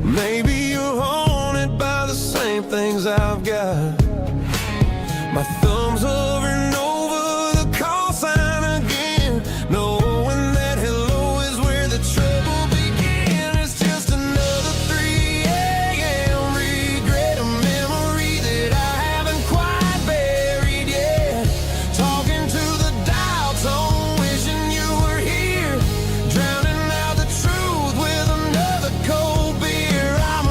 Maybe you're haunted by the same things I've got. My thumb's hovering over the call sign again, knowing that hello is where the trouble began. It's just another 3 a.m. regret, a memory that I haven't quite buried yet. Talking to the dial tone, wishing you were here, drowning out the truth with another cold beer. I'm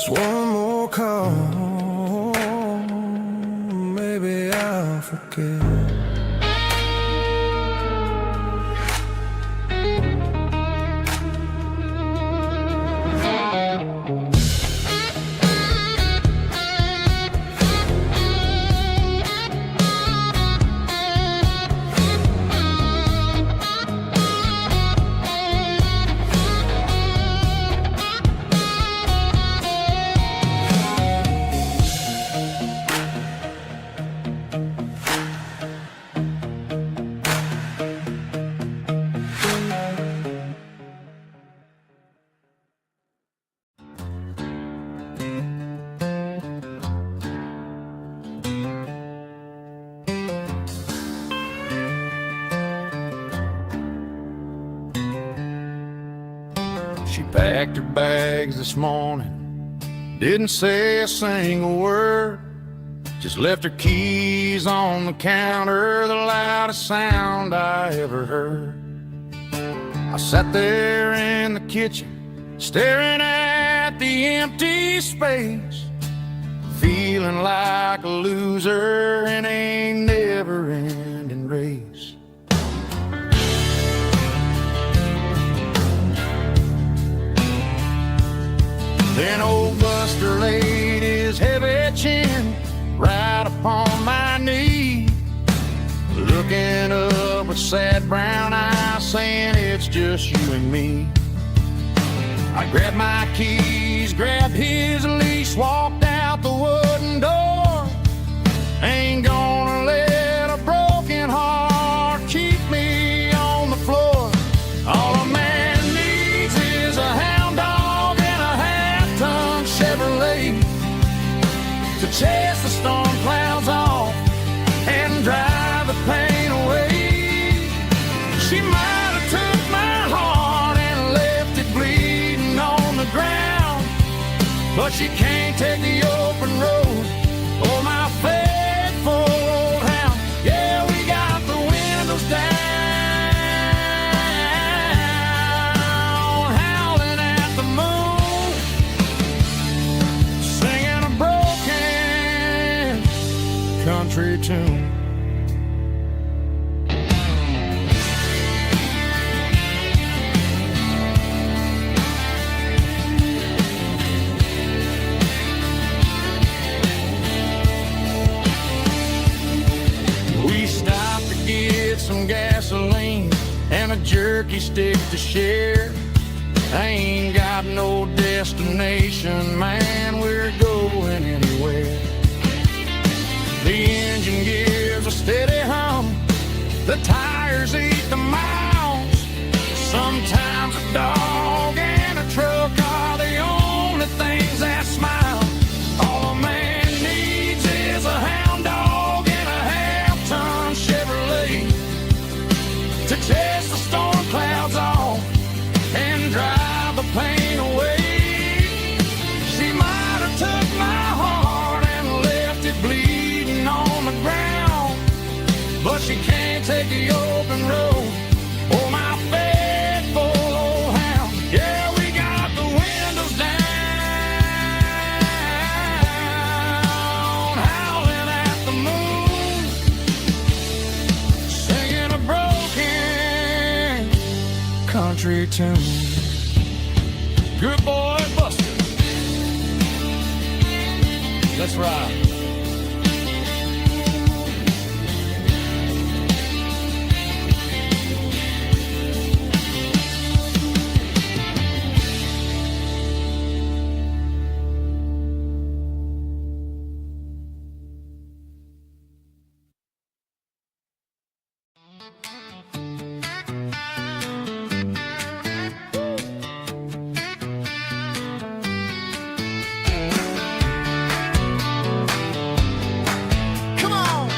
Just one more call, maybe I'll forget. She packed her bags this morning, didn't say a single word, just left her keys on the counter, the loudest sound I ever heard. I sat there in the kitchen, staring at the empty space, feeling like a loser in a never-ending race. Then old Buster laid his heavy chin right upon my knee, looking up with sad brown eyes, saying it's just you and me. I grabbed my keys, grabbed his leash, walked out the wooden door. Ain't gonna let a broken heart keep me on the floor. All a man needs is a hound dog and a half-ton Chevrolet to chase the storm clouds off and drive the pain away. She might have took my heart and left it bleeding on the ground, but she can't take the open road or my faithful old hound. Yeah, we got the windows down, howling at the moon, singing a broken country tune. We stopped to get some gasoline and a jerky stick to share. I ain't got no destination, man, we're going anywhere. The engine gives a steady hum, the tires eat the miles. Sometimes a dog and a truck are the only things that smile. All a man needs is a hound dog and a half-ton Chevrolet to chase the storm clouds off and drive the pain away. She might have took my heart and left it bleeding on the ground, but she can't take the open road or my faithful old hound. Yeah, we got the windows down, howling at the moon, singing a broken country tune. Good boy, Buster. Let's ride. Come on.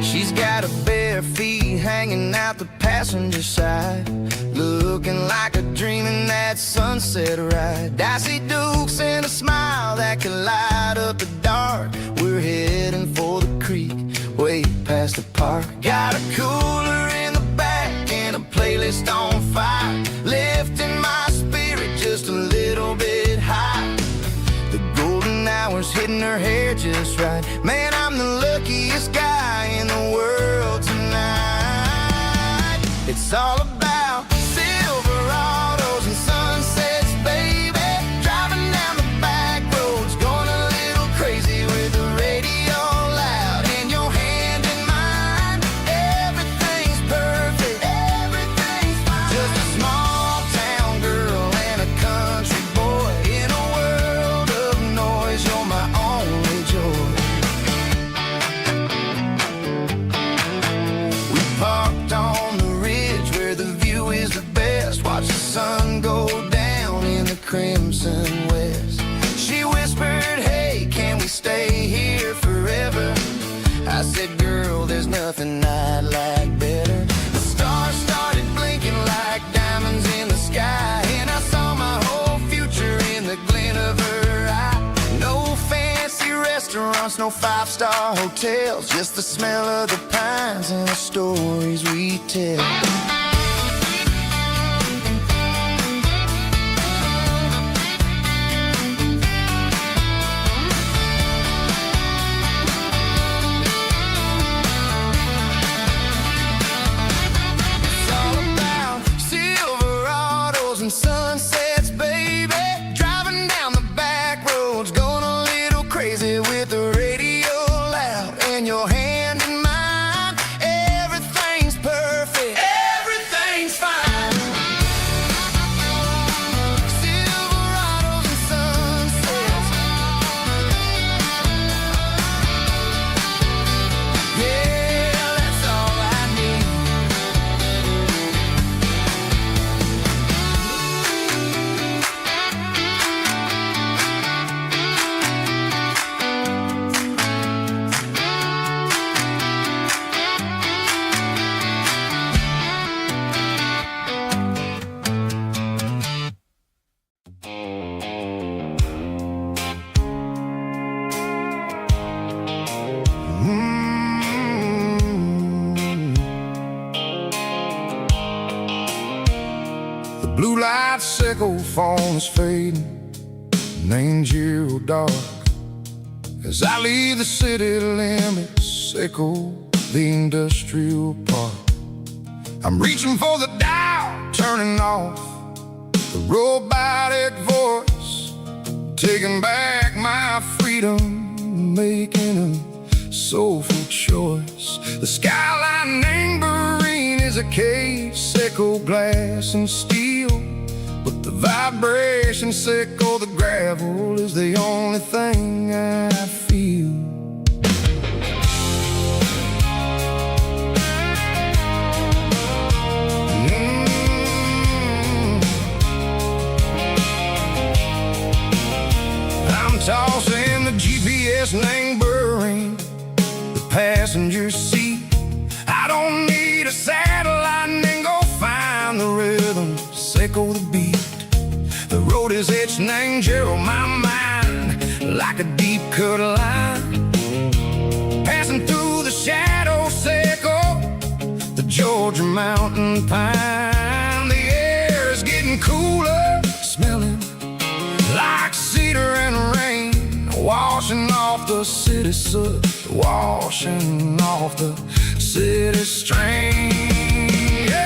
She's got her bare feet hanging out the passenger side, looking like a dream in that sunset ride. Dicey dukes and a smile that can light up the dark. We're heading for the creek, way past the park. Got a cooler in the back and a playlist on fire, lifting my spirit just a all about Silverados and sunsets, baby. Driving down the back roads, going a little crazy with the radio loud and your hand in mine. Everything's perfect, everything's fine. Just a small town girl and a country boy in a world of noise. You're my only joy. We parked on the ridge where the view is the best. Watch the sun go down in the crimson west. She whispered, hey, can we stay here forever? I said, girl, there's nothing I'd like better. The stars started blinking like diamonds in the sky, and I saw my whole future in the glint of her eye. No fancy restaurants, no five-star hotels, just the smell of the pines and the stories we tell. It's all about Silverados and sunsets, baby. Driving down the back roads, going a little crazy with the radio loud and your hand in mine. Everything's perfect, everything's fine. Silverados and sunsets, yeah, that's all I need. The blue light sickle phone is fading, and angel dark. As I leave the city limits, sickle the industrial park. I'm reaching for the dial, turning off the robotic voice, taking back my freedom, making a soulful choice. The skyline tambourine is a case, sickle glass and steel, but the vibration sickle, the gravel is the only thing I feel. I'm tossing the GPS neighboring the passenger seat. I don't need a satellite and then go find the rhythm, sickle the beat. The road is etched and angel on my mind like a deep cut line, passing through the shadow sickle, the Georgia mountain pine. The air is getting cooler, smelling like cedar and rain, washing off the city soot, washing off the city strain. Yeah.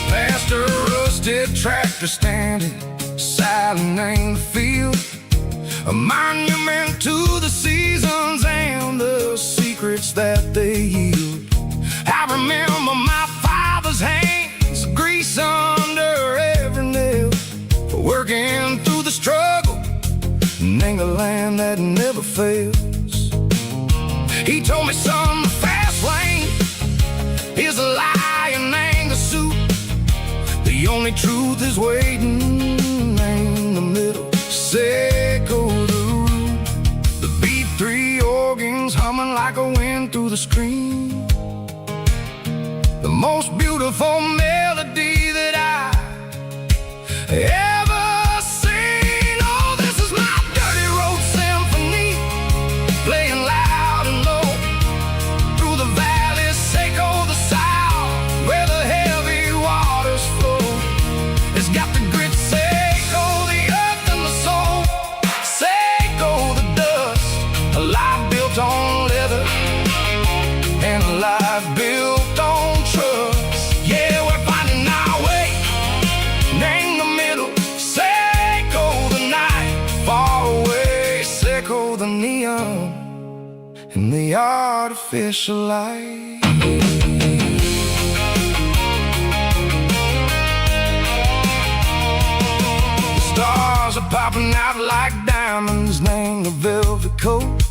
Past a rusted tractor standing silent in the field, a monument to the seasons and the secrets that they yield. I remember my father's hands, grease under every nail, for working through the struggle and the land that never fails. He told me, son, the fast lane is a lie and anger suit. The only truth is waiting in the middle, sickle the root. The B3 organs humming like a wind through the screen, the most beautiful melody that I ever seen. Oh, this is my dirty road symphony, playing loud and low through the valleys, sickle the south, where the heavy waters flow. It's got the grit, sickle the earth. fish alive. Stars are popping out like diamonds, named the velvet coat.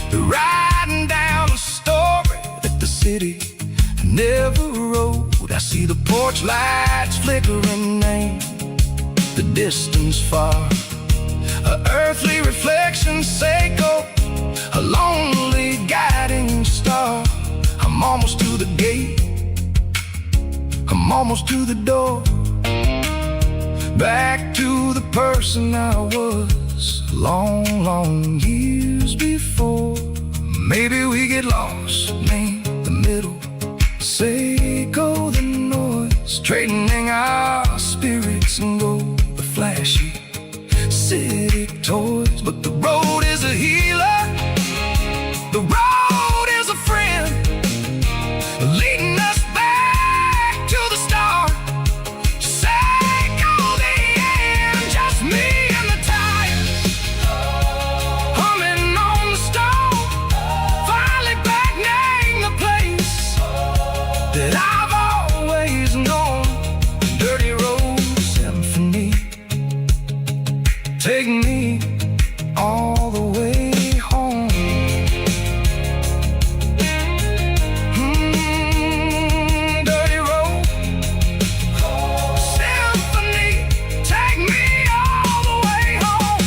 They're riding down a story that the city never wrote. I see the porch lights flickering, name the distance far. A earthly reflection, Seiko, a lonely guiding star. I'm almost to the gate, I'm almost to the door. Back to the person I was long, long years before. Maybe we get lost, name the middle, Seiko the noise, trading our spirits and go the flashy city toys. But the road is a healer, the road is a friend, leading us back to the start. Seiko the end, just me and the tires, humming on the stove. Finally back, name the place that I've always known. Dirty Road Symphony, take me all the way home. Dirty Road Symphony, take me all the way home.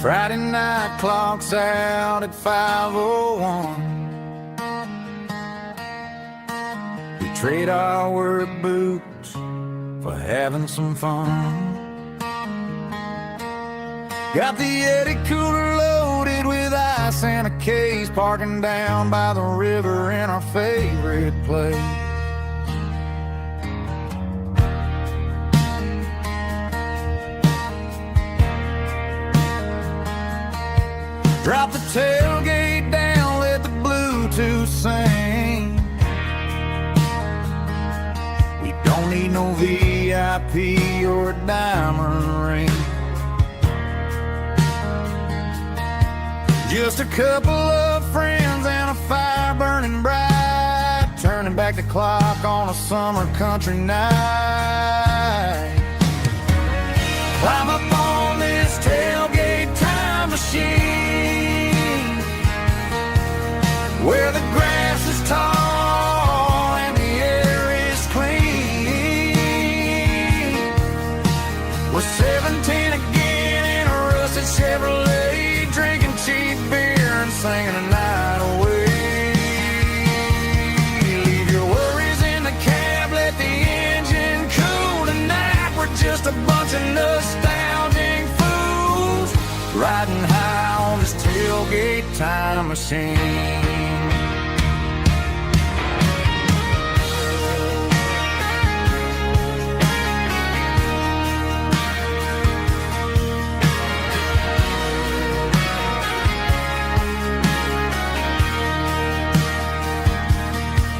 Friday night clock's out at 5:01. We trade our work boots for having some fun. Got the Yeti cooler loaded with ice and a case, parking down by the river in our favorite place. Drop the tailgate down, let the Bluetooth sing. We don't need no VIP or a diamond ring. Just a couple of friends and a fire burning bright, turning back the clock on a summer country night. Climb up on this tailgate time machine, where the grass is tall and the air is clean. We're 17 again in a rusted Chevrolet, drinking cheap beer and singing the night away. Leave your worries in the cab, let the engine cool tonight. We're just a bunch of nostalgic fools, riding high on this tailgate time machine.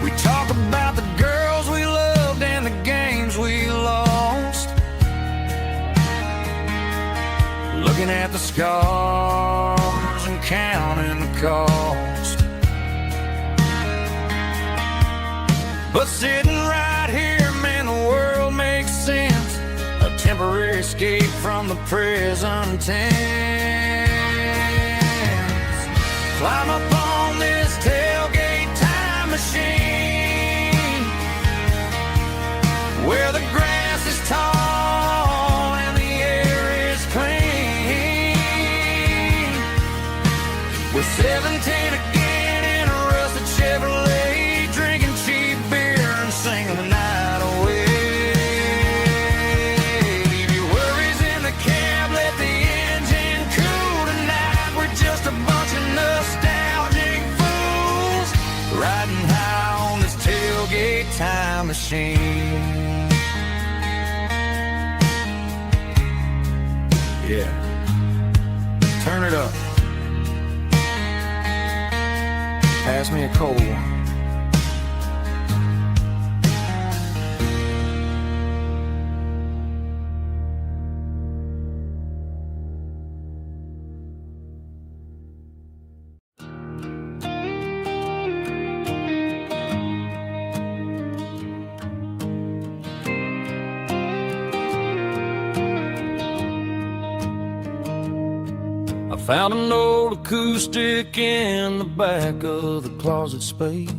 We talk about the girls we loved and the games we lost, looking at the scars and counting the cost. But sitting right here, man, the world makes sense. A temporary escape from the present tense. Climb up on this tailgate time machine, where the grass is tall and the air is clean. We're 17 again in a rusted Chevrolet, drinking cheap beer and singing the night away. Leave your worries in the cab, let the engine cool tonight. riding high on this tailgate time machine. Yeah, turn it up. Pass me a cold one. Found an old acoustic in the back of the closet space.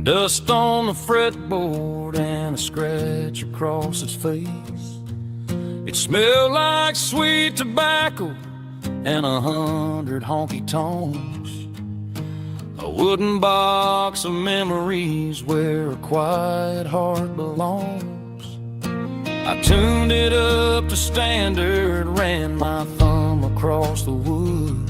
Dust on the fretboard and a scratch across its face. It smelled like sweet tobacco and 100 honky tonks. A wooden box of memories where a quiet heart belongs. I tuned it up to standard, ran my thumb across the wood,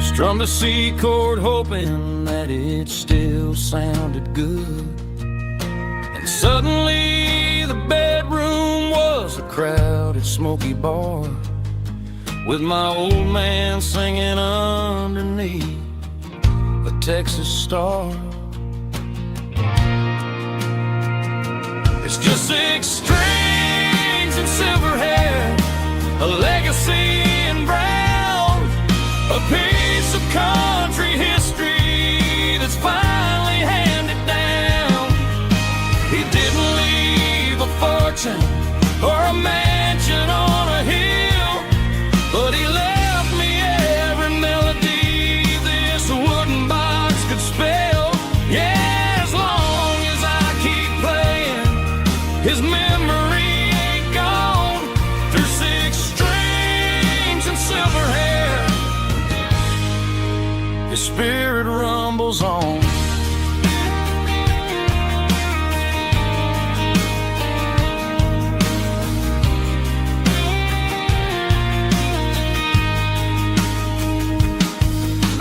strummed a C chord hoping that it still sounded good. And suddenly the bedroom was a crowded smoky bar, with my old man singing underneath the Texas star. It's just 6 strings and silver hair, a legacy in brown, a piece of country history that's finally handed down. He didn't leave a fortune or a mansion on a hill, but he left me every melody this wooden box could spell. Yeah, as long as I keep playing, his memory ain't gone. Through 6 strings and silver hair, his spirit rumbles on.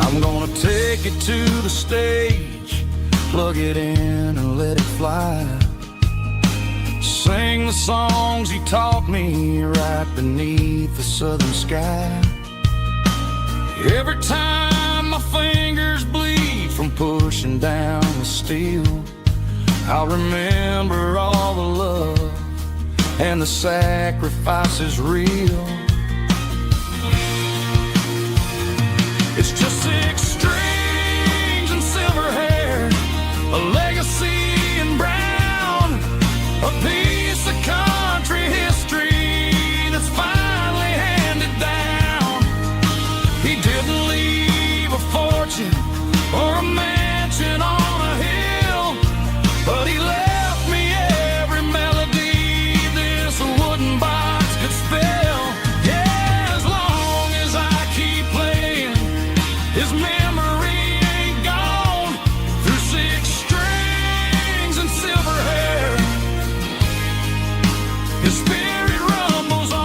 I'm gonna take it to the stage, plug it in and let it fly. Sing the songs he taught me right beneath the southern sky. Every time my fingers bleed from pushing down the steel, I'll remember all the love and the sacrifices real. It's just 6 strings and silver hair, a legacy in brown, a piece of country history that's finally handed down. He didn't leave a fortune or a mansion on a hill, but he left me every melody this wooden box could spell. Yeah, as long as I keep playing, his memory ain't gone. Through 6 strings and silver hair, his spirit rumbles on.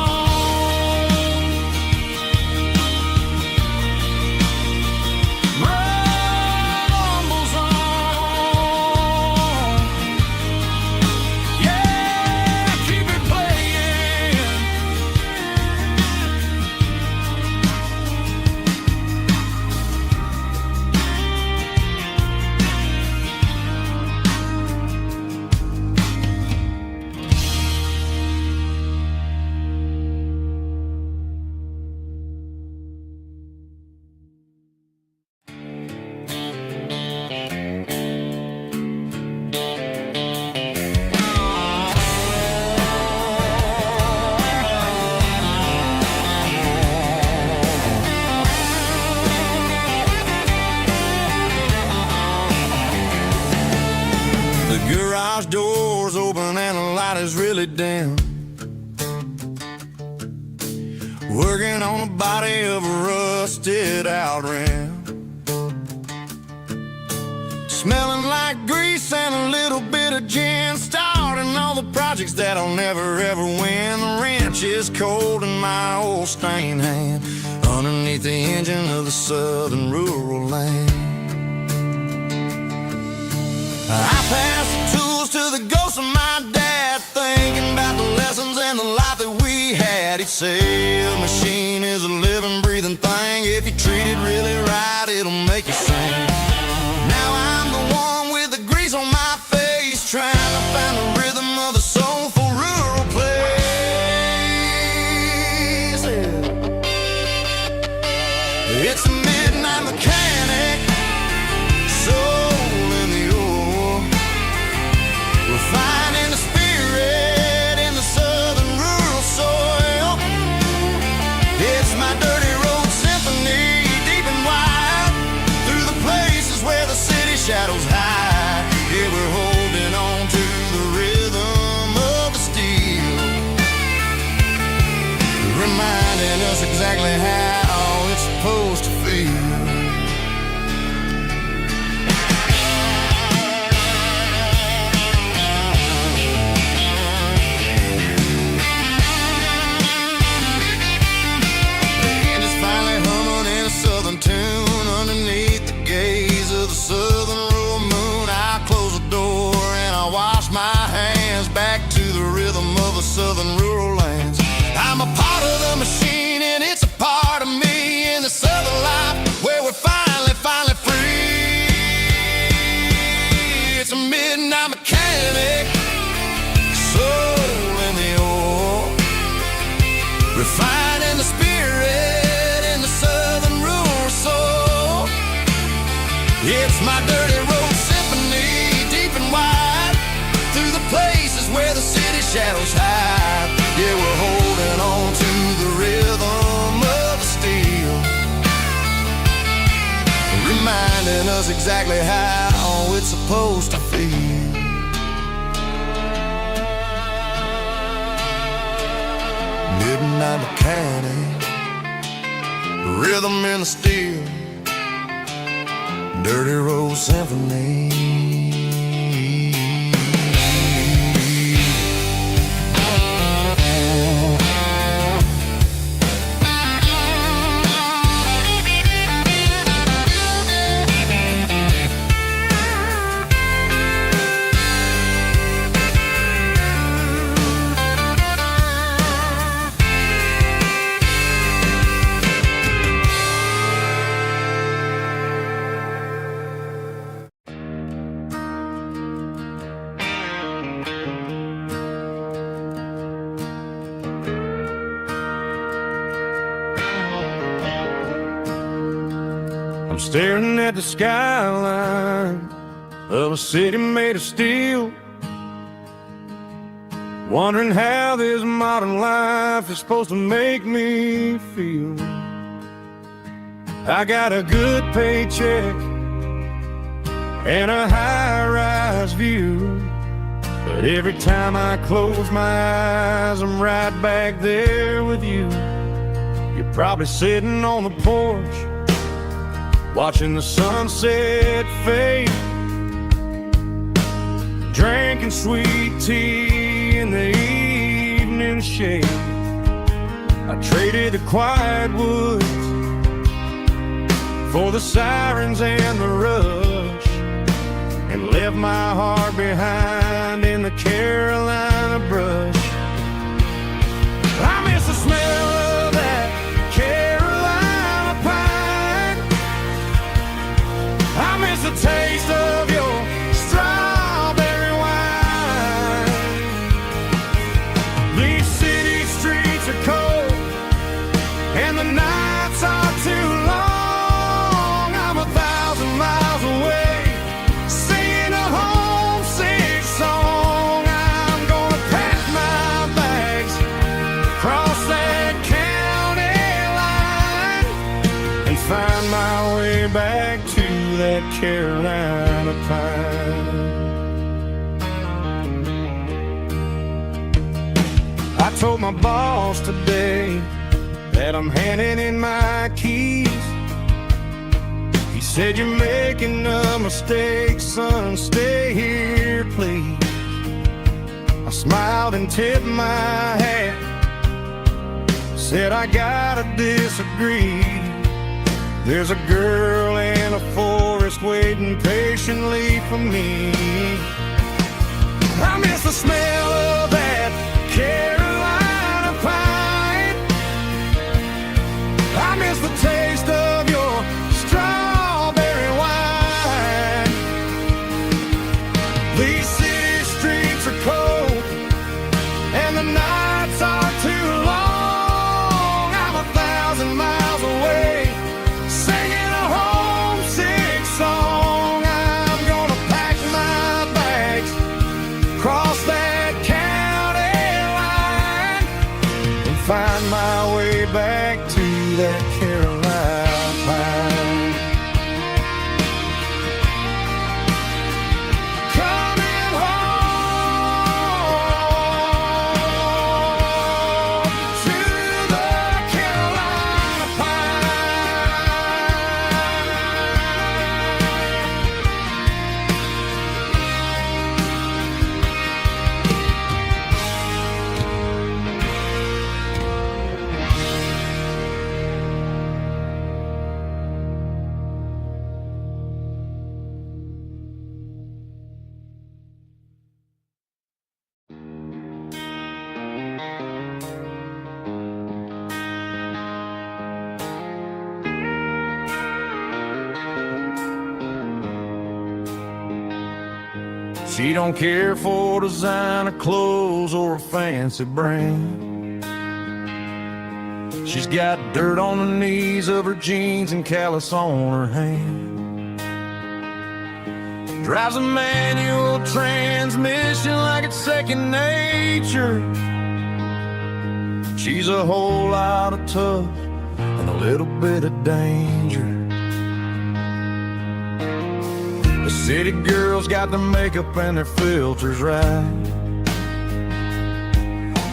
Rumbles on. Yeah, keep it playing. The garage door's open and the light is really dim. Working on the body of a rusted out rim. Smelling like grease and a little bit of gin. Starting all the projects that'll never ever win. The wrench is cold in my old stained hand. Underneath underneath the engine of the southern rural land. I passed the tools to the ghost of my dad, thinking about the lessons and the life that we had. He'd say a machine is a living, breathing thing. If you treat it really right, it'll make you sing. Now I'm the one with the grease on my face, trying to find the rhythm of a soulful rural place. It's a midnight mechanic, soul in the ore, refining the spirit in the southern rural soil. It's my dirty road symphony, deep and wide, through the places where the city shadows hide. Yeah, we're holding on to the rhythm of the steel, reminding us exactly how it's supposed to feel. Tune underneath the gaze of the southern rural moon. I close the door and I wash my hands, back to the rhythm of the southern rural lands. I'm a part of the machine and it's a part of me in the southern life where we're finally free. It's a midnight mechanic, soul in the ore, refining the spirit in the southern rural soul. It's my dirty road symphony, deep and wide, through the places where the city shadows hide. Yeah, we're holding on to the rhythm of the steel, reminding us exactly how it's supposed to feel. Midnight mechanic, rhythm in the steel, dirty road symphony. Staring at the skyline of a city made of steel, wondering how this modern life is supposed to make me feel. I got a good paycheck and a high-rise view, but every time I close my eyes, I'm right back there with you. You're probably sitting on the porch, watching the sunset fade, drinking sweet tea in the evening shade. I traded the quiet woods for the sirens and the rush, and left my heart behind in the Carolina brush. I miss the smell of that Carolina pine. I miss the taste of your strawberry wine. These city streets are cold and the nights are too long. I'm 1,000 miles away, singing a homesick song. I'm gonna pack my bags, cross that county line, and find my way back to that Carolina pine. I told my boss today that I'm handing in my keys. He said, "You're making a mistake, son, stay here, please." I smiled and tipped my hat, said I gotta disagree. There's a girl in a forest waiting patiently for me. I miss the smell of that Carolina pine. I miss the taste of your strawberry wine. These city streets are cold and the nights are too long. I'm 1,000 miles away singing a homesick song. I'm gonna pack my bags, cross that county line, and find my way back to that Carolina pine. Coming home to the Carolina She don't care for designer clothes or a fancy brand. She's got dirt on the knees of her jeans and callus on her hand. Drives a manual transmission like it's second nature. She's a whole lot of tough and a little bit of danger. The city girls got their makeup and their filters right,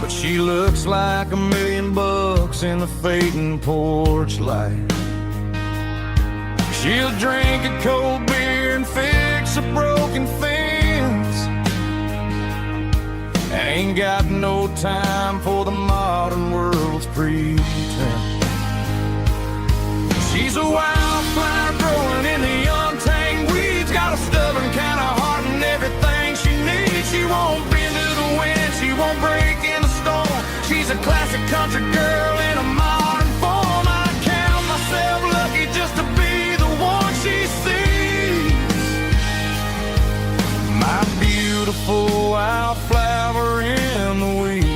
but she looks like $1,000,000 in the fading porch light. She'll drink a cold beer and fix a broken fence. Ain't got no time for the modern world's pretense. She's a wildflower growing in the untamed weeds. Got a stubborn kind of heart and everything she needs. She won't bend to the wind, she won't break in the storm. She's a classic country girl in a modern form. I count myself lucky just to be the one she sees. My beautiful wildflower in the weeds.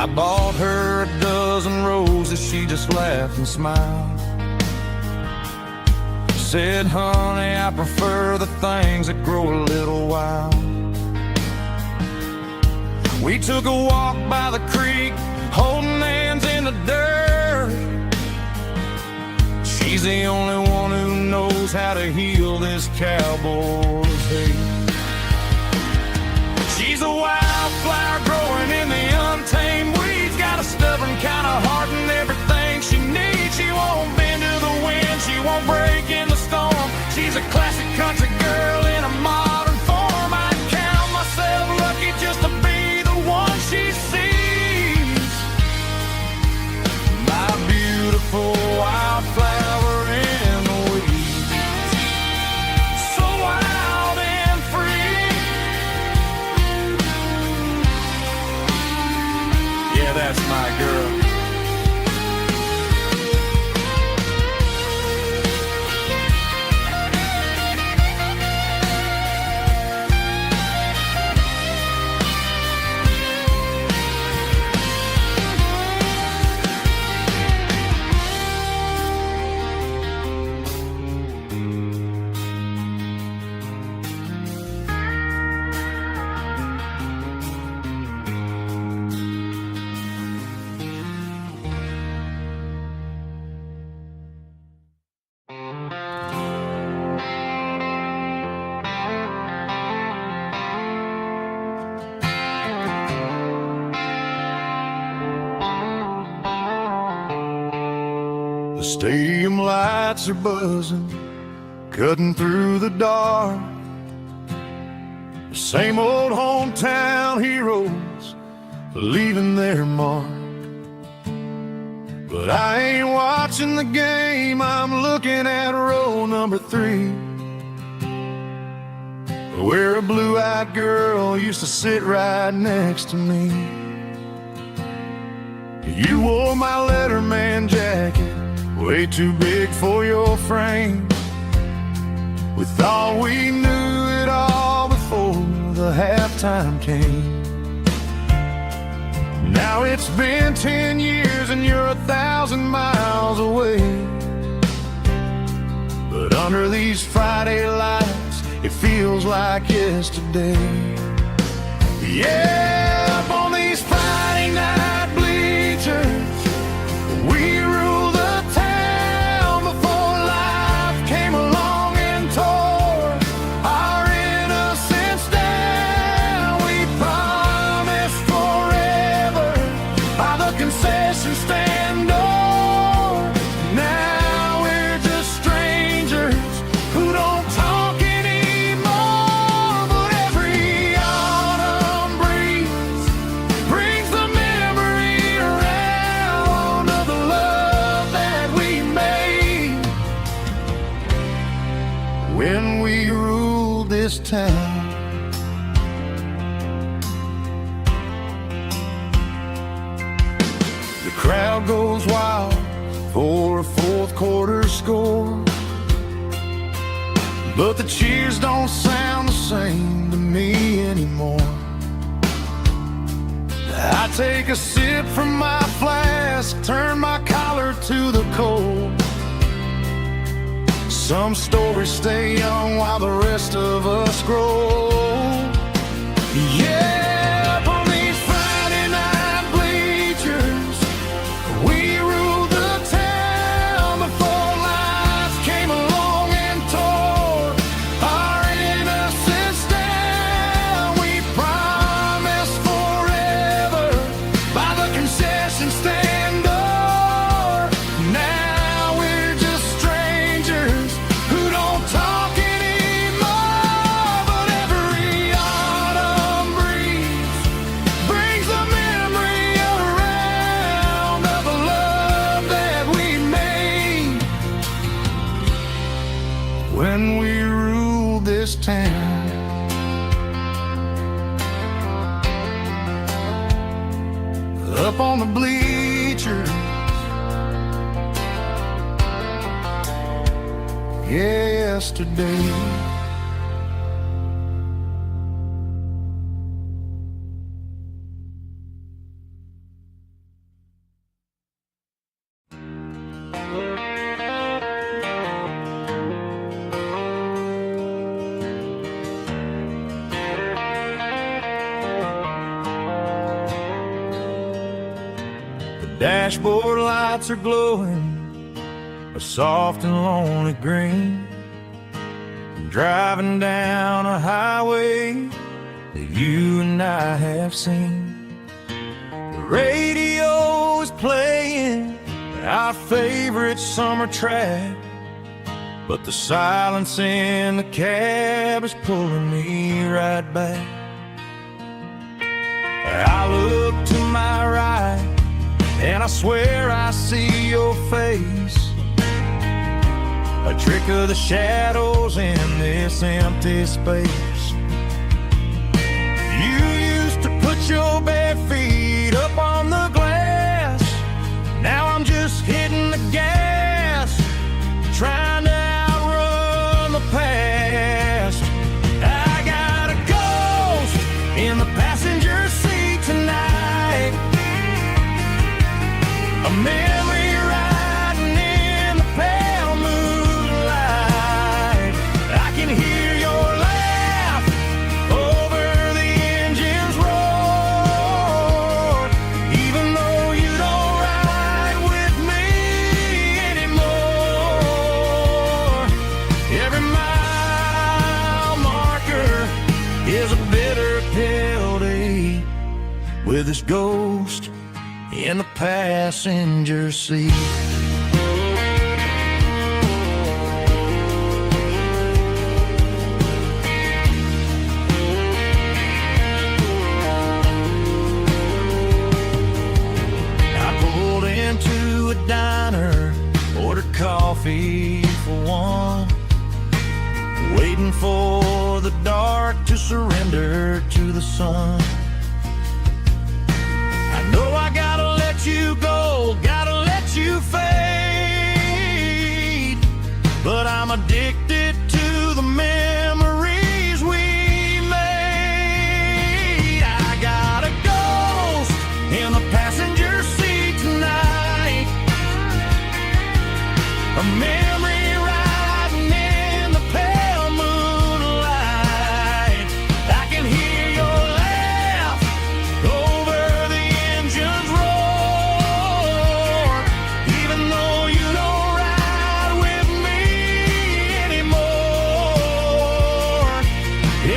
I bought her a dozen roses, she just laughed and smiled. Said, honey, I prefer the things that grow a little wild. We took a walk by the creek, holding hands in the dirt. She's the only one who knows how to heal this cowboy's hate. She's a wildflower growing in the untamed weeds. Got a stubborn kind of heart and everything she needs. She won't bend to the wind, she won't break in the storm. She's a classic country girl in a modern form. I count myself lucky just to be the one she sees. My beautiful wildflower in the weeds. So wild and free. Yeah, that's my girl. Stadium lights are buzzing, cutting through the dark. The same old hometown heroes leaving their mark. But I ain't watching the game, I'm looking at row number 3, where a blue-eyed girl used to sit right next to me. You wore my Letterman jacket, way too big for your frame. We thought we knew it all before the halftime came. Now it's been 10 years and you're 1,000 miles away. But under these Friday lights, it feels like yesterday. Yeah, up on these Friday night bleachers, we rule the town before life came along and tore our innocence down. We promised forever by the concession stand door. Now we're just strangers who don't talk anymore. But every autumn breeze brings the memory around of the love that we made when we ruled this town. The crowd goes wild for a fourth quarter score, but the cheers don't sound the same to me anymore. I take a sip from my flask, turn my collar to the cold. Some stories stay young while the rest of us grow. Yeah, up on these Friday night bleachers, we ruled the town before life came along and tore our innocence down. We promised forever by the concession stand door. Now we're just strangers who don't talk anymore. But every autumn breeze brings the memory around of the love that we made when we ruled this town. Up on the bleachers, yesterday. The dashboard lights are glowing a soft and lonely green. I'm driving down a highway that you and I have seen. The radio is playing our favorite summer track, but the silence in the cab is pulling me right back. I look to my right and I swear I see your face, a trick of the shadows in this empty space. You used to put your bare feet up on the glass. Now I'm just hitting the gas, trying to outrun the past. I got a ghost in the passenger seat tonight, a memory riding in the pale moonlight. I can hear your laugh over the engine's roar, even though you don't ride with me anymore. Every mile marker is a bitter pill to eat with this ghost in the passenger seat. diner, ordered coffee for one, waiting for the dark to surrender to the sun. I know I gotta let you go, gotta let you fade, but I'm addicted to the memories we made. I got a ghost in the passenger seat tonight, a memory riding in the pale moonlight. I can hear your laugh over the engine's roar, even though you don't ride with me anymore.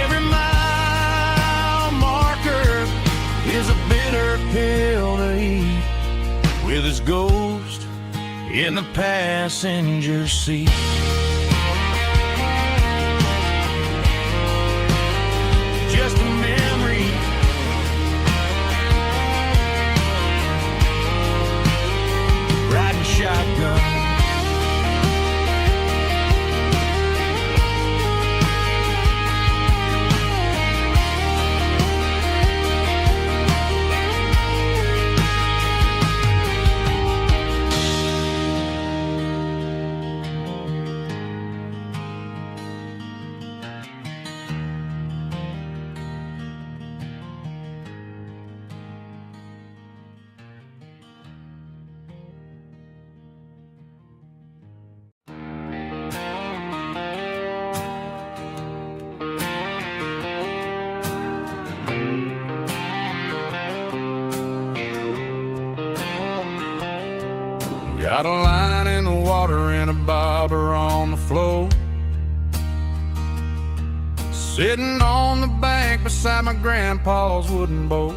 Every mile marker is a bitter pill to eat, with his ghost in the passenger seat. Just a memory, riding shotgun. Got a line in the water and a bobber on the floor, sitting on the bank beside my grandpa's wooden boat.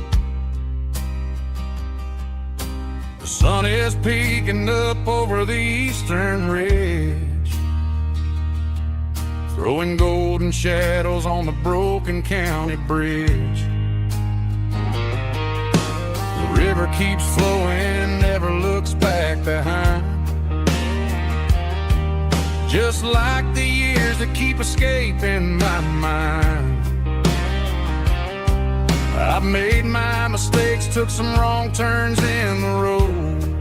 The sun is peeking up over the eastern ridge, throwing golden shadows on the broken county bridge. The river keeps flowing, never looks back behind, just like the years that keep escaping my mind. I've made my mistakes, took some wrong turns in the road,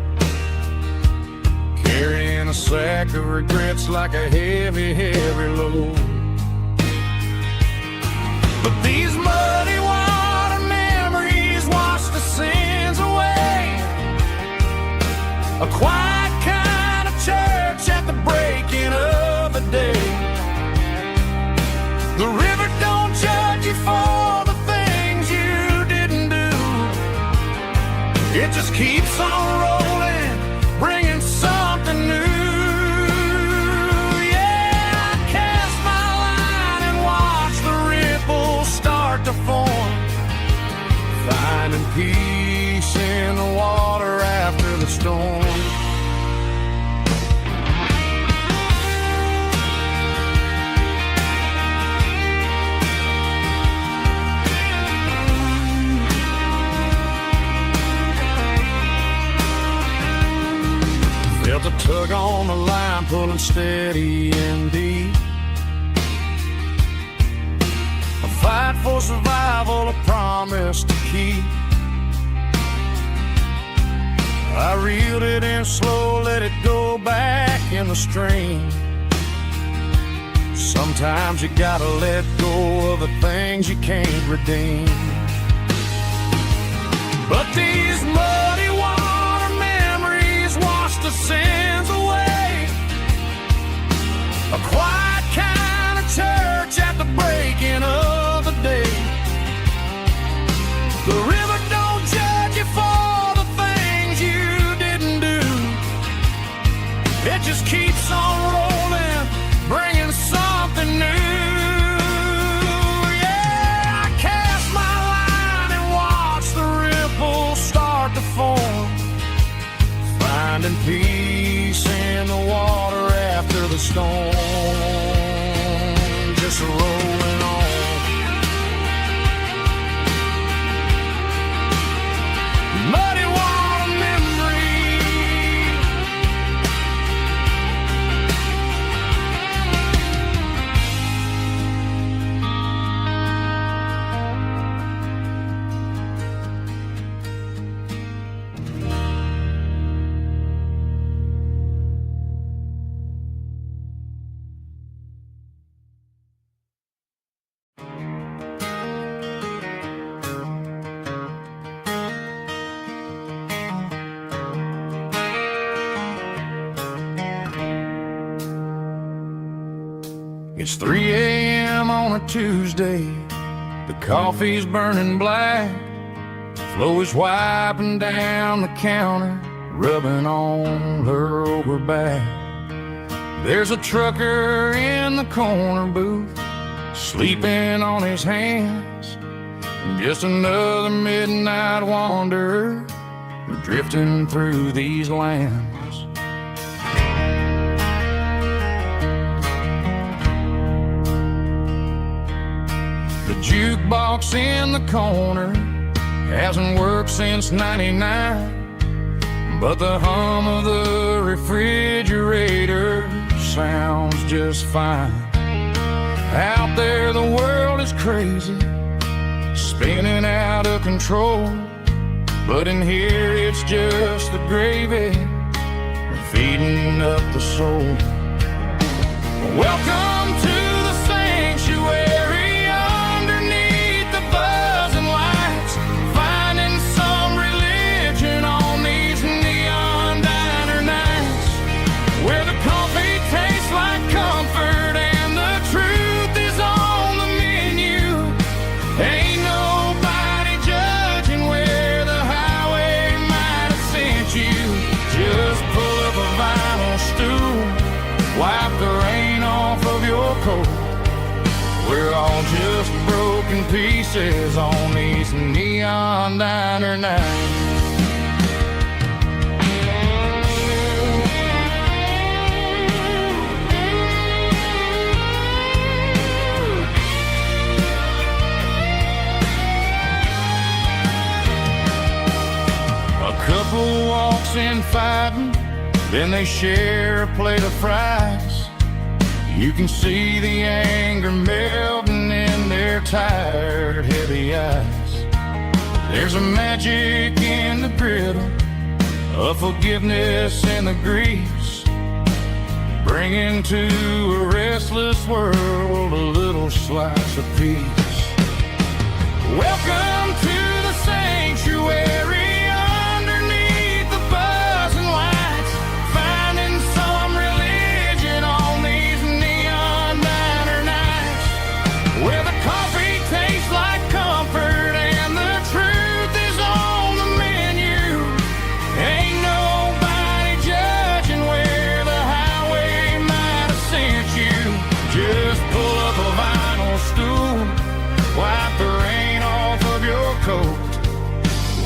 carrying a sack of regrets like a heavy, heavy load. But these muddy water memories wash the sins away, a quiet kind of church at the breaking of a day. The river don't judge you for the things you didn't do, it just keeps on rolling, bringing something new. Yeah, I cast my line and watch the ripples start to form, finding peace in the water after the storm. Felt a tug on the line, pulling steady and deep, a fight for survival, a promise to keep. I reeled it in slow, let it go back in the stream. Sometimes you gotta let go of the things you can't redeem. But these muddy water memories wash the sins away, a quiet kind of church at the breaking of the day. The river don't judge you for the things you didn't do, it just keeps on rolling, bringing something new. Yeah, I cast my line and watch the ripples start to form, finding peace in the water after the storm, just rolling on. Muddy water memory, It's 3 a.m. on a Tuesday. The coffee's burning black. Flo is wiping down the counter, rubbing on her over back. There's a trucker in the corner booth, sleeping on his hands. Just another midnight wanderer, drifting through these lands. The jukebox in the corner hasn't worked since '99, but the hum of the refrigerator sounds just fine. Out there the world is crazy, spinning out of control, but in here it's just the gravy feeding up the soul. Welcome to the sanctuary underneath the buzzing lights, finding some religion on these neon diner nights, where the coffee tastes like comfort and the truth is on the menu. Ain't nobody judging where the highway might have sent you. Just pull up a vinyl stool, wipe the rain off of your coat. We're all just broken pieces on these neon diner nights. A couple walks in fighting, then they share a plate of fries. You can see the anger melting in their tired, heavy eyes. There's a magic in the griddle, a forgiveness in the grease, bringing to a restless world a little slice of peace. Welcome to the sanctuary.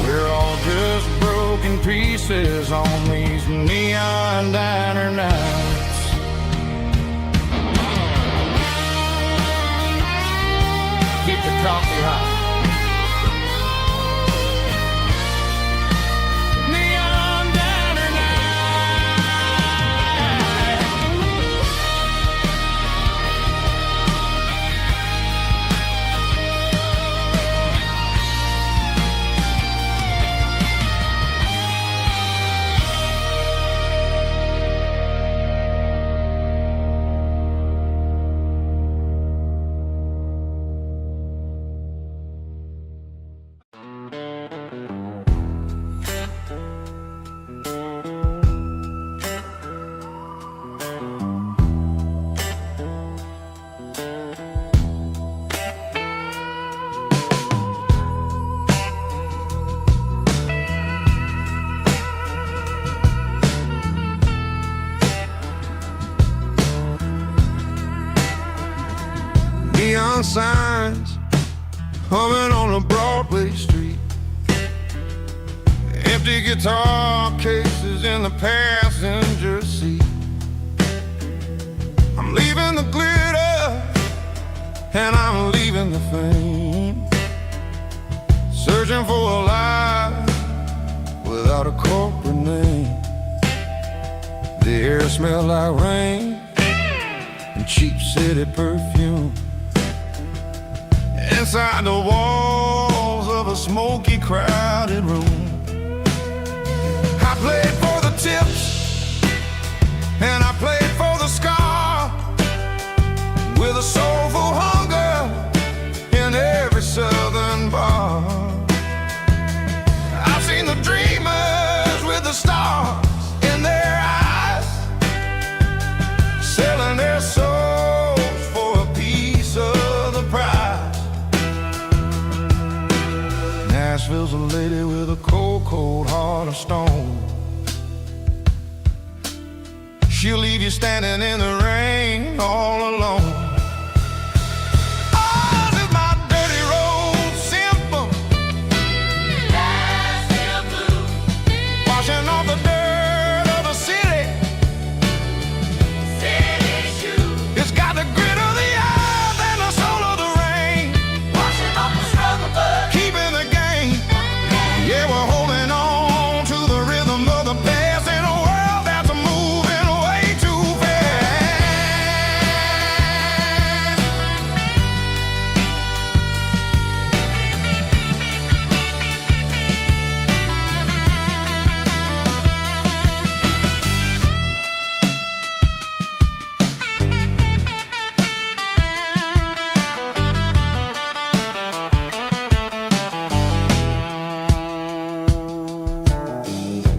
We're all just broken pieces on these neon diner nights. Keep the coffee hot. Neon diner neon signs humming on a Broadway street, empty guitar cases in the passenger seat. I'm leaving the glitter and I'm leaving the fame, searching for a life without a corporate name. The air smelled like rain and cheap city perfume. Inside the walls of a smoky, crowded room, I played for the tips and I played for the scar, with a soulful hunger in every southern bar. I've seen the dreamers with the stars in their eyes, selling their souls for a lady with a cold, cold heart of stone. She'll leave you standing in the rain all alone. Oh, this is my dirty road symphony. Nashville blues. Washing off the dirt of the city. City shoes. It's got the grit of the earth and the soul of the rain. Washing off the struggle, but keeping the game. Yeah, we're holding on to the rhythm of the past in a world that's moving way too fast.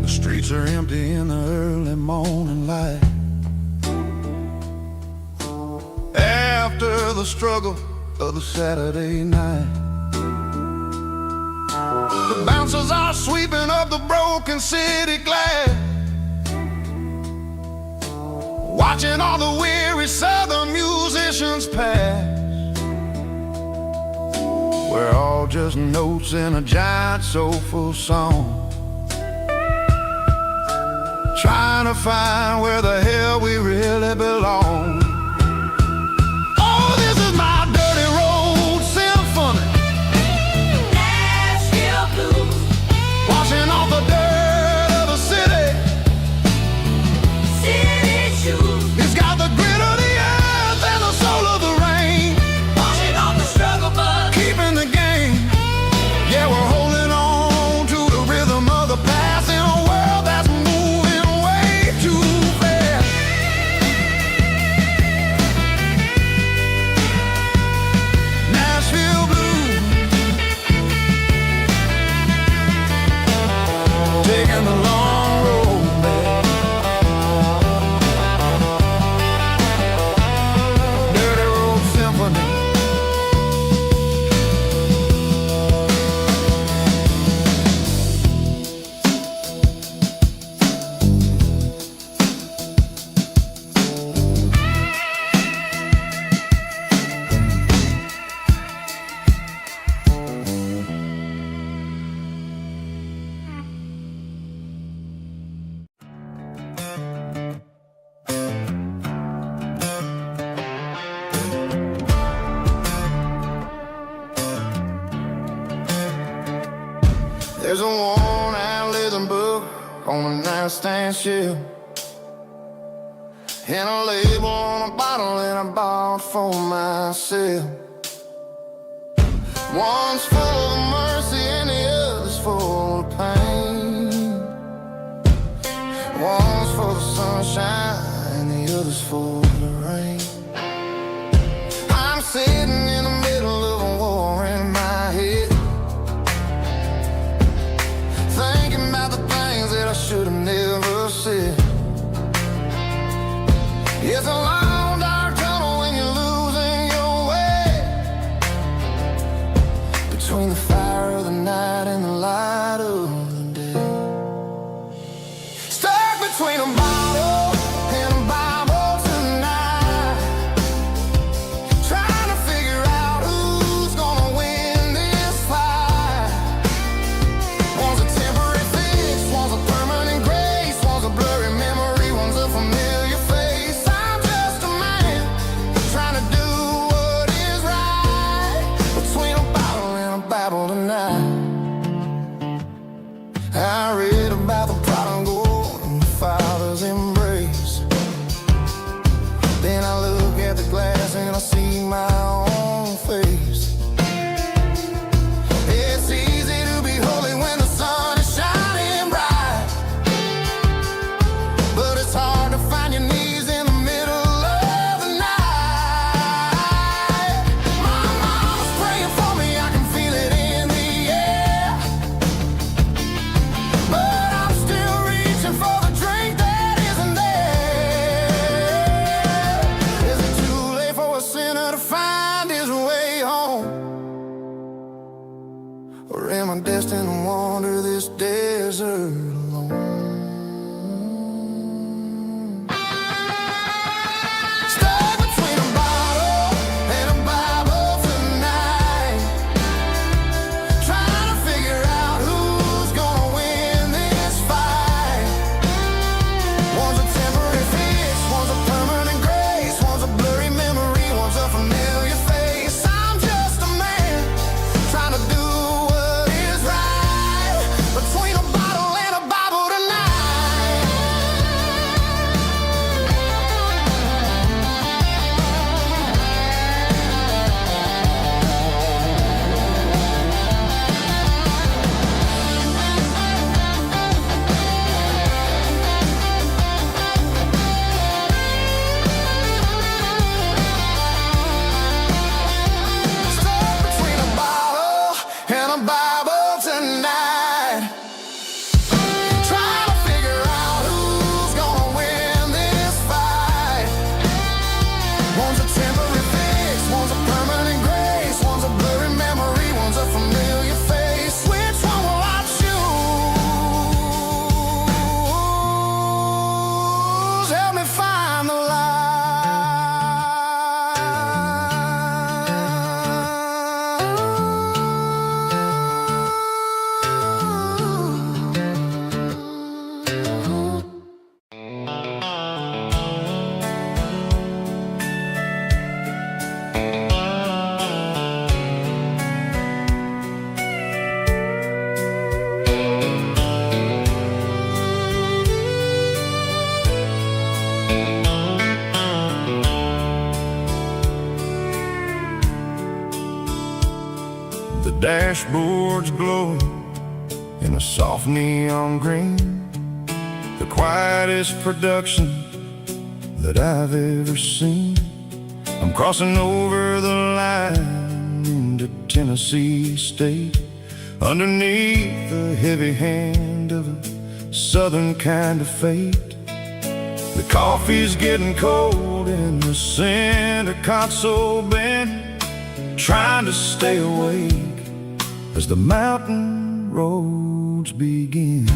The streets are empty in the early morning light. After the struggle of the Saturday night, the bouncers are sweeping up the broken city glass, watching all the weary southern musicians pass. We're all just notes in a giant soulful song, trying to find where the hell we really belong. Oh, this is my dirty road symphony. Nashville blues. Washing off the dirt of the city. City shoes. It's got the grit of the earth and the soul of the rain. Washing off the struggle, but keeping the game. Yeah, we're holding on to the rhythm of the past in a world that's moving way too fast. Nashville blues, taking the long road back. Dirty road symphony. There's a worn-out leather book on the nightstand shelf, and a label on a bottle that I bought for myself. One's full of mercy and the other's full of pain. One's for the sunshine and the other's for the rain. I'm sitting in the middle of a war in my head, thinking about the things that I should have never said. It's a long dark tunnel when you're losing your way, between the fire of the night and the light of the day. Stuck between a bottle and a Bible tonight. dashboards glowing in a soft neon green, the quietest production that I've ever seen. I'm crossing over the line into Tennessee State, underneath the heavy hand of a southern kind of fate. The coffee's getting cold in the center console bin, trying to stay awake as the mountain roads begin.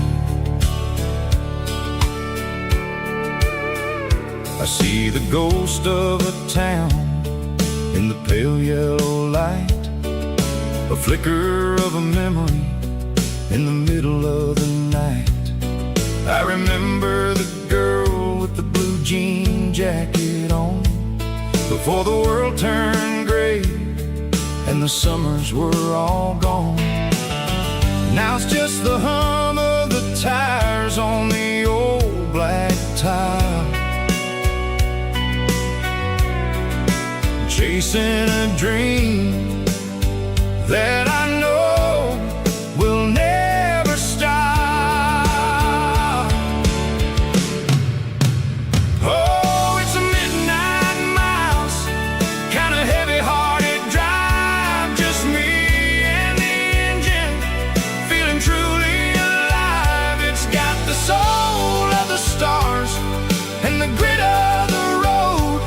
I see the ghost of a town in the pale yellow light, a flicker of a memory in the middle of the night. I remember the girl with the blue jean jacket on, before the world turned gray and the summers were all gone. Now it's just the hum of the tires on the old black tile, chasing a dream that I know will never stop. Oh, it's a midnight mouse, kind of heavy-hearted drive, just me and the engine, feeling truly alive. It's got the soul of the stars and the grit of the road,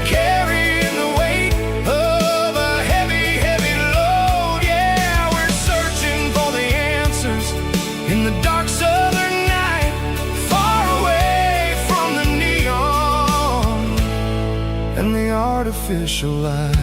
carrying the weight of a heavy, heavy load. Yeah, we're searching for the answers in the dark southern night, far away from the neon and the artificial light.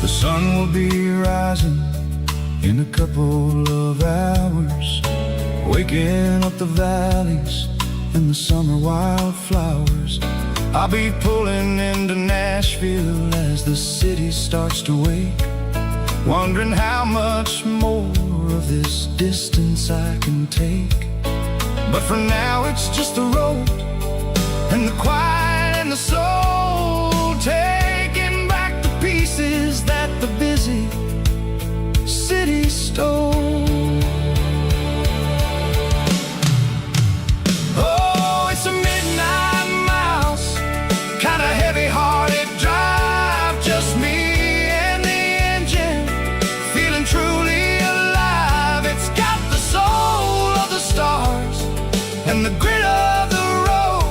The sun will be rising in a couple of hours, waking up the valleys and the summer wildflowers. I'll be pulling into Nashville as the city starts to wake, wondering how much more of this distance I can take. But for now it's just the road and the quiet and the soul, taking back the pieces that the busy city stole. Oh, it's a midnight mouse, kind of heavy-hearted drive, just me and the engine, feeling truly alive. It's got the soul of the stars and the grit of the road,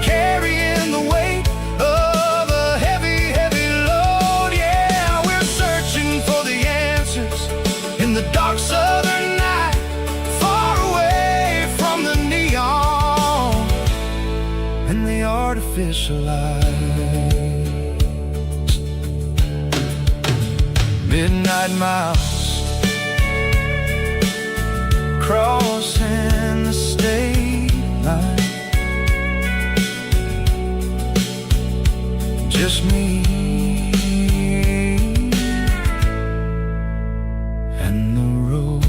carrying the weight of a heavy, heavy load. Yeah, we're searching for the answers in the dark southern night, far away from the neon and the artificial lights. Midnight mouse, crossing the state line, just me and the road.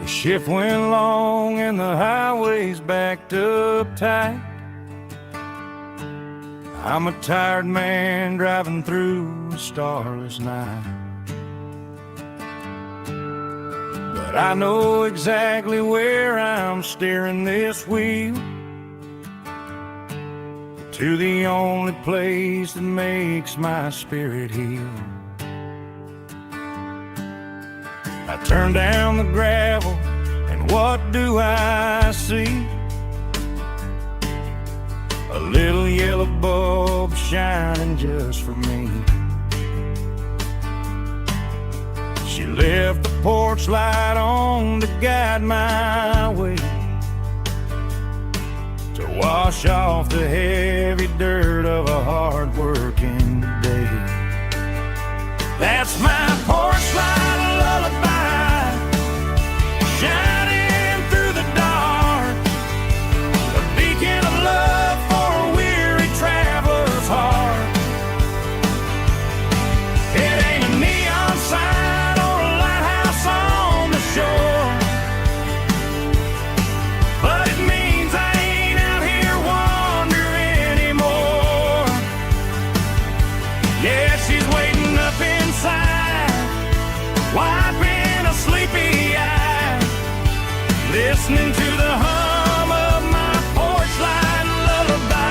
The shift went long and the highway's backed up tight. I'm a tired man driving through a starless night. The but I know exactly where I'm steering this wheel, to the only place that makes my spirit heal. I turn down the gravel, and what do I see? A little yellow bulb shining just for me. She left the porch light on to guide my way, to wash off the heavy dirt of a hard-working day. That's my porch light lullaby, shining through the dark, a beacon of love for a weary traveler's heart. It ain't a neon sign or a lighthouse on the shore, but it means I ain't out here wandering anymore. Yeah, she's waiting up inside, wiping a sleepy eye, listening to the hum of my porch light lullaby.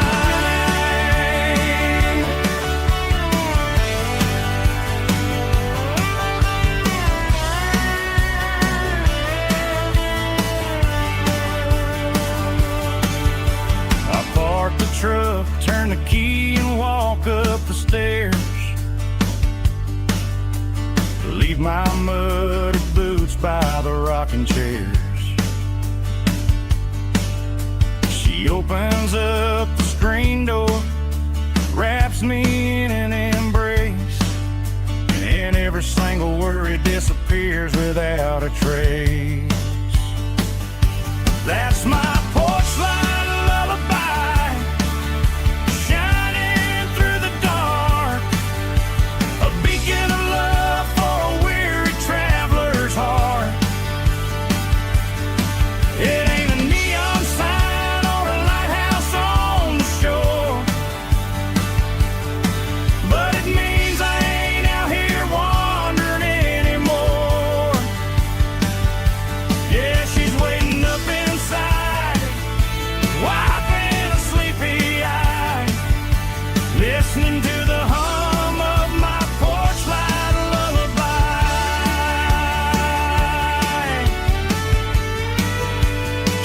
I park the truck, turn the key, and walk up the stairs, leave my muddy boots by the rocking chairs. She opens up the screen door, wraps me in an embrace, and every single worry disappears without a trace. That's my porch light lullaby, shining through the dark, a beacon of love for a weary traveler's heart. It ain't a neon sign or a lighthouse on the shore, but it means I ain't out here wandering anymore. Yeah, she's waiting up inside, wiping a sleepy eye, listening to the hum of my porch light lullaby.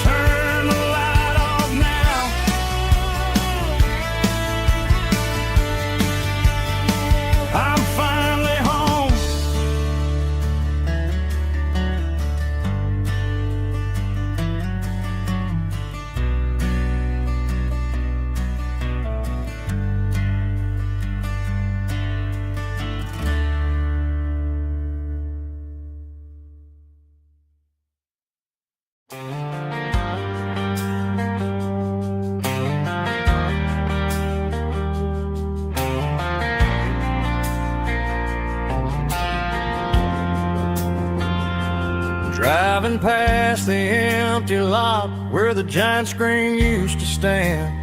Turn the light off now, I'm finally home. Driving past the empty lot where the giant screen used to stand,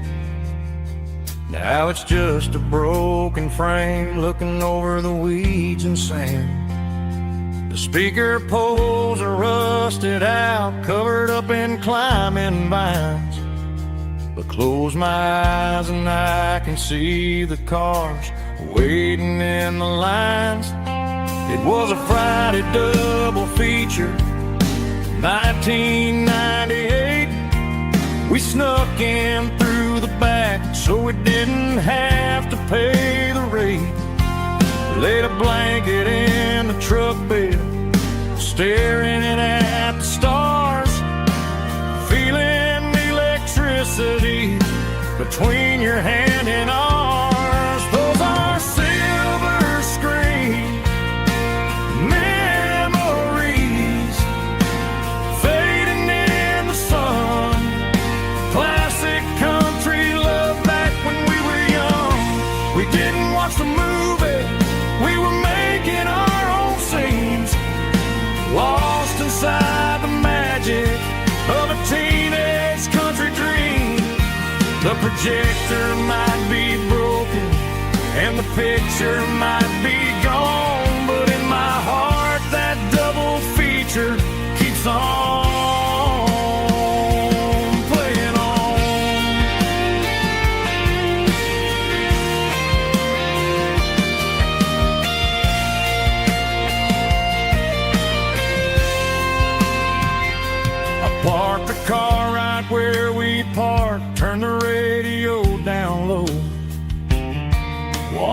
now it's just a broken frame looking over the weeds and sand. The speaker poles are rusted out, covered up in climbing vines, but close my eyes and I can see the cars waiting in the lines. It was a Friday double feature, 1998. We snuck in through the back so we didn't have to pay the rate. Laid a blanket in the truck bed, staring at the stars, feeling the electricity between your hand and ours. Those are silver screen memories, fading in the sun. Classic country love back when we were young. We didn't watch the movie, we were making our own scenes, lost inside the magic of a teenage country dream. The projector might be broken and the picture might be gone, but in my heart that double feature keeps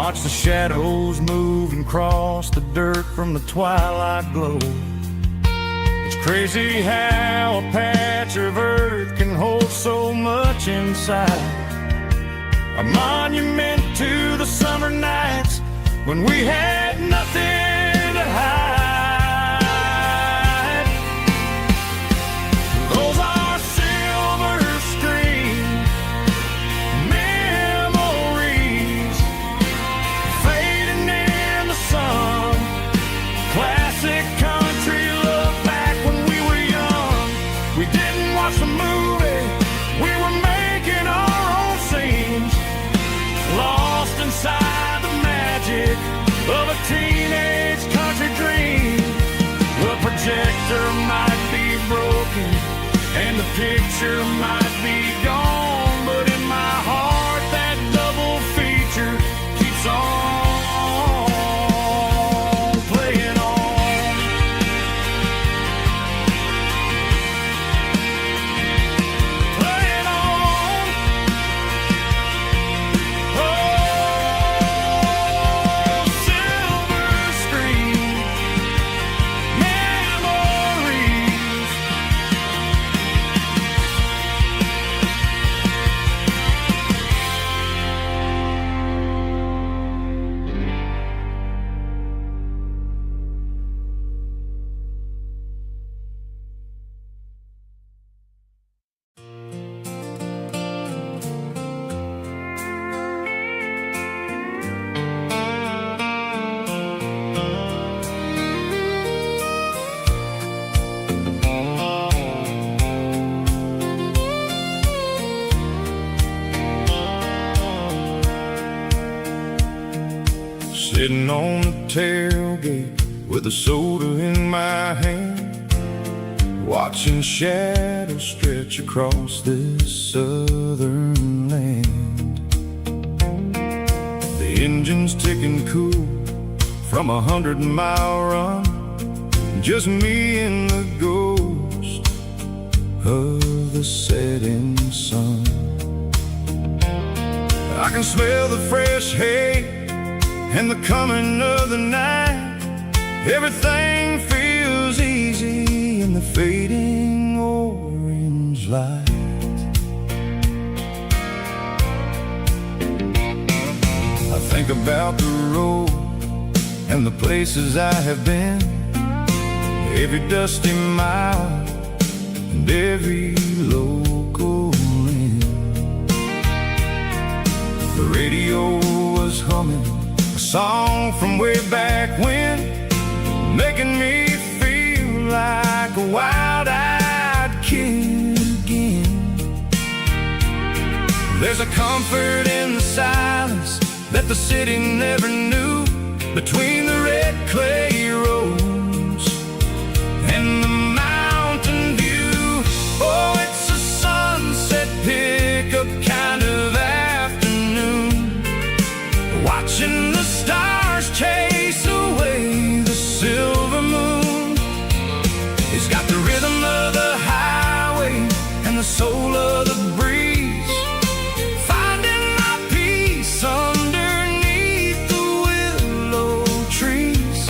watch the shadows move and cross the dirt from the twilight glow. It's crazy how a patch of earth can hold so much inside. A monument to the summer nights when we had nothing to hide. Those are silver screen memories fading in the sun. Classic country look back when we were young. We didn't watch the movie, we were making our own scenes, lost inside the magic of a teenage country dream. The projector might be broken and the picture might be gone, but in my heart that double feature keeps on playing on. Playing on. Oh, silver screen memories. Sitting on the tailgate with a soda in my hand, watching shadows stretch across this southern land. The engine's ticking cool from 100-mile run, just me and the ghost of the setting sun. I can smell the fresh hay and the coming of the night. Everything feels easy in the fading orange light. I think about the road and the places I have been, every dusty mile and every local inn. The radio was humming a song from way back when, making me feel like a wild-eyed kid again. There's a comfort in the silence that the city never knew, between the red clay roads and the mountain view. Oh, it's a sunset pickup kind of afternoon, watching the stars chase away the silver moon. It's got the rhythm of the highway and the soul of the breeze, finding my peace underneath the willow trees.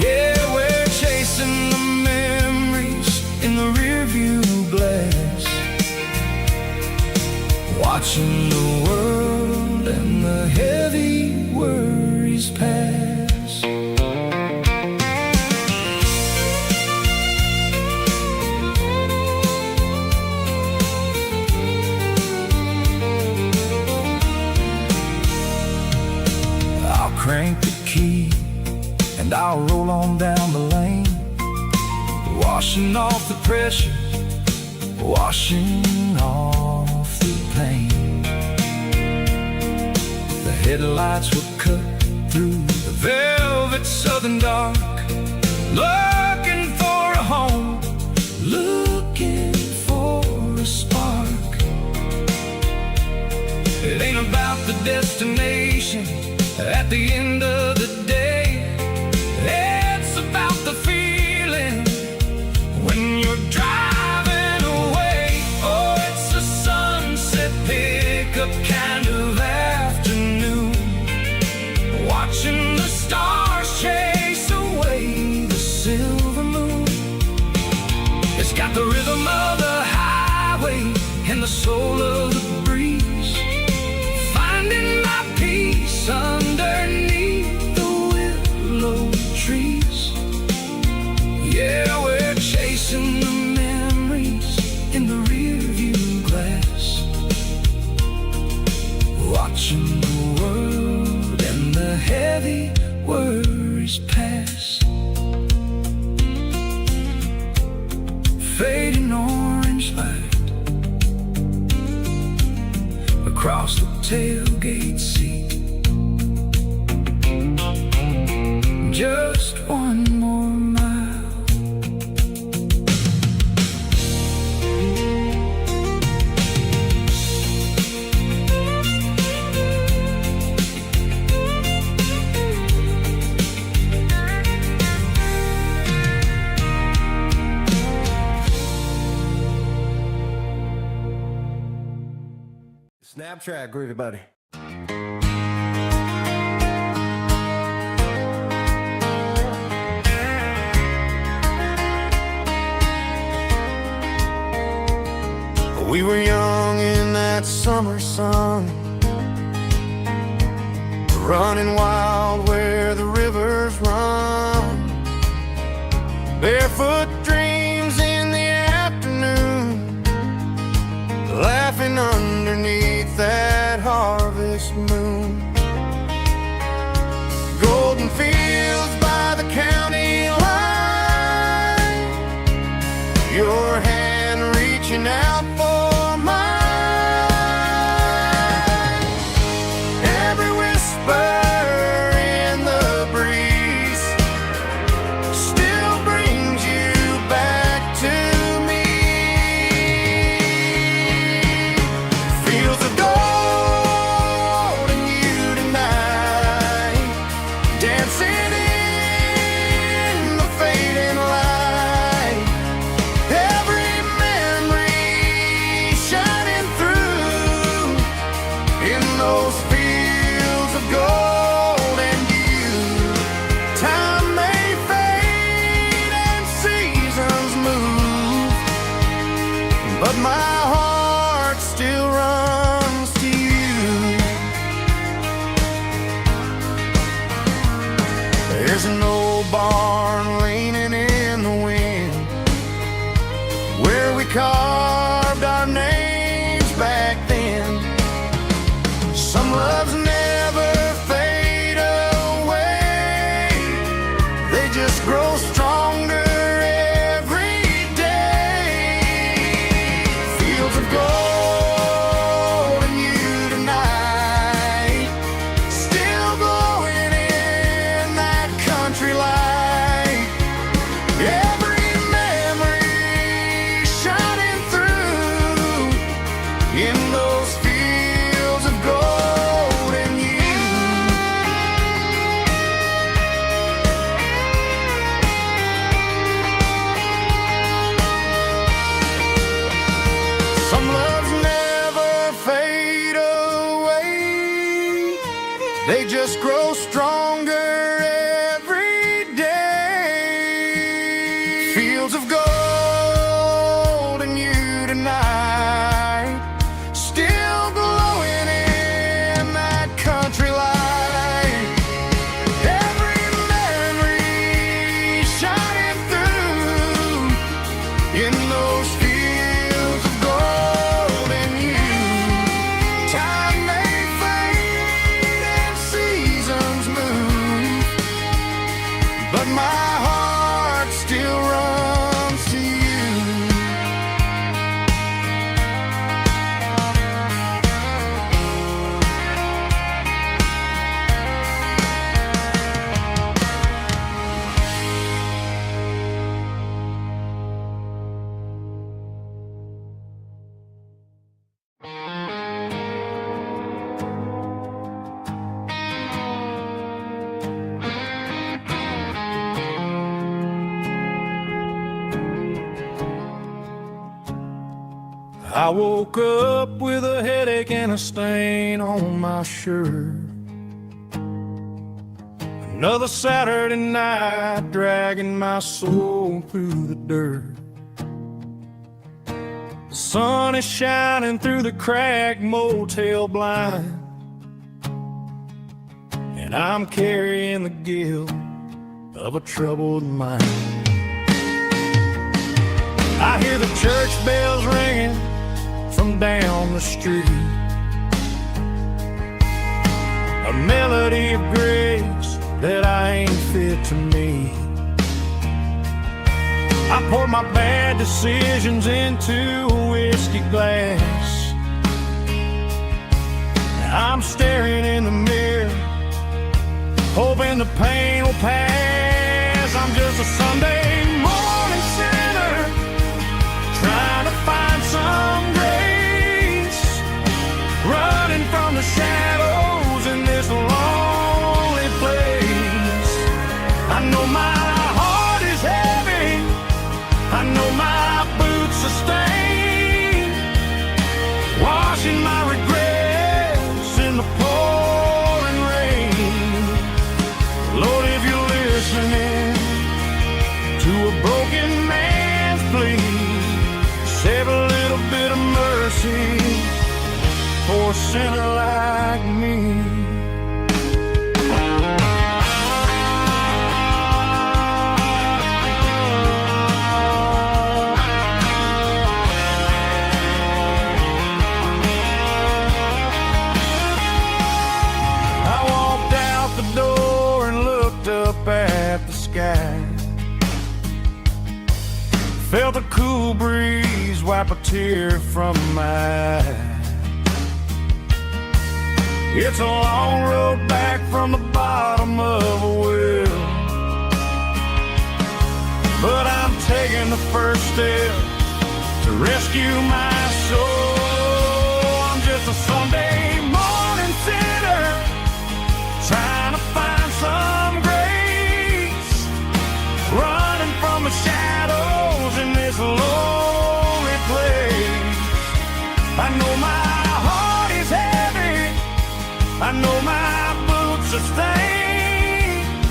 Yeah, we're chasing the memories in the rearview glass, watching the world and the heavy worries pass. I'll crank the key and I'll roll on down the lane, washing off the pressure, washing off the pain. The headlights will cut through the velvet southern dark, looking for a home, looking for a spark. It ain't about the destination at the end of the day, it's about the feeling when you're driving away. Oh, it's a sunset pickup kind of afternoon, the worries pass. Fading orange light across the tailgate seat. Just one more mile. Snap track, groovy buddy. We were young in that summer sun, running wild where the rivers run. Barefoot dreams in the afternoon, laughing underneath that harvest moon. Golden fields by the county line, your hand reaching out for mine. Every whisper in the breeze still brings you back to me. Fields of gold and you tonight, dancing in the fading light. Every memory shining through in those fields of gold and you. Time may fade and seasons move, but my heart still runs to you. There's an old barn leaning in the wind where we carved our names back then. Some loves never fade away, they just grow stronger every day. Fields of gold and you tonight, still glowing in that country light. Every memory shining through in those fields of gold and you. Some loves never fade away, they just grow stronger every day. Fields of gold and you tonight, still glowing in that country light. Every memory shining through in those fields of gold and you. Time may fade and seasons move, but my heart still runs to you. I woke up with a headache and a stain on my shirt. Another Saturday night dragging my soul through the dirt. The sun is shining through the cracked motel blind, and I'm carrying the guilt of a troubled mind. I hear the church bells ringing from down the street, a melody of grace that I ain't fit to me. I poured my bad decisions into a whiskey glass. I'm staring in the mirror, hoping the pain will pass. I'm just a Sunday morning sinner, trying to find some grace, running from the shadows in this lonely place. I know my heart is heavy, I know my boots are stained, washing my regrets in the pouring rain. Lord, if you're listening to a broken man's plea, save a little bit of mercy for a sinner like me. At the sky, felt a cool breeze wipe a tear from my eye. It's a long road back from the bottom of a well, but I'm taking the first step to rescue my soul. I'm just a Sunday morning sinner, trying to find some grace, running from the shadows in this lonely place. I know my heart is heavy, I know my boots are stained,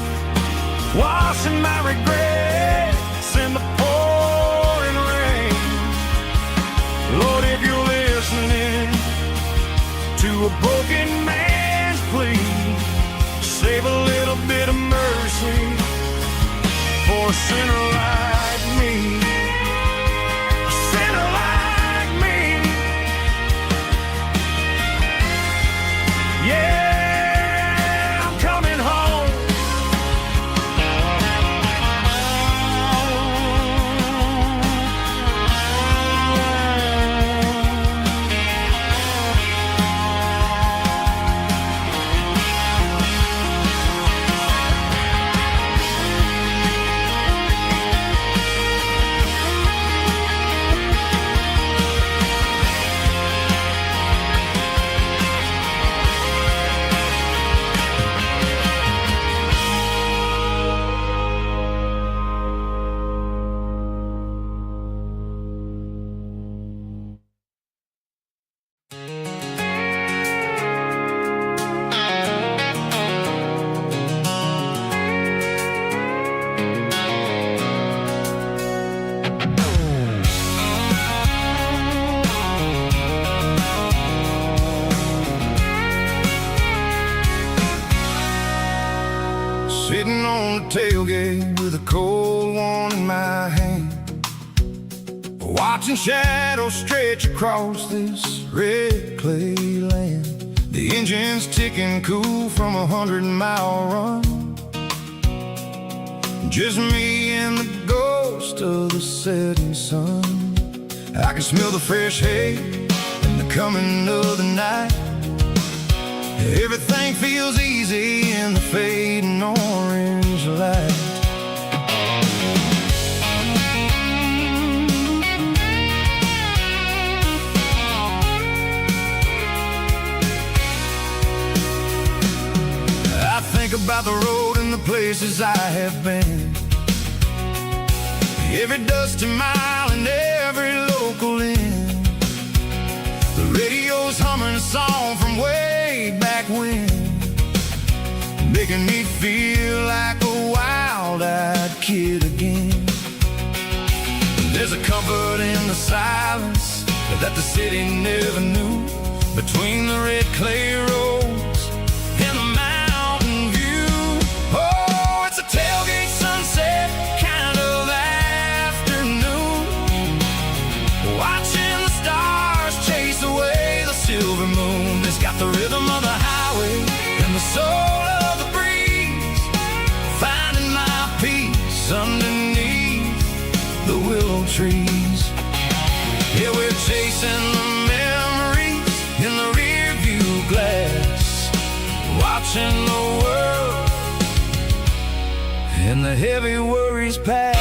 washing my regrets in the pouring rain. Lord, if you're listening to a broken man's plea, save a little bit of mercy for a sinner like me. A sinner like me. Yeah, I'm coming home. Sitting on the tailgate with a cold one in my hand, watching shadows stretch across this red clay land. The engine's ticking cool from 100-mile run, just me and the ghost of the setting sun. I can smell the fresh hay and the coming of the night. Everything feels easy in the fading orange light. I think about the road and the places I have been, every dusty mile and every local inn. The radio's humming a song from way back when, making me feel like a wild-eyed kid again. There's a comfort in the silence that the city never knew, between the red clay roads and the mountain view. Oh, it's a tailgate sunset kind of afternoon, watching the stars chase away the silver moon. It's got the rhythm of the highway and the soul of the breeze, watching the world and the heavy worries pass.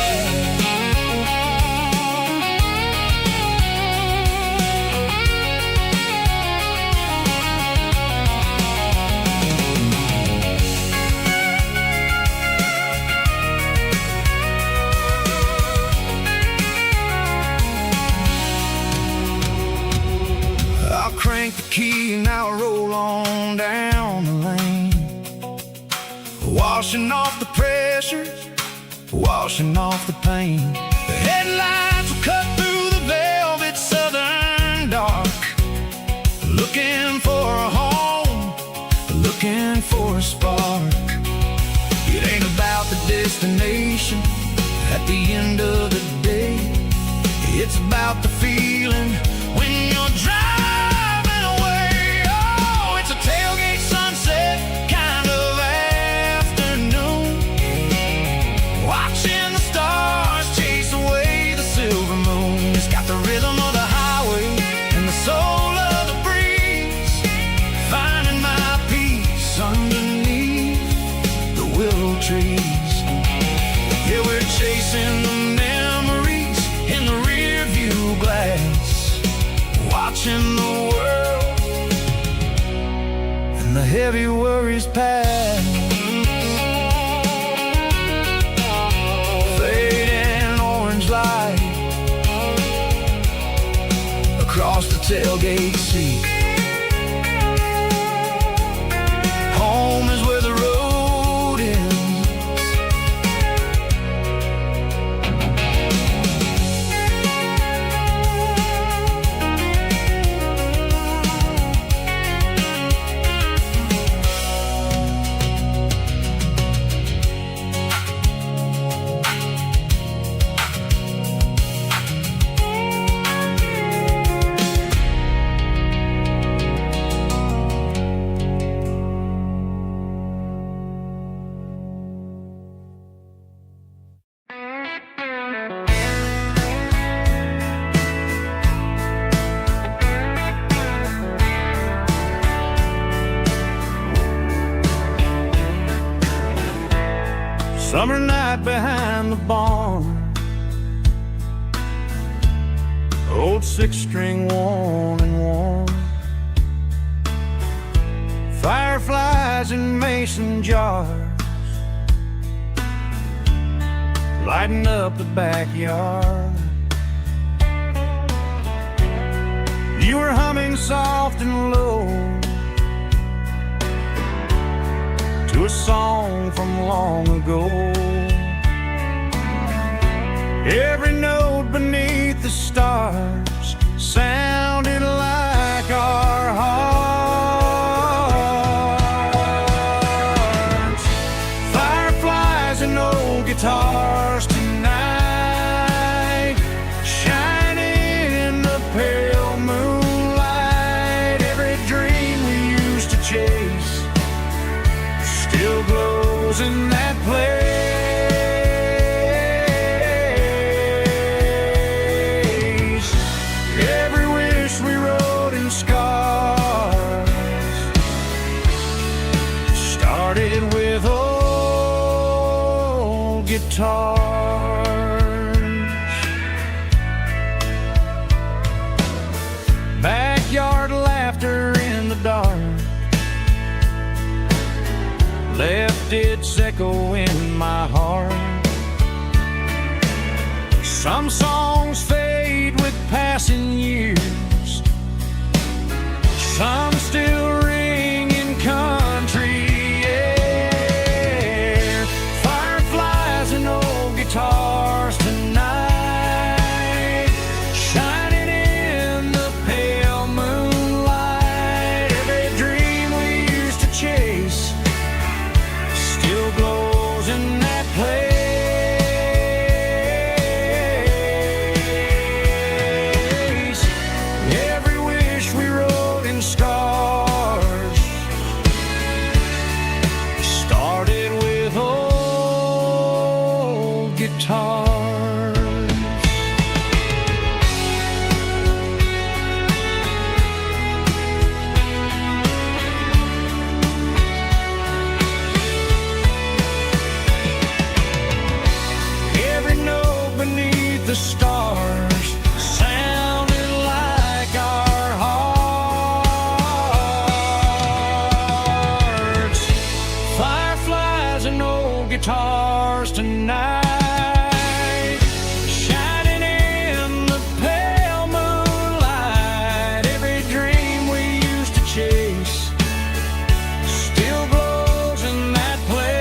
Crank the key and I'll roll on down the lane, washing off the pressure, washing off the pain. The headlights will cut through the velvet southern dark, looking for a home, looking for a spark. It ain't about the destination at the end of the day, it's about the feeling when you're driving. Tailgate sunset kind of afternoon, watching the stars chase away the silver moon. It's got the rhythm of the highway and the soul of the breeze, finding my peace underneath the willow trees. Yeah, we're chasing the memories in the rear view glass, watching the world, the heavy worries pass. Fading orange light across the tailgate seat. Home is where the road ends. Summer night behind the barn, old six-string worn and worn, fireflies in mason jars, lighting up the backyard. You were humming soft and low to a song from long ago. Every note beneath the stars sounded like our hearts. Fireflies and old guitars tonight, shining in the pale moonlight. Every dream we used to chase still glows in that place. Every wish we wrote in scars started with old guitars. Backyard laughter in the dark left its echo in my heart. Some songs fade with passing years, some still ring in country air. Fireflies and old guitars tonight, shining in the pale moonlight. Every dream we used to chase still glows in that place. Every wish we wrote in scars started with old guitars. guitars tonight, shining in the pale moonlight. Every dream we used to chase still glows in that place.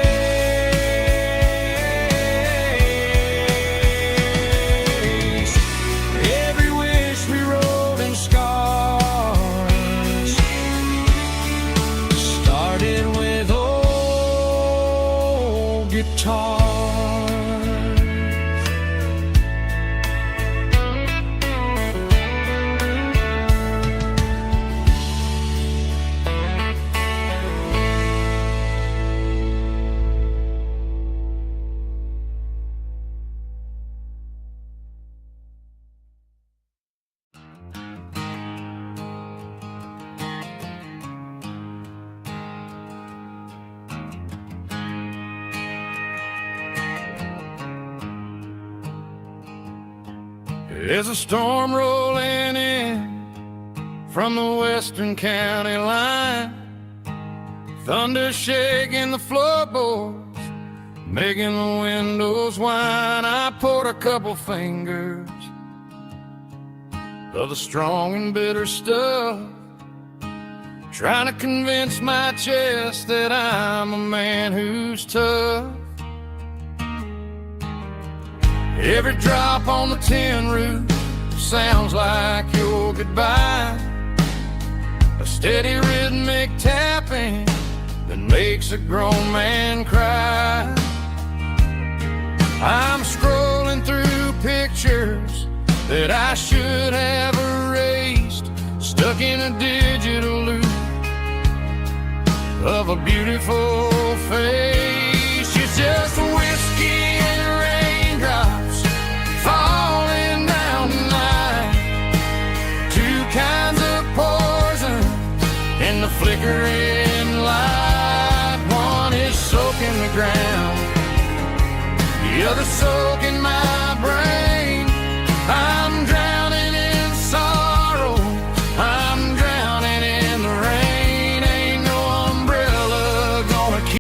Every wish we wrote in scars started with old guitars. There's a storm rolling in from the western county line, thunder shaking the floorboards, making the windows whine. I poured a couple fingers of the strong and bitter stuff, trying to convince my chest that I'm a man who's tough. Every drop on the tin roof sounds like your goodbye, a steady rhythmic tapping that makes a grown man cry. I'm scrolling through pictures that I should have erased, stuck in a digital loop of a beautiful face. It's just whiskey and raindrops falling down tonight, two kinds of poison in the flickering light. One is soaking the ground, the other soaking my